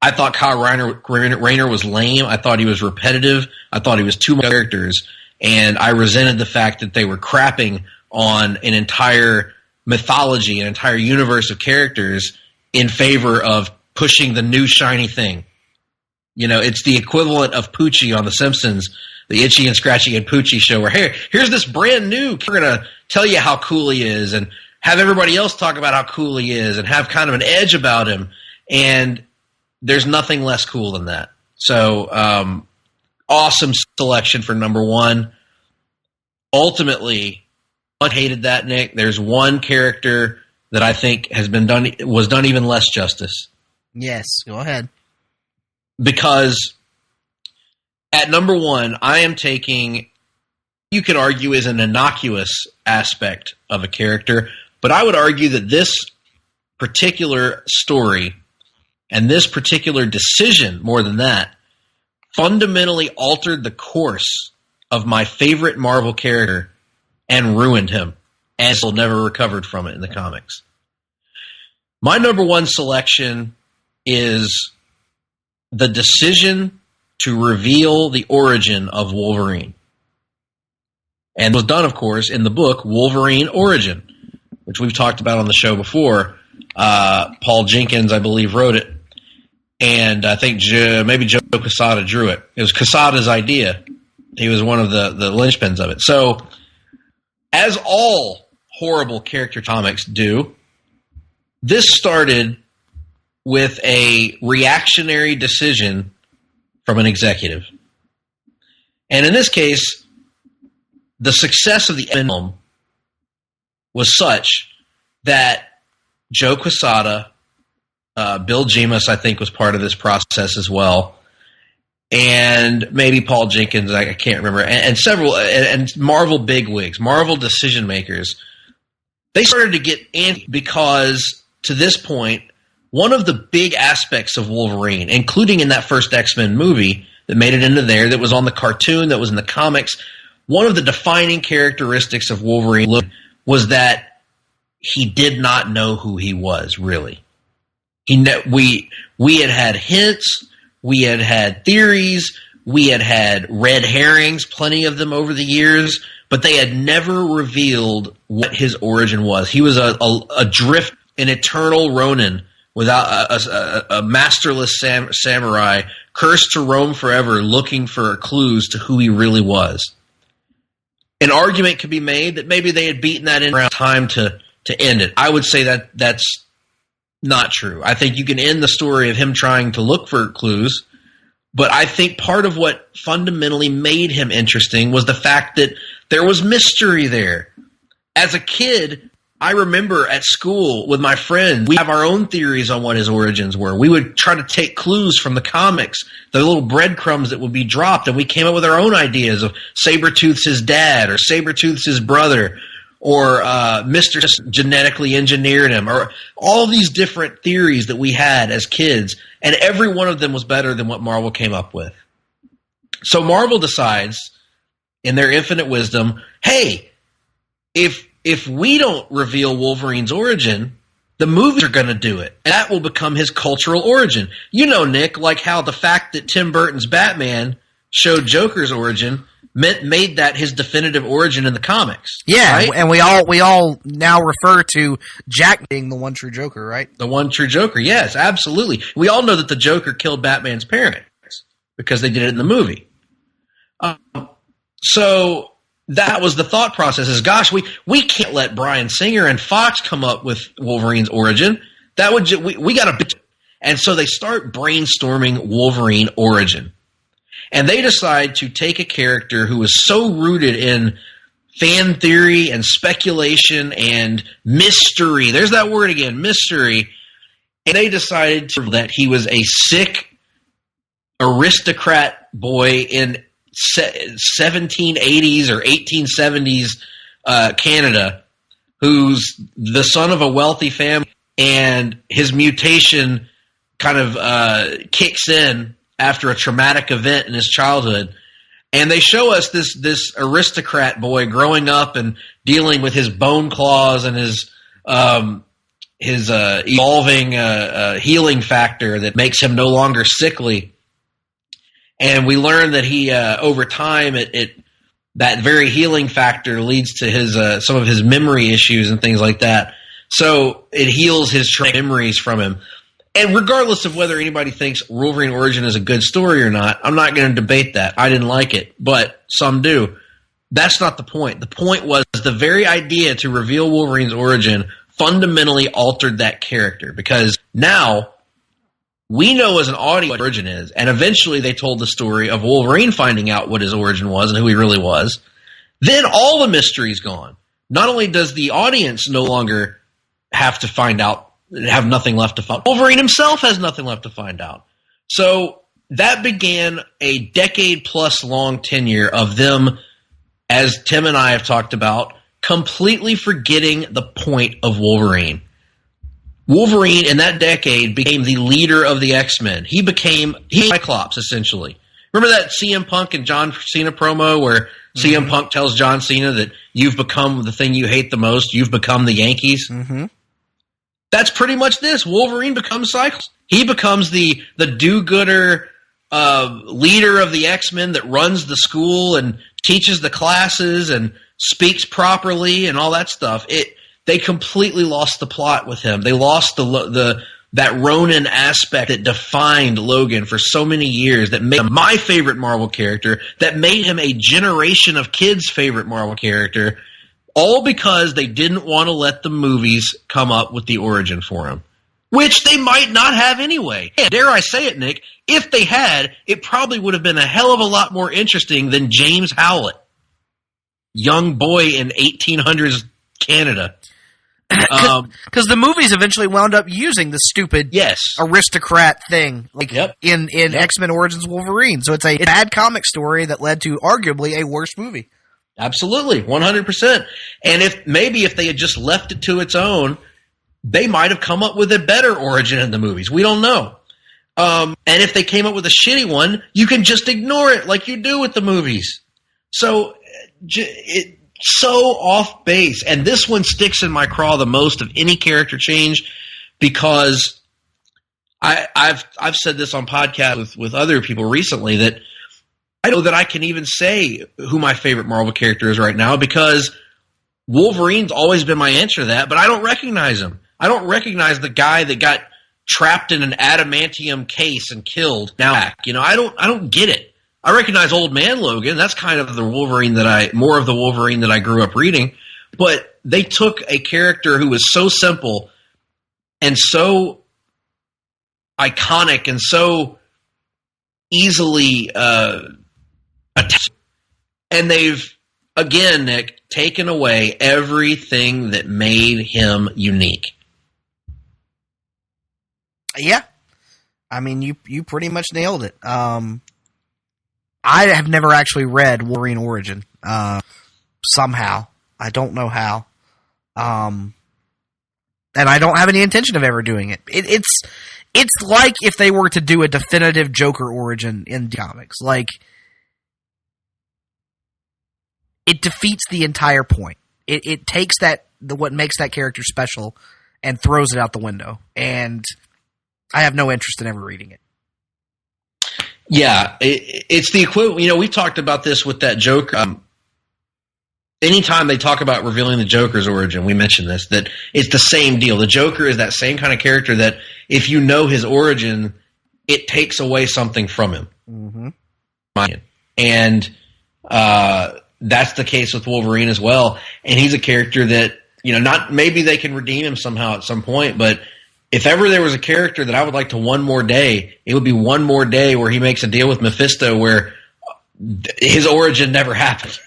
I thought Kyle Rayner was lame. I thought he was repetitive. I thought he was too many characters. And I resented the fact that they were crapping on an entire mythology, an entire universe of characters in favor of pushing the new shiny thing. You know, it's the equivalent of Poochie on The Simpsons, the Itchy and Scratchy and Poochie show, where here's this brand new, we're going to tell you how cool he is and have everybody else talk about how cool he is and have kind of an edge about him. And there's nothing less cool than that. So, awesome selection for number one. Ultimately, I hated that, Nick. There's one character that I think was done even less justice. Yes, go ahead. Because at number one, I am taking, you could argue, is an innocuous aspect of a character, but I would argue that this particular story and this particular decision, more than that, fundamentally altered the course of my favorite Marvel character and ruined him, and he'll never recovered from it in the comics. My number one selection is the decision to reveal the origin of Wolverine. And it was done, of course, in the book Wolverine Origin, which we've talked about on the show before. Paul Jenkins, I believe, wrote it. And I think maybe Joe Quesada drew it. It was Quesada's idea. He was one of the linchpins of it. So, as all horrible character comics do, this started with a reactionary decision from an executive. And in this case, the success of the film was such that Joe Quesada, Bill Jemas, I think, was part of this process as well, and maybe Paul Jenkins, I can't remember, and several, and Marvel bigwigs, Marvel decision makers. They started to get antsy because, to this point, one of the big aspects of Wolverine, including in that first X-Men movie that made it into there, that was on the cartoon, that was in the comics, one of the defining characteristics of Wolverine was that he did not know who he was, really. We had hints, we had theories, we had red herrings, plenty of them over the years, but they had never revealed what his origin was. He was a drift, an eternal Ronin, without a masterless samurai, cursed to roam forever, looking for clues to who he really was. An argument could be made that maybe they had beaten that in around time to end it. I would say that that's not true. I think you can end the story of him trying to look for clues, but I think part of what fundamentally made him interesting was the fact that there was mystery there. As a kid, I remember at school with my friends, we have our own theories on what his origins were. We would try to take clues from the comics, the little breadcrumbs that would be dropped, and we came up with our own ideas of Sabretooth's his dad, or Sabretooth's his brother, or Mr. genetically engineered him, or all these different theories that we had as kids, and every one of them was better than what Marvel came up with. So Marvel decides, in their infinite wisdom, hey, if we don't reveal Wolverine's origin, The movies are going to do it. And that will become his cultural origin. You know, Nick, like how the fact that Tim Burton's Batman showed Joker's origin made that his definitive origin in the comics. Yeah, right? And we all now refer to Jack being the one true Joker, right? The one true Joker, yes, absolutely. We all know that the Joker killed Batman's parents because they did it in the movie. So that was the thought process is, gosh, we can't let Bryan Singer and Fox come up with Wolverine's origin. That would we got to. And so they start brainstorming Wolverine origin. And they decide to take a character who is so rooted in fan theory and speculation and mystery. There's that word again, mystery. And they decided that he was a sick aristocrat boy in 1780s or 1870s Canada, who's the son of a wealthy family, and his mutation kind of kicks in after a traumatic event in his childhood. And they show us this aristocrat boy growing up and dealing with his bone claws and his evolving healing factor that makes him no longer sickly. And we learn that he, over time, that very healing factor leads to his some of his memory issues and things like that. So it heals his memories from him. And regardless of whether anybody thinks Wolverine Origin is a good story or not, I'm not going to debate that. I didn't like it, but some do. That's not the point. The point was the very idea to reveal Wolverine's origin fundamentally altered that character, because now we know as an audience what origin is, and eventually they told the story of Wolverine finding out what his origin was and who he really was. Then all the mystery's gone. Not only does the audience no longer have to find out, have nothing left to find, Wolverine himself has nothing left to find out. So that began a decade-plus long tenure of them, as Tim and I have talked about, completely forgetting the point of Wolverine. Wolverine, in that decade, became the leader of the X-Men. He became Cyclops, essentially. Remember that CM Punk and John Cena promo where CM Punk tells John Cena that you've become the thing you hate the most, you've become the Yankees? Mm-hmm. That's pretty much this. Wolverine becomes Cyclops. He becomes the do-gooder leader of the X-Men that runs the school and teaches the classes and speaks properly and all that stuff. They completely lost the plot with him. They lost that Ronin aspect that defined Logan for so many years, that made him my favorite Marvel character, that made him a generation of kids' favorite Marvel character, all because they didn't want to let the movies come up with the origin for him, which they might not have anyway. And dare I say it, Nick, if they had, it probably would have been a hell of a lot more interesting than James Howlett, young boy in 1800s Canada. Because the movies eventually wound up using the stupid aristocrat thing, like in X-Men Origins Wolverine. So it's a bad comic story that led to arguably a worse movie. Absolutely, 100%. And if they had just left it to its own, they might have come up with a better origin in the movies. We don't know. And if they came up with a shitty one, you can just ignore it like you do with the movies. So it's so off base. And this one sticks in my craw the most of any character change, because I've said this on podcasts with other people recently that I know that I can even say who my favorite Marvel character is right now, because Wolverine's always been my answer to that, but I don't recognize him. I don't recognize the guy that got trapped in an adamantium case and killed. Now, I don't get it. I recognize Old Man Logan. That's kind of the Wolverine more of the Wolverine that I grew up reading. But they took a character who was so simple and so iconic and so easily attached, and they've, again, Nick, taken away everything that made him unique. Yeah. I mean, you pretty much nailed it. I have never actually read Wolverine Origin. Somehow. I don't know how. And I don't have any intention of ever doing it. It's like if they were to do a definitive Joker origin in comics. Like, it defeats the entire point. It takes what makes that character special and throws it out the window. And I have no interest in ever reading it. Yeah, it's the equivalent. We've talked about this with that Joker. Anytime they talk about revealing the Joker's origin, we mention this, that it's the same deal. The Joker is that same kind of character that if you know his origin, it takes away something from him. Mm-hmm. And that's the case with Wolverine as well. And he's a character that, not maybe they can redeem him somehow at some point, but if ever there was a character that I would like to one more day, it would be one more day where he makes a deal with Mephisto where his origin never happened.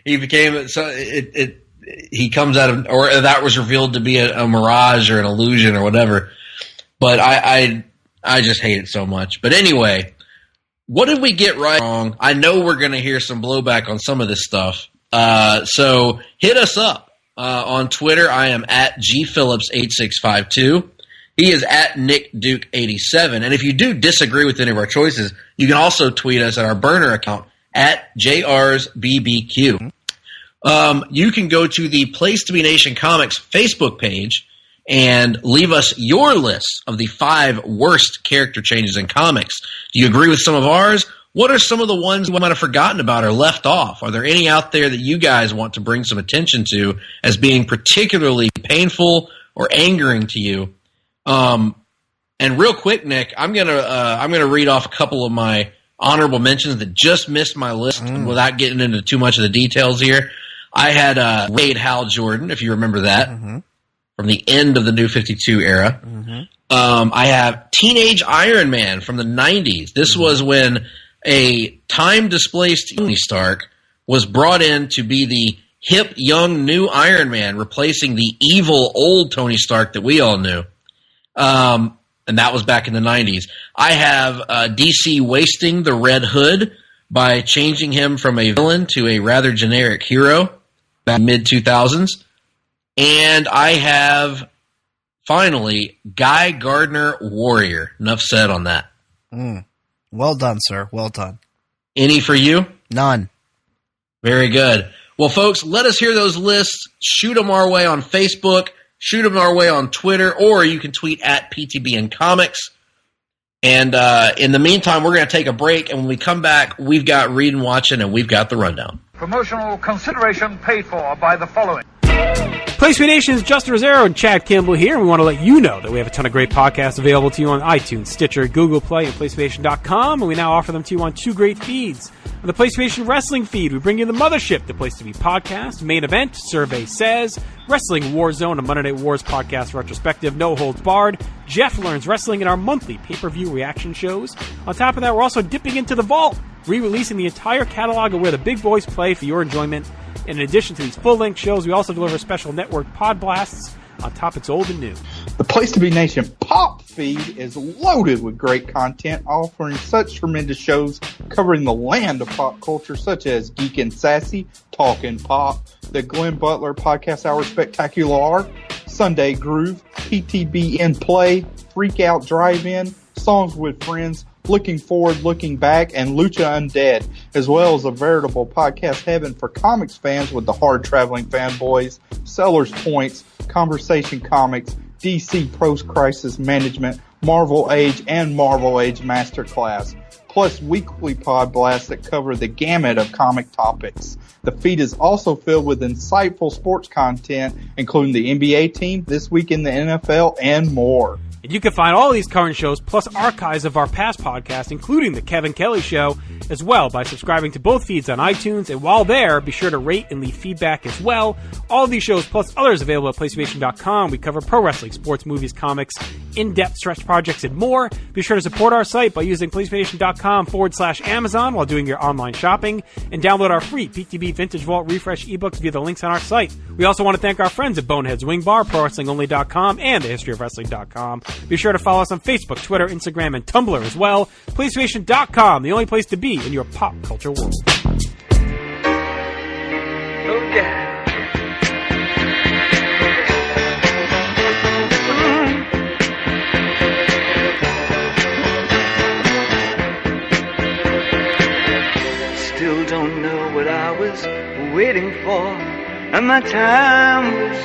He became he comes out of, or that was revealed to be a mirage or an illusion or whatever. But I just hate it so much. But anyway, what did we get right or wrong? I know we're going to hear some blowback on some of this stuff. So hit us up. On Twitter, I am at gphillips8652. He is at Nick Duke 87. And if you do disagree with any of our choices, you can also tweet us at our burner account at JRsBBQ. You can go to the Place to Be Nation Comics Facebook page and leave us your list of the 5 worst character changes in comics. Do you agree with some of ours? What are some of the ones we might have forgotten about or left off? Are there any out there that you guys want to bring some attention to as being particularly painful or angering to you? And real quick, Nick, I'm gonna read off a couple of my honorable mentions that just missed my list without getting into too much of the details here. I had Wade Hal Jordan, if you remember that, from the end of the New 52 era. I have Teenage Iron Man from the 90s. This was when a time-displaced Tony Stark was brought in to be the hip, young, new Iron Man, replacing the evil, old Tony Stark that we all knew. And that was back in the 90s. I have DC wasting the Red Hood by changing him from a villain to a rather generic hero back in mid-2000s. And I have, finally, Guy Gardner Warrior. Enough said on that. Well done, sir. Well done. Any for you? None. Very good. Well, folks, let us hear those lists. Shoot them our way on Facebook. Shoot them our way on Twitter. Or you can tweet at PTBN Comics. And in the meantime, we're going to take a break. And when we come back, we've got Reading, Watching, and we've got the rundown. Promotional consideration paid for by the following. Place to Be Nation's Justin Rosero and Chad Kimball here, and we want to let you know that we have a ton of great podcasts available to you on iTunes, Stitcher, Google Play, and PlaceToBeNation.com, and we now offer them to you on 2 great feeds. On the Place to Be Nation Wrestling feed, we bring you the Mothership, the Place to Be podcast, Main Event, Survey Says, Wrestling Warzone, a Monday Night Wars podcast retrospective, No Holds Barred, Jeff Learns Wrestling, and our monthly pay-per-view reaction shows. On top of that, we're also dipping into the vault, re-releasing the entire catalog of where the big boys play for your enjoyment. In addition to these full-length shows, we also deliver special network pod blasts on topics old and new. The Place to Be Nation Pop feed is loaded with great content, offering such tremendous shows covering the land of pop culture, such as Geek and Sassy, Talkin' Pop, the Glenn Butler Podcast Hour Spectacular, Sunday Groove, PTB in Play, Freak Out Drive-In, Songs with Friends, Looking Forward, Looking Back, and Lucha Undead, as well as a veritable podcast heaven for comics fans with the Hard-Traveling Fanboys, Sellers Points, Conversation Comics, DC Post-Crisis Management, Marvel Age, and Marvel Age Masterclass, plus weekly pod blasts that cover the gamut of comic topics. The feed is also filled with insightful sports content, including the NBA team, This Week in the NFL, and more. And you can find all these current shows, plus archives of our past podcasts, including The Kevin Kelly Show, as well by subscribing to both feeds on iTunes. And while there, be sure to rate and leave feedback as well. All of these shows, plus others available at PlaceToBeNation.com. We cover pro wrestling, sports, movies, comics, in-depth stretch projects, and more. Be sure to support our site by using PlaceToBeNation.com/Amazon while doing your online shopping. And download our free PTB Vintage Vault Refresh ebooks via the links on our site. We also want to thank our friends at Boneheads Wing Bar, ProWrestlingOnly.com, and TheHistoryOfWrestling.com. Be sure to follow us on Facebook, Twitter, Instagram, and Tumblr as well. PlayStation.com, the only place to be in your pop culture world. Oh, yeah. Still don't know what I was waiting for, and my time was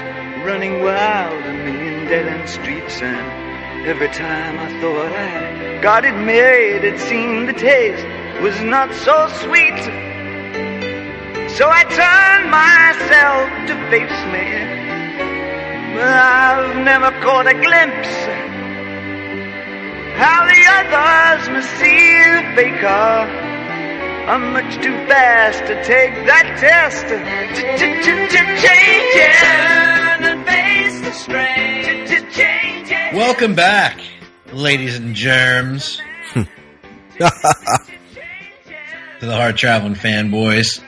running wild, a million dead-end streets, and every time I thought I got it made, it seemed the taste was not so sweet. So I turned myself to face me, but I've never caught a glimpse how the others must see the faker. I'm much too fast to take that test. Change it. Turn and face the strain. Change it. Welcome back, ladies and germs, to the Hard-Traveling Fanboys.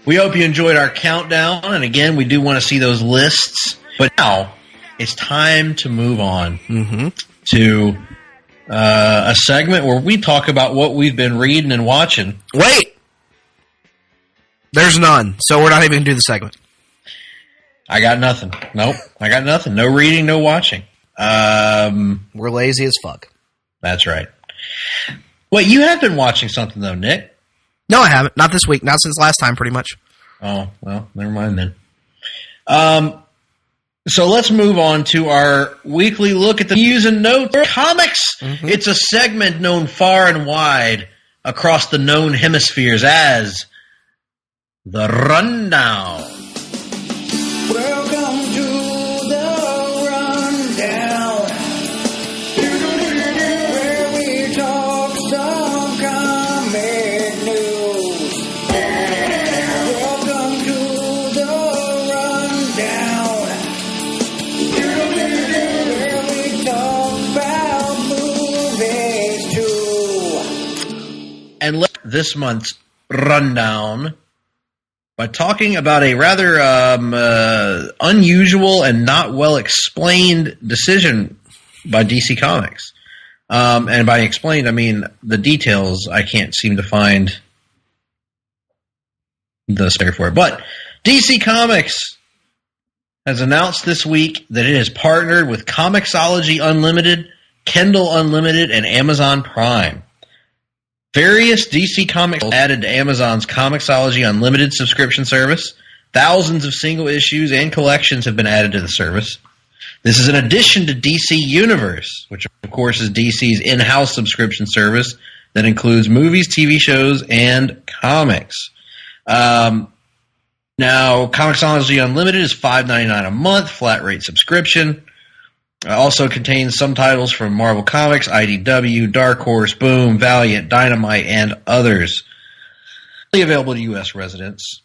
We hope you enjoyed our countdown, and again, we do want to see those lists. But now, it's time to move on to a segment where we talk about what we've been reading and watching. Wait! There's none, so we're not even going to do the segment. I got nothing. Nope, I got nothing. No reading, no watching. We're lazy as fuck. That's right. Wait, you have been watching something, though, Nick. No, I haven't. Not this week. Not since last time, pretty much. Oh, well, never mind then. So let's move on to our weekly look at the news and notes of comics. It's a segment known far and wide across the known hemispheres as the Rundown. Welcome to the Rundown, where we talk some comic news. Welcome to the Rundown, where we talk about movies too. And this month's Rundown by talking about a rather unusual and not well explained decision by DC Comics. And by explained, I mean the details I can't seem to find the story for it. But DC Comics has announced this week that it has partnered with Comixology Unlimited, Kindle Unlimited, and Amazon Prime. Various DC Comics added to Amazon's Comixology Unlimited subscription service. Thousands of single issues and collections have been added to the service. This is in addition to DC Universe, which of course is DC's in-house subscription service that includes movies, TV shows, and comics. Now, Comixology Unlimited is $5.99 a month, flat rate subscription. Also contains some titles from Marvel Comics, IDW, Dark Horse, Boom, Valiant, Dynamite, and others. Available to U.S. residents.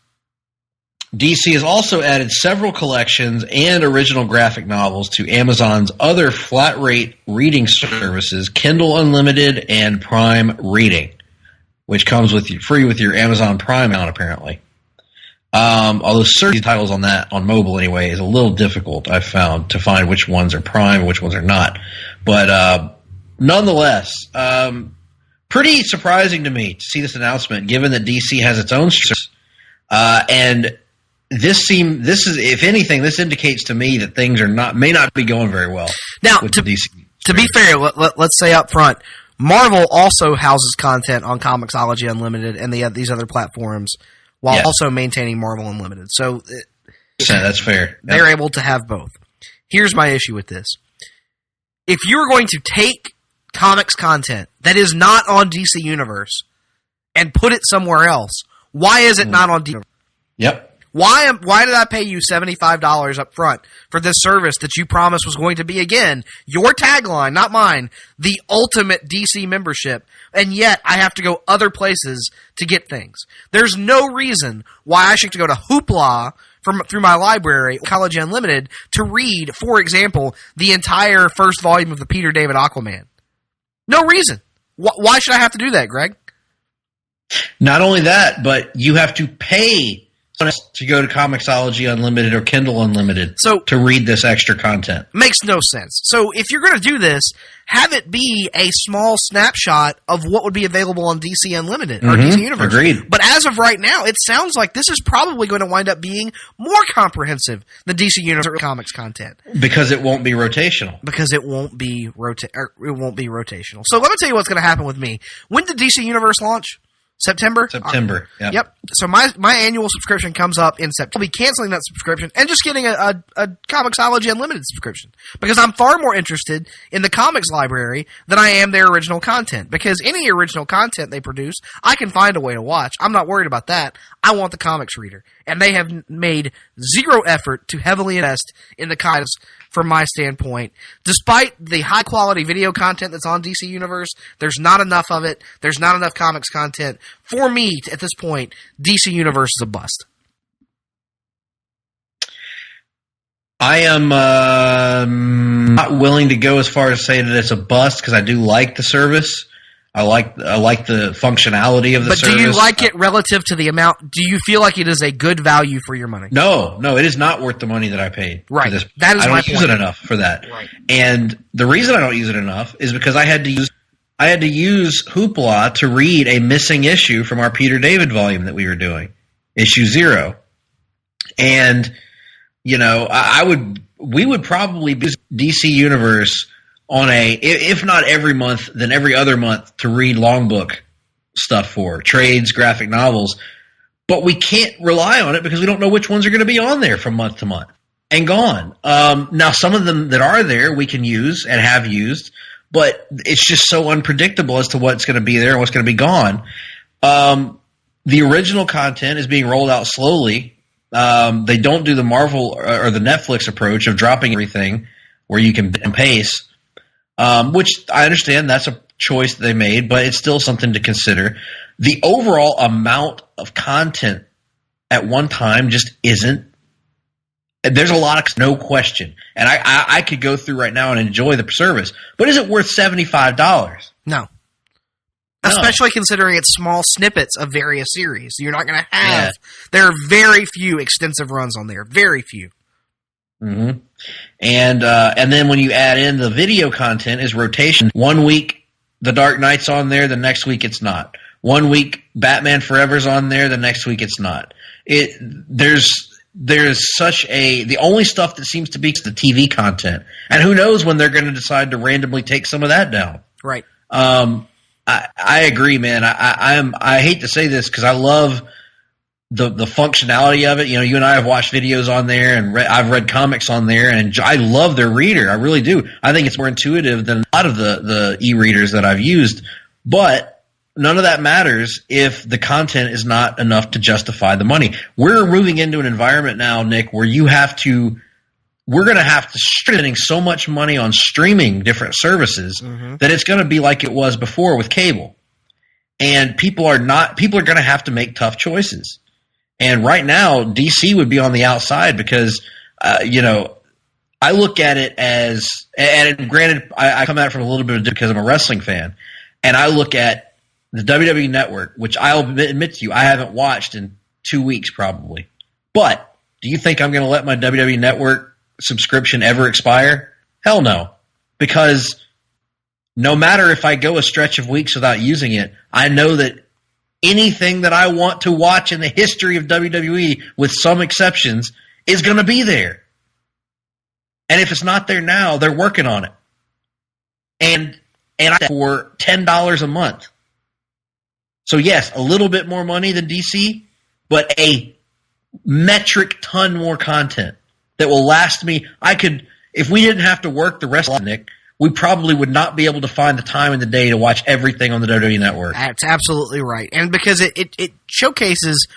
DC has also added several collections and original graphic novels to Amazon's other flat-rate reading services, Kindle Unlimited and Prime Reading, which comes with free with your Amazon Prime account, apparently. Although searching titles on mobile anyway is a little difficult, I've found, to find which ones are Prime and which ones are not. But nonetheless, pretty surprising to me to see this announcement, given that DC has its own service. And this is, if anything, this indicates to me that things may not be going very well. Now, with the DC. To be fair, let's say up front, Marvel also houses content on Comixology Unlimited and these other platforms, while also maintaining Marvel Unlimited. So that's fair. They're able to have both. Here's my issue with this. If you're going to take comics content that is not on DC Universe and put it somewhere else, why is it not on DC? Yep. Why did I pay you $75 up front for this service that you promised was going to be, again, your tagline, not mine, the ultimate DC membership, and yet I have to go other places to get things? There's no reason why I should go to Hoopla through my library, College Unlimited, to read, for example, the entire first volume of the Peter David Aquaman. No reason. Why should I have to do that, Greg? Not only that, but you have to pay to go to Comixology Unlimited or Kindle Unlimited to read this extra content. Makes no sense. So if you're going to do this, have it be a small snapshot of what would be available on DC Unlimited or DC Universe. Agreed. But as of right now, it sounds like this is probably going to wind up being more comprehensive than DC Universe comics content. Because it won't be rotational. Because it won't be rotational. So let me tell you what's going to happen with me. When did DC Universe launch? September? September. Yep. So my annual subscription comes up in September. I'll be canceling that subscription and just getting a Comixology Unlimited subscription because I'm far more interested in the comics library than I am their original content. Because any original content they produce, I can find a way to watch. I'm not worried about that. I want the comics reader. And they have made zero effort to heavily invest in the comics from my standpoint. Despite the high-quality video content that's on DC Universe, there's not enough of it. There's not enough comics content. For me, at this point, DC Universe is a bust. I am not willing to go as far as say that it's a bust because I do like the service. I like the functionality of the service. But do you like it relative to the amount? Do you feel like it is a good value for your money? No, it is not worth the money that I paid. Right. For this. That is I my don't use point. it enough for that. Right. And the reason I don't use it enough is because I had to use Hoopla to read a missing issue from our Peter David volume that we were doing, issue 0. And we would probably use DC Universe on if not every month, then every other month to read long book stuff for trades, graphic novels. But we can't rely on it because we don't know which ones are going to be on there from month to month and gone. Now, some of them that are there we can use and have used, but it's just so unpredictable as to what's going to be there and what's going to be gone. The original content is being rolled out slowly. They don't do the Marvel or the Netflix approach of dropping everything where you can bit and paste. Which I understand that's a choice that they made, but it's still something to consider. The overall amount of content at one time just isn't. There's a lot of no question, and I could go through right now and enjoy the service, but is it worth $75? No. Especially considering it's small snippets of various series. You're not going to have. Yeah. There are very few extensive runs on there. Very few. Mm-hmm. And then when you add in the video content is rotation. 1 week The Dark Knight's on there, the next week it's not. 1 week Batman Forever's on there, the next week it's not. There's such the only stuff that seems to be the TV content. And who knows when they're going to decide to randomly take some of that down. Right. I agree, man. I hate to say this because I love the functionality of it. You and I have watched videos on there, and I've read comics on there, and I love their reader. I really do. I think it's more intuitive than a lot of the e-readers that I've used. But none of that matters if the content is not enough to justify the money. We're moving into an environment now, Nick, where we're going to have to spending so much money on streaming different services that it's going to be like it was before with cable. And people are going to have to make tough choices. And right now, DC would be on the outside because, I look at it as, and granted, I come at it from a little bit of because I'm a wrestling fan, and I look at the WWE Network, which I'll admit to you, I haven't watched in 2 weeks probably. But do you think I'm going to let my WWE Network subscription ever expire? Hell no. Because no matter if I go a stretch of weeks without using it, I know that anything that I want to watch in the history of WWE, with some exceptions, is going to be there. And if it's not there now, they're working on it. And for $10 a month. So yes, a little bit more money than DC, but a metric ton more content that will last me. If we didn't have to work the rest of it, Nick, we probably would not be able to find the time in the day to watch everything on the WWE Network. That's absolutely right. And because it showcases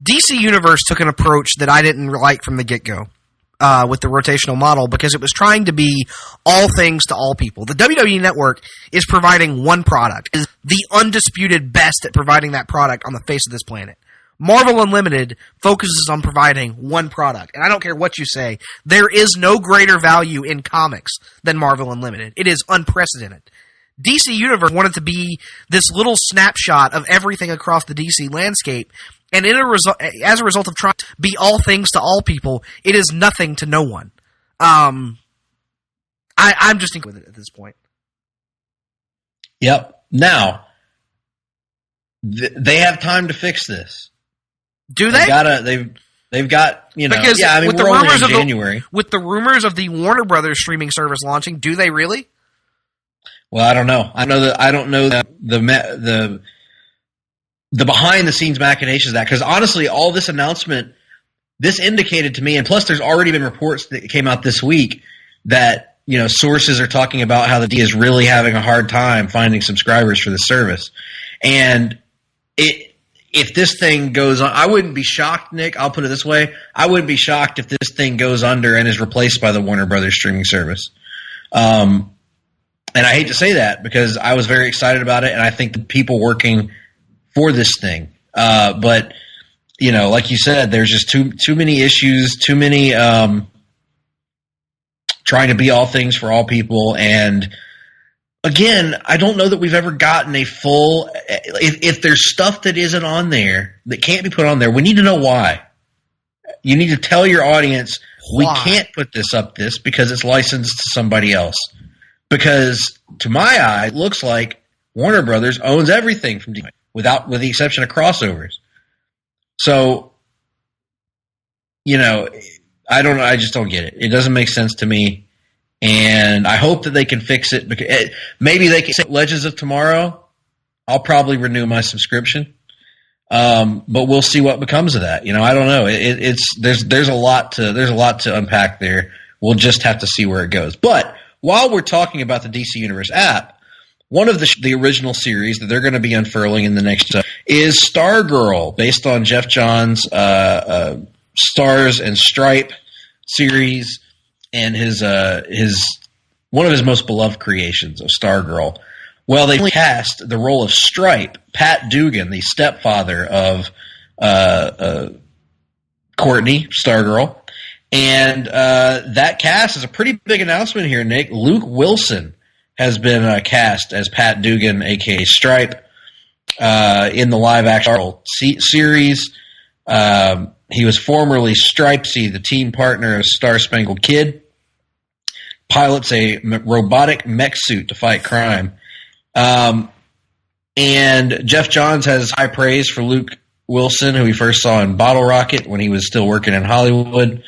DC Universe took an approach that I didn't like from the get-go with the rotational model because it was trying to be all things to all people. The WWE Network is providing one product, is the undisputed best at providing that product on the face of this planet. Marvel Unlimited focuses on providing one product. And I don't care what you say, there is no greater value in comics than Marvel Unlimited. It is unprecedented. DC Universe wanted to be this little snapshot of everything across the DC landscape, and as a result of trying to be all things to all people, it is nothing to no one. I'm just thinking with it at this point. Yep. Now, they have time to fix this. Do they? They've got, because yeah, I mean, we're only in January. With the rumors of the Warner Brothers streaming service launching, do they really? Well, I don't know. I don't know that the the behind the scenes machinations of that. Because honestly, all this announcement, this indicated to me, and plus there's already been reports that came out this week that, you know, sources are talking about how the D is really having a hard time finding subscribers for the service. And if this thing goes on, I wouldn't be shocked, Nick. I'll put it this way. I wouldn't be shocked if this thing goes under and is replaced by the Warner Brothers streaming service. And I hate to say that because I was very excited about it, and I think the people working for this thing. But, you know, like you said, there's just too many issues, too many trying to be all things for all people. And again, I don't know that we've ever gotten a full – if there's stuff that isn't on there, that can't be put on there, we need to know why. You need to tell your audience, we can't put this because it's licensed to somebody else. Because to my eye, it looks like Warner Brothers owns everything from DC, with the exception of crossovers. So, you know, I don't know. I just don't get it. It doesn't make sense to me. And I hope that they can fix it. Because maybe they can say Legends of Tomorrow. I'll probably renew my subscription. But we'll see what becomes of that. You know, I don't know. There's a lot to unpack there. We'll just have to see where it goes. But while we're talking about the DC Universe app, one of the original series that they're going to be unfurling in the next is Stargirl, based on Jeff Johns' Stars and Stripe series and his one of his most beloved creations of Stargirl. Well, they cast the role of Stripe, Pat Dugan, the stepfather of Courtney, Stargirl. And that cast is a pretty big announcement here, Nick. Luke Wilson has been cast as Pat Dugan, a.k.a. Stripe, in the live-action series. He was formerly Stripesy, the team partner of Star-Spangled Kid. Pilots a robotic mech suit to fight crime. And Jeff Johns has high praise for Luke Wilson, who we first saw in Bottle Rocket when he was still working in Hollywood.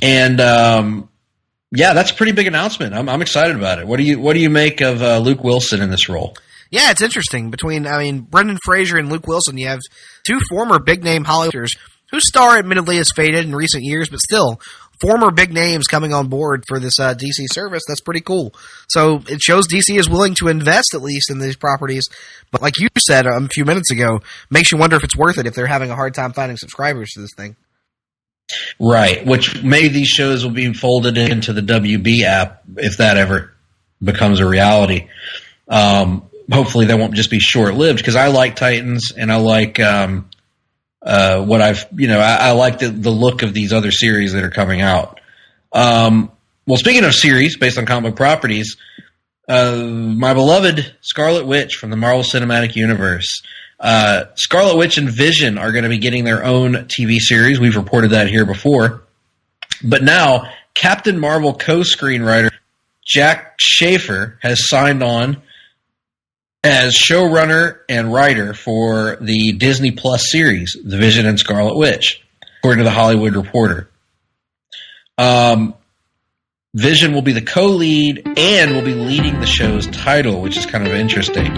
And yeah, that's a pretty big announcement. I'm excited about it. What do you make of Luke Wilson in this role? Yeah, it's interesting. Between Brendan Fraser and Luke Wilson, you have two former big name Hollywooders whose star admittedly has faded in recent years, but still former big names coming on board for this DC service. That's pretty cool. So it shows DC is willing to invest at least in these properties. But like you said a few minutes ago, makes you wonder if it's worth it if they're having a hard time finding subscribers to this thing. Right, which maybe these shows will be folded into the WB app if that ever becomes a reality. Hopefully that won't just be short-lived, because I like Titans and I like I like the look of these other series that are coming out. Well, speaking of series based on comic book properties, my beloved Scarlet Witch from the Marvel Cinematic Universe. Scarlet Witch and Vision are going to be getting their own TV series. We've reported that here before. But now, Captain Marvel co-screenwriter Jack Schaefer has signed on as showrunner and writer for the Disney Plus series, The Vision and Scarlet Witch, according to The Hollywood Reporter. Vision will be the co-lead and will be leading the show's title, which is kind of interesting.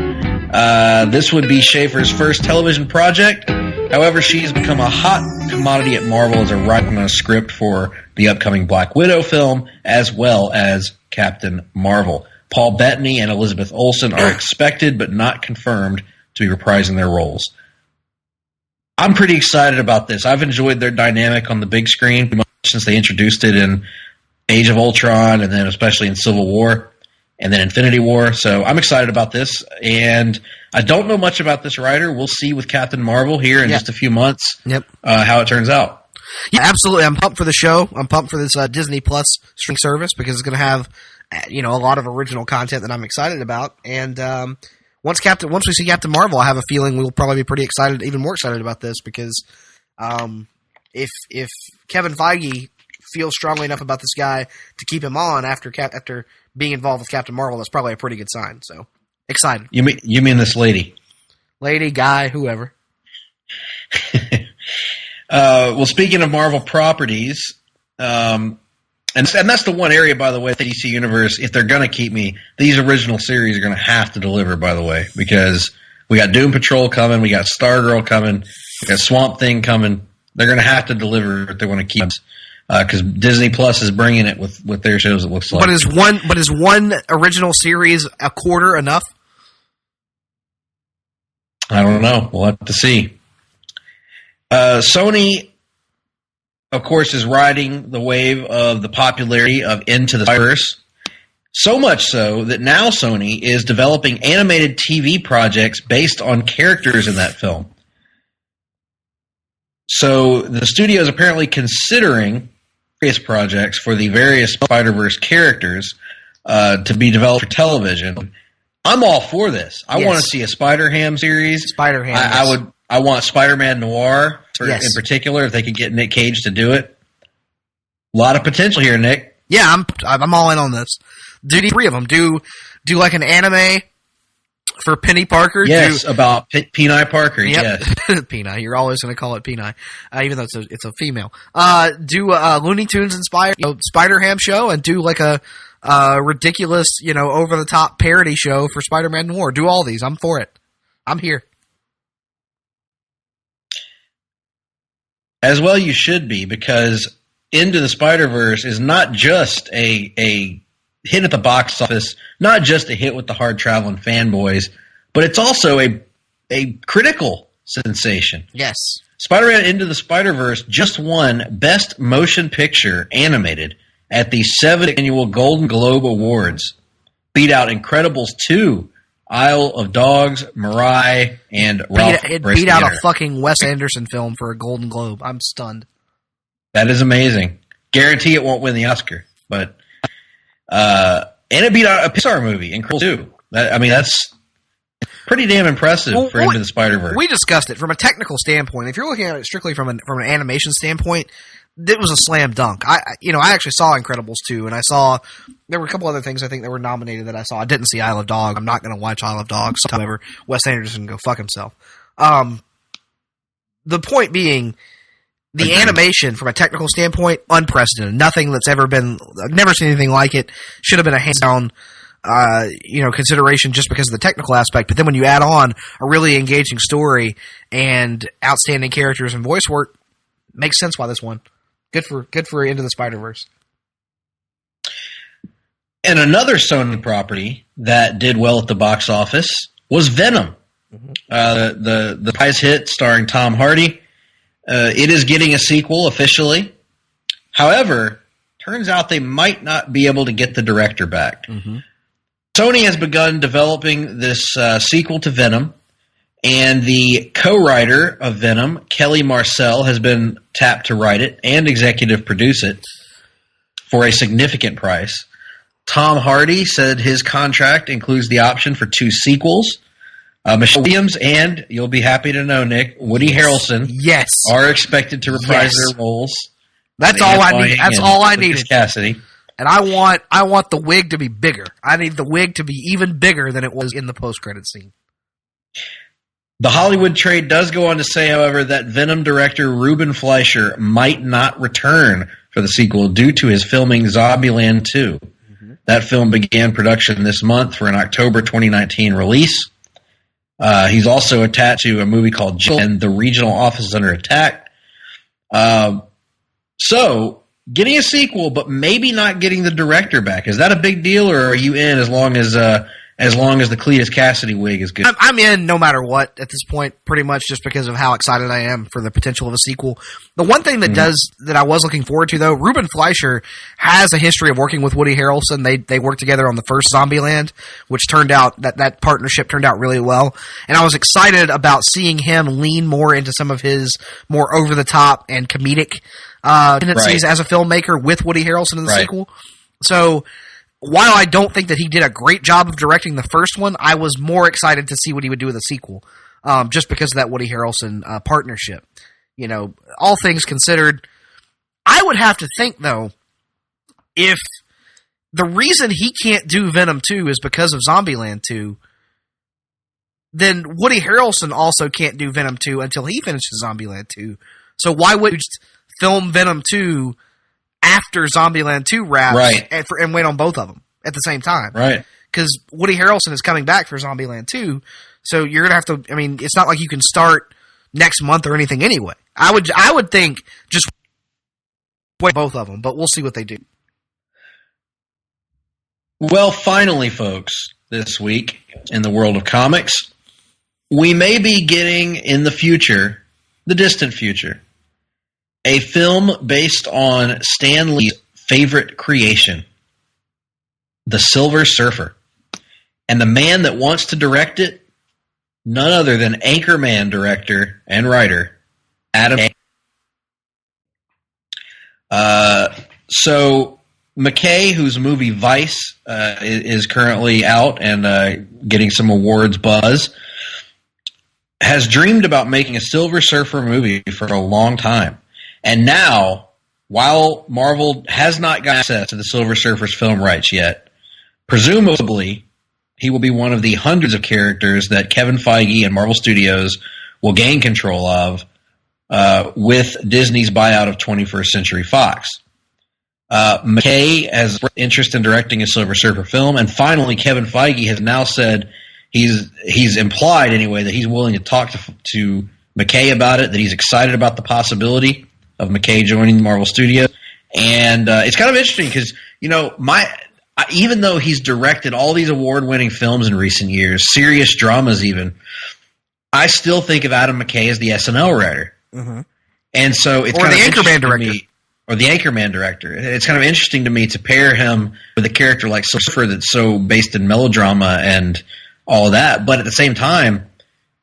This would be Schaefer's first television project. However, she's become a hot commodity at Marvel as a writer on a script for the upcoming Black Widow film, as well as Captain Marvel. Paul Bettany and Elizabeth Olsen are expected, but not confirmed, to be reprising their roles. I'm pretty excited about this. I've enjoyed their dynamic on the big screen since they introduced it in Age of Ultron, and then especially in Civil War, and then Infinity War. So I'm excited about this, and I don't know much about this writer. We'll see with Captain Marvel here in just a few months how it turns out. Yeah, absolutely. I'm pumped for the show. I'm pumped for this Disney Plus streaming service because it's going to have a lot of original content that I'm excited about. And once we see Captain Marvel, I have a feeling we'll probably be pretty excited, even more excited about this, because if Kevin Feige feels strongly enough about this guy to keep him on after being involved with Captain Marvel, that's probably a pretty good sign. So excited. You mean this lady, guy, whoever. Well, speaking of Marvel properties, and that's the one area, by the way, the DC Universe, if they're going to keep me, these original series are going to have to deliver, by the way, because We got Doom Patrol coming. We got Stargirl coming. We got Swamp Thing coming. They're going to have to deliver if they want to keep us. Because Disney Plus is bringing it with their shows. It looks like. But is one original series a quarter enough? I don't know. We'll have to see. Sony, of course, is riding the wave of the popularity of Into the Spider-Verse. So much so that now Sony is developing animated TV projects based on characters in that film. So the studio is apparently considering various projects for the various Spider-Verse characters to be developed for television. I'm all for this. I want to see a Spider-Ham series. Spider-Ham. I want Spider-Man Noir in Yes. particular, if they could get Nick Cage to do it. A lot of potential here, Nick. Yeah, I'm all in on this. Do 3 of them. Do like an anime for Penny Parker. Yes, about Peni Parker. Yep. Yes. Peni. You're always going to call it Peni, even though it's a female. Do Looney Tunes inspired Spider-Ham show, and do like a ridiculous, over the top parody show for Spider-Man Noir. Do all these. I'm for it. I'm here. As well, you should be, because Into the Spider-Verse is not just a hit at the box office, not just a hit with the hard-traveling fanboys, but it's also a critical sensation. Yes. Spider-Man Into the Spider-Verse just won Best Motion Picture Animated at the 7th Annual Golden Globe Awards. Beat out Incredibles 2, Isle of Dogs, Mirai, and Ralph. It beat out a fucking Wes Anderson film for a Golden Globe. I'm stunned. That is amazing. Guarantee it won't win the Oscar, but and it beat out a Pixar movie, Incredibles 2. That's pretty damn impressive for Into the Spider-Verse. We discussed it from a technical standpoint. If you're looking at it strictly from an animation standpoint, it was a slam dunk. I actually saw Incredibles 2, and there were a couple other things I think that were nominated that I saw. I didn't see Isle of Dogs. I'm not going to watch Isle of Dogs. However, Wes Anderson can go fuck himself. The point being, the animation from a technical standpoint, unprecedented. Nothing that's ever been. I've never seen anything like it. Should have been a hands down, consideration just because of the technical aspect. But then when you add on a really engaging story and outstanding characters and voice work, makes sense why this won. Good for Into the Spider-Verse. And another Sony property that did well at the box office was Venom. Mm-hmm. The prize hit starring Tom Hardy. It is getting a sequel officially. However, turns out they might not be able to get the director back. Mm-hmm. Sony has begun developing this sequel to Venom, and the co-writer of Venom, Kelly Marcel, has been tapped to write it and executive produce it for a significant price. Tom Hardy said his contract includes the option for 2 sequels. Michelle Williams and, you'll be happy to know, Nick, Woody Harrelson are expected to reprise their roles. That's all I need. That's all I needed. Cassidy. And I want the wig to be bigger. I need the wig to be even bigger than it was in the post-credit scene. The Hollywood Trade does go on to say, however, that Venom director Ruben Fleischer might not return for the sequel due to his filming Zombieland 2. Mm-hmm. That film began production this month for an October 2019 release. He's also attached to a movie called Jill and the Regional Office is Under Attack. So, getting a sequel, but maybe not getting the director back. Is that a big deal, or are you in as long as the Cletus Cassidy wig is good? I'm in no matter what at this point, pretty much just because of how excited I am for the potential of a sequel. The one thing that I was looking forward to, though, Ruben Fleischer has a history of working with Woody Harrelson. They worked together on the first Zombieland, which turned out that partnership turned out really well. And I was excited about seeing him lean more into some of his more over the top and comedic tendencies as a filmmaker with Woody Harrelson in the sequel. So, while I don't think that he did a great job of directing the first one, I was more excited to see what he would do with the sequel, just because of that Woody Harrelson partnership. All things considered, I would have to think, though, if the reason he can't do Venom 2 is because of Zombieland 2, then Woody Harrelson also can't do Venom 2 until he finishes Zombieland 2. So why would you just film Venom 2 after Zombieland 2 wraps and wait on both of them at the same time? Right. because Woody Harrelson is coming back for Zombieland 2, so you're gonna have to. I mean, it's not like you can start next month or anything anyway. I would think just wait both of them, but we'll see what they do. Well, finally, folks, this week in the world of comics, we may be getting in the future, the distant future, a film based on Stan Lee's favorite creation, The Silver Surfer. And the man that wants to direct it, none other than Anchorman director and writer, Adam. So McKay, whose movie Vice is currently out and getting some awards buzz, has dreamed about making a Silver Surfer movie for a long time. And now, while Marvel has not got access to the Silver Surfer's film rights yet, presumably he will be one of the hundreds of characters that Kevin Feige and Marvel Studios will gain control of with Disney's buyout of 21st Century Fox. McKay has interest in directing a Silver Surfer film, and finally Kevin Feige has now said he's implied anyway that he's willing to talk to McKay about it, that he's excited about the possibility of McKay joining Marvel Studios. And it's kind of interesting because, you know, even though he's directed all these award-winning films in recent years, serious dramas even, I still think of Adam McKay as the SNL writer. Mm-hmm. And so it's kind of Anchorman director. Or the Anchorman director. It's kind of interesting to me to pair him with a character like Surfer that's so based in melodrama and all of that. But at the same time,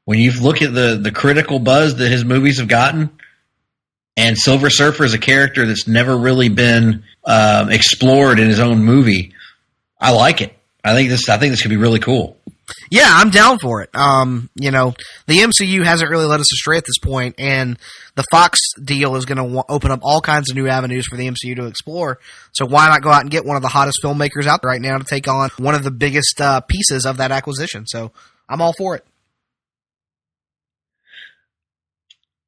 when you look at the critical buzz that his movies have gotten, and Silver Surfer is a character that's never really been explored in his own movie, I like it. I think this could be really cool. Yeah, I'm down for it. You know, the MCU hasn't really led us astray at this point, and the Fox deal is going to open up all kinds of new avenues for the MCU to explore. So why not go out and get one of the hottest filmmakers out there right now to take on one of the biggest pieces of that acquisition? So I'm all for it.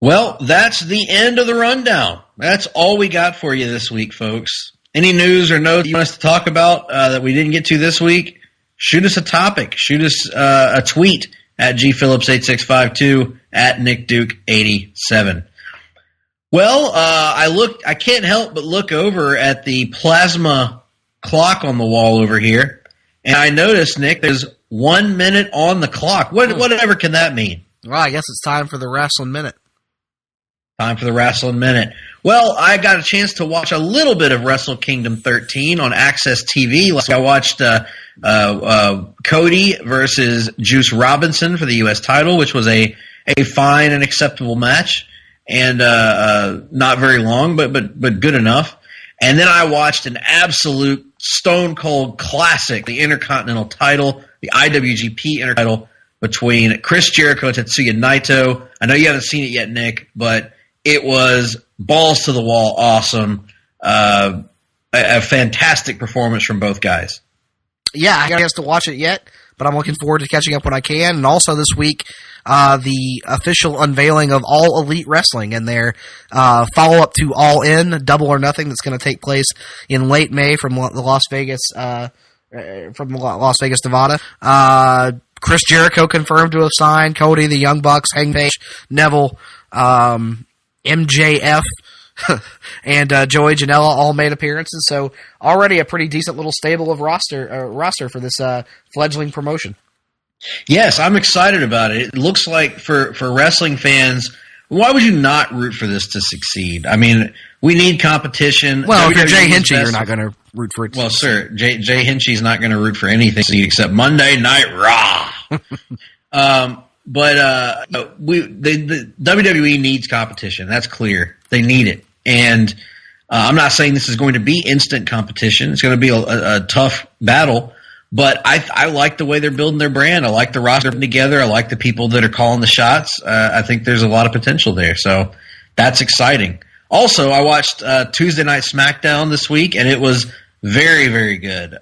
Well, that's the end of the rundown. That's all we got for you this week, folks. Any news or notes you want us to talk about that we didn't get to this week? Shoot us a topic. Shoot us a tweet at gphillips8652 at nickduke87. Well, I can't help but look over at the plasma clock on the wall over here, and I noticed, Nick, there's 1 minute on the clock. Whatever can that mean? Well, I guess it's time for the Wrestling Minute. Time for the Wrestling Minute. Well, I got a chance to watch a little bit of Wrestle Kingdom 13 on Access TV. I watched Cody versus Juice Robinson for the U.S. title, which was a fine and acceptable match, and not very long, but good enough. And then I watched an absolute stone cold classic, the Intercontinental title, the IWGP Intercontinental between Chris Jericho and Tetsuya Naito. I know you haven't seen it yet, Nick, but it was balls to the wall awesome. A fantastic performance from both guys. Yeah, I haven't had a chance to watch it yet, but I'm looking forward to catching up when I can. And also this week, the official unveiling of All Elite Wrestling and their follow-up to All In, Double or Nothing, that's going to take place in late May from Las Vegas, Nevada. Chris Jericho confirmed to have signed. Cody, the Young Bucks, Hangman Page, Neville, MJF, and Joey Janela all made appearances. So already a pretty decent little stable of roster for this fledgling promotion. Yes, I'm excited about it. It looks like for wrestling fans, why would you not root for this to succeed? I mean, we need competition. Well, if you're Jay Hinchy, you're not going to root for it. Well, sir, Jay Hinchy's not going to root for anything except Monday Night Raw. But the WWE needs competition. That's clear. They need it. And I'm not saying this is going to be instant competition. It's going to be a tough battle. But I like the way they're building their brand. I like the roster together. I like the people that are calling the shots. I think there's a lot of potential there. So that's exciting. Also, I watched Tuesday Night SmackDown this week, and it was very, very good.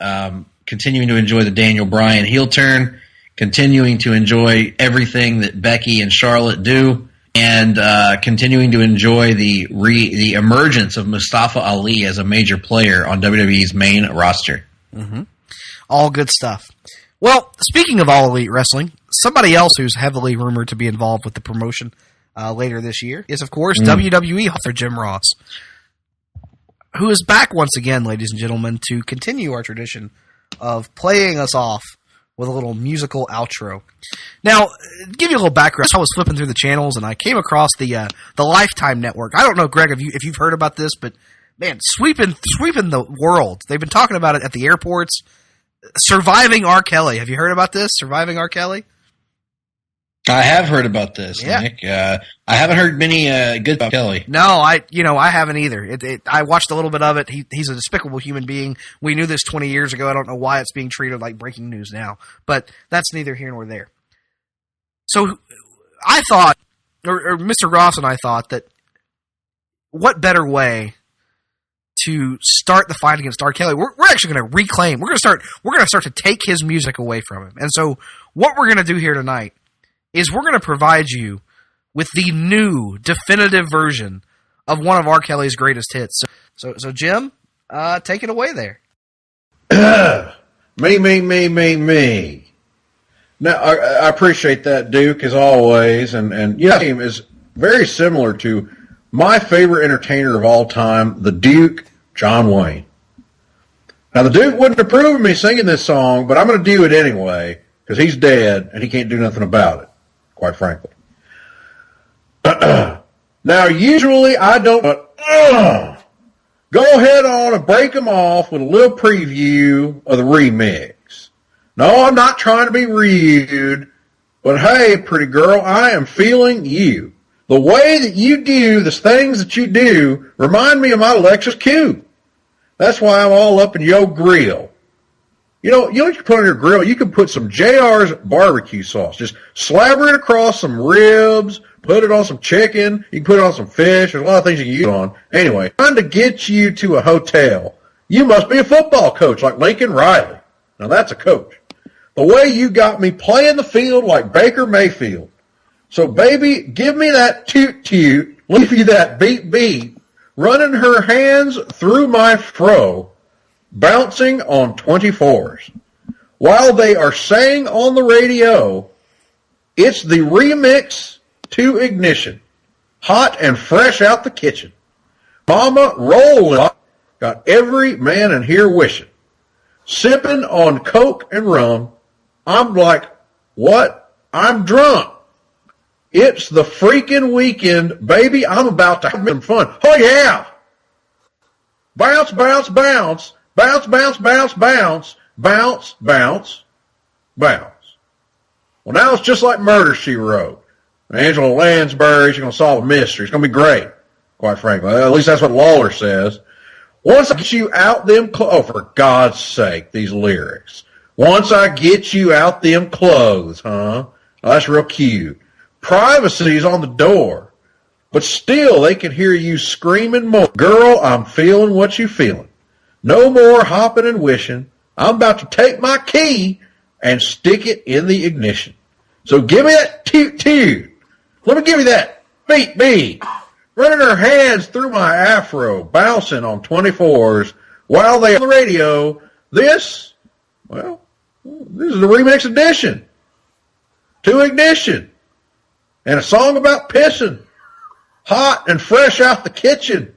Continuing to enjoy the Daniel Bryan heel turn. Continuing to enjoy everything that Becky and Charlotte do, and continuing to enjoy the emergence of Mustafa Ali as a major player on WWE's main roster. Mm-hmm. All good stuff. Well, speaking of All Elite Wrestling, somebody else who's heavily rumored to be involved with the promotion later this year is, of course, WWE author Jim Ross, who is back once again, ladies and gentlemen, to continue our tradition of playing us off with a little musical outro. Now, to give you a little background, I was flipping through the channels and I came across the Lifetime Network. I don't know, Greg, if you've heard about this, but man, sweeping the world. They've been talking about it at the airports. Surviving R. Kelly. Have you heard about this? Surviving R. Kelly? I have heard about this, Yeah. Nick. I haven't heard many good about Kelly. No, I haven't either. I watched a little bit of it. He's a despicable human being. We knew this 20 years ago. I don't know why it's being treated like breaking news now, but that's neither here nor there. So I thought, or Mr. Ross and I thought that what better way to start the fight against R. Kelly? We're actually going to reclaim. We're going to start to take his music away from him. And so what we're going to do here tonight is we're going to provide you with the new definitive version of one of R. Kelly's greatest hits. So Jim, take it away there. Me. Now, I appreciate that, Duke, as always. And yeah, his name is very similar to my favorite entertainer of all time, the Duke, John Wayne. Now, the Duke wouldn't approve of me singing this song, but I'm going to do it anyway because he's dead and he can't do nothing about it, quite frankly. Now, usually I don't, but go ahead on and break them off with a little preview of the remix. No, I'm not trying to be rude, but hey, pretty girl, I am feeling you. The way that you do the things that you do remind me of my Lexus Q. That's why I'm all up in your grill. You know what you can put on your grill? You can put some JR's barbecue sauce. Just slabber it across some ribs, put it on some chicken. You can put it on some fish. There's a lot of things you can use it on. Anyway, trying to get you to a hotel. You must be a football coach like Lincoln Riley. Now that's a coach. The way you got me playing the field like Baker Mayfield. So, baby, give me that toot-toot, leave you that beat, running her hands through my fro, bouncing on 24s. While they are saying on the radio, it's the remix to Ignition, hot and fresh out the kitchen. Mama rolling, got every man in here wishing. Sipping on Coke and rum, I'm like, what? I'm drunk. It's the freaking weekend, baby. I'm about to have some fun. Oh, yeah. Bounce, bounce, bounce. Bounce, bounce, bounce, bounce. Bounce, bounce, bounce. Well, now it's just like Murder, She Wrote. Angela Lansbury, she's going to solve a mystery. It's going to be great, quite frankly. At least that's what Lawler says. Once I get you out them oh, for God's sake, these lyrics. Once I get you out them clothes, huh? Oh, that's real cute. Privacy's on the door, but still they can hear you screaming more. Girl, I'm feeling what you feeling. No more hopping and wishing. I'm about to take my key and stick it in the ignition. So give me that toot-toot. Let me give you that beat. Running her hands through my afro, bouncing on 24s while they on the radio. This is the remix edition to Ignition. And a song about pissing. Hot and fresh out the kitchen.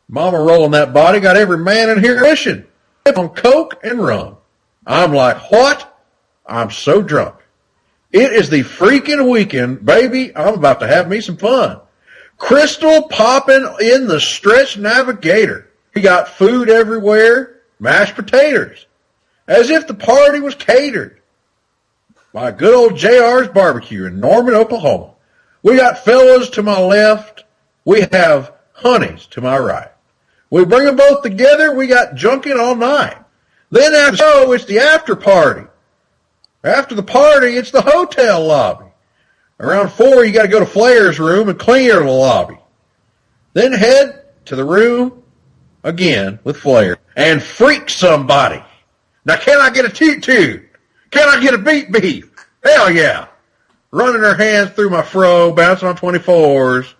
Mama rolling that body, got every man in here wishing. On Coke and rum. I'm like, what? I'm so drunk. It is the freaking weekend, baby. I'm about to have me some fun. Crystal popping in the stretch navigator. We got food everywhere, mashed potatoes. As if the party was catered by good old JR's Barbecue in Norman, Oklahoma. We got fellas to my left. We have honeys to my right. We bring them both together. We got junking all night. Then after the show, it's the after party. After the party, it's the hotel lobby. Around 4, you got to go to Flair's room and clear the lobby. Then head to the room again with Flair and freak somebody. Now, can I get a toot-toot? Can I get a beat? Hell yeah. Running her hands through my fro, bouncing on 24s.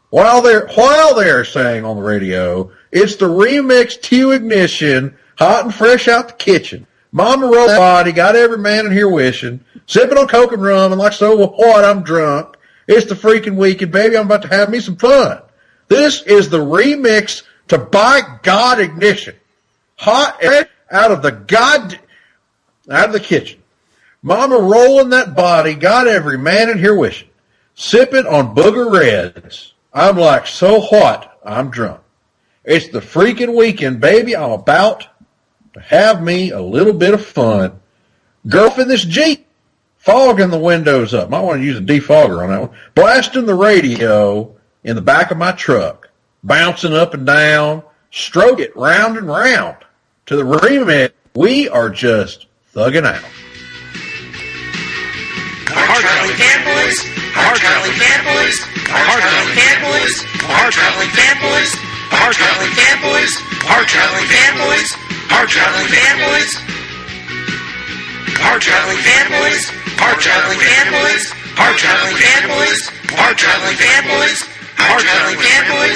While they're saying on the radio, it's the remix to Ignition, hot and fresh out the kitchen. Mama rolled that body, got every man in here wishing, sipping on Coke and rum, and like so what, I'm drunk. It's the freaking weekend, baby. I'm about to have me some fun. This is the remix to By God Ignition. Hot out of the kitchen. Mama rolling that body, got every man in here wishing, sipping on Booger Reds. I'm like so hot, I'm drunk. It's the freaking weekend, baby. I'm about to have me a little bit of fun. Girl in this Jeep, fogging the windows up. Might want to use a defogger on that one. Blasting the radio in the back of my truck, bouncing up and down, stroke it round and round. To the remix, we are just thugging out. Hard-Traveling Fanboys, Hard-Traveling Fanboys, Hard-Traveling Fanboys, Hard-Traveling Fanboys, Hard-Traveling Fanboys, Hard-Traveling Fanboys, Hard-Traveling Fanboys, Hard-Traveling Fanboys, Hard-Traveling Fanboys, Hard-Traveling Fanboys, Hard-Traveling Fanboys, Hard-Traveling Fanboys,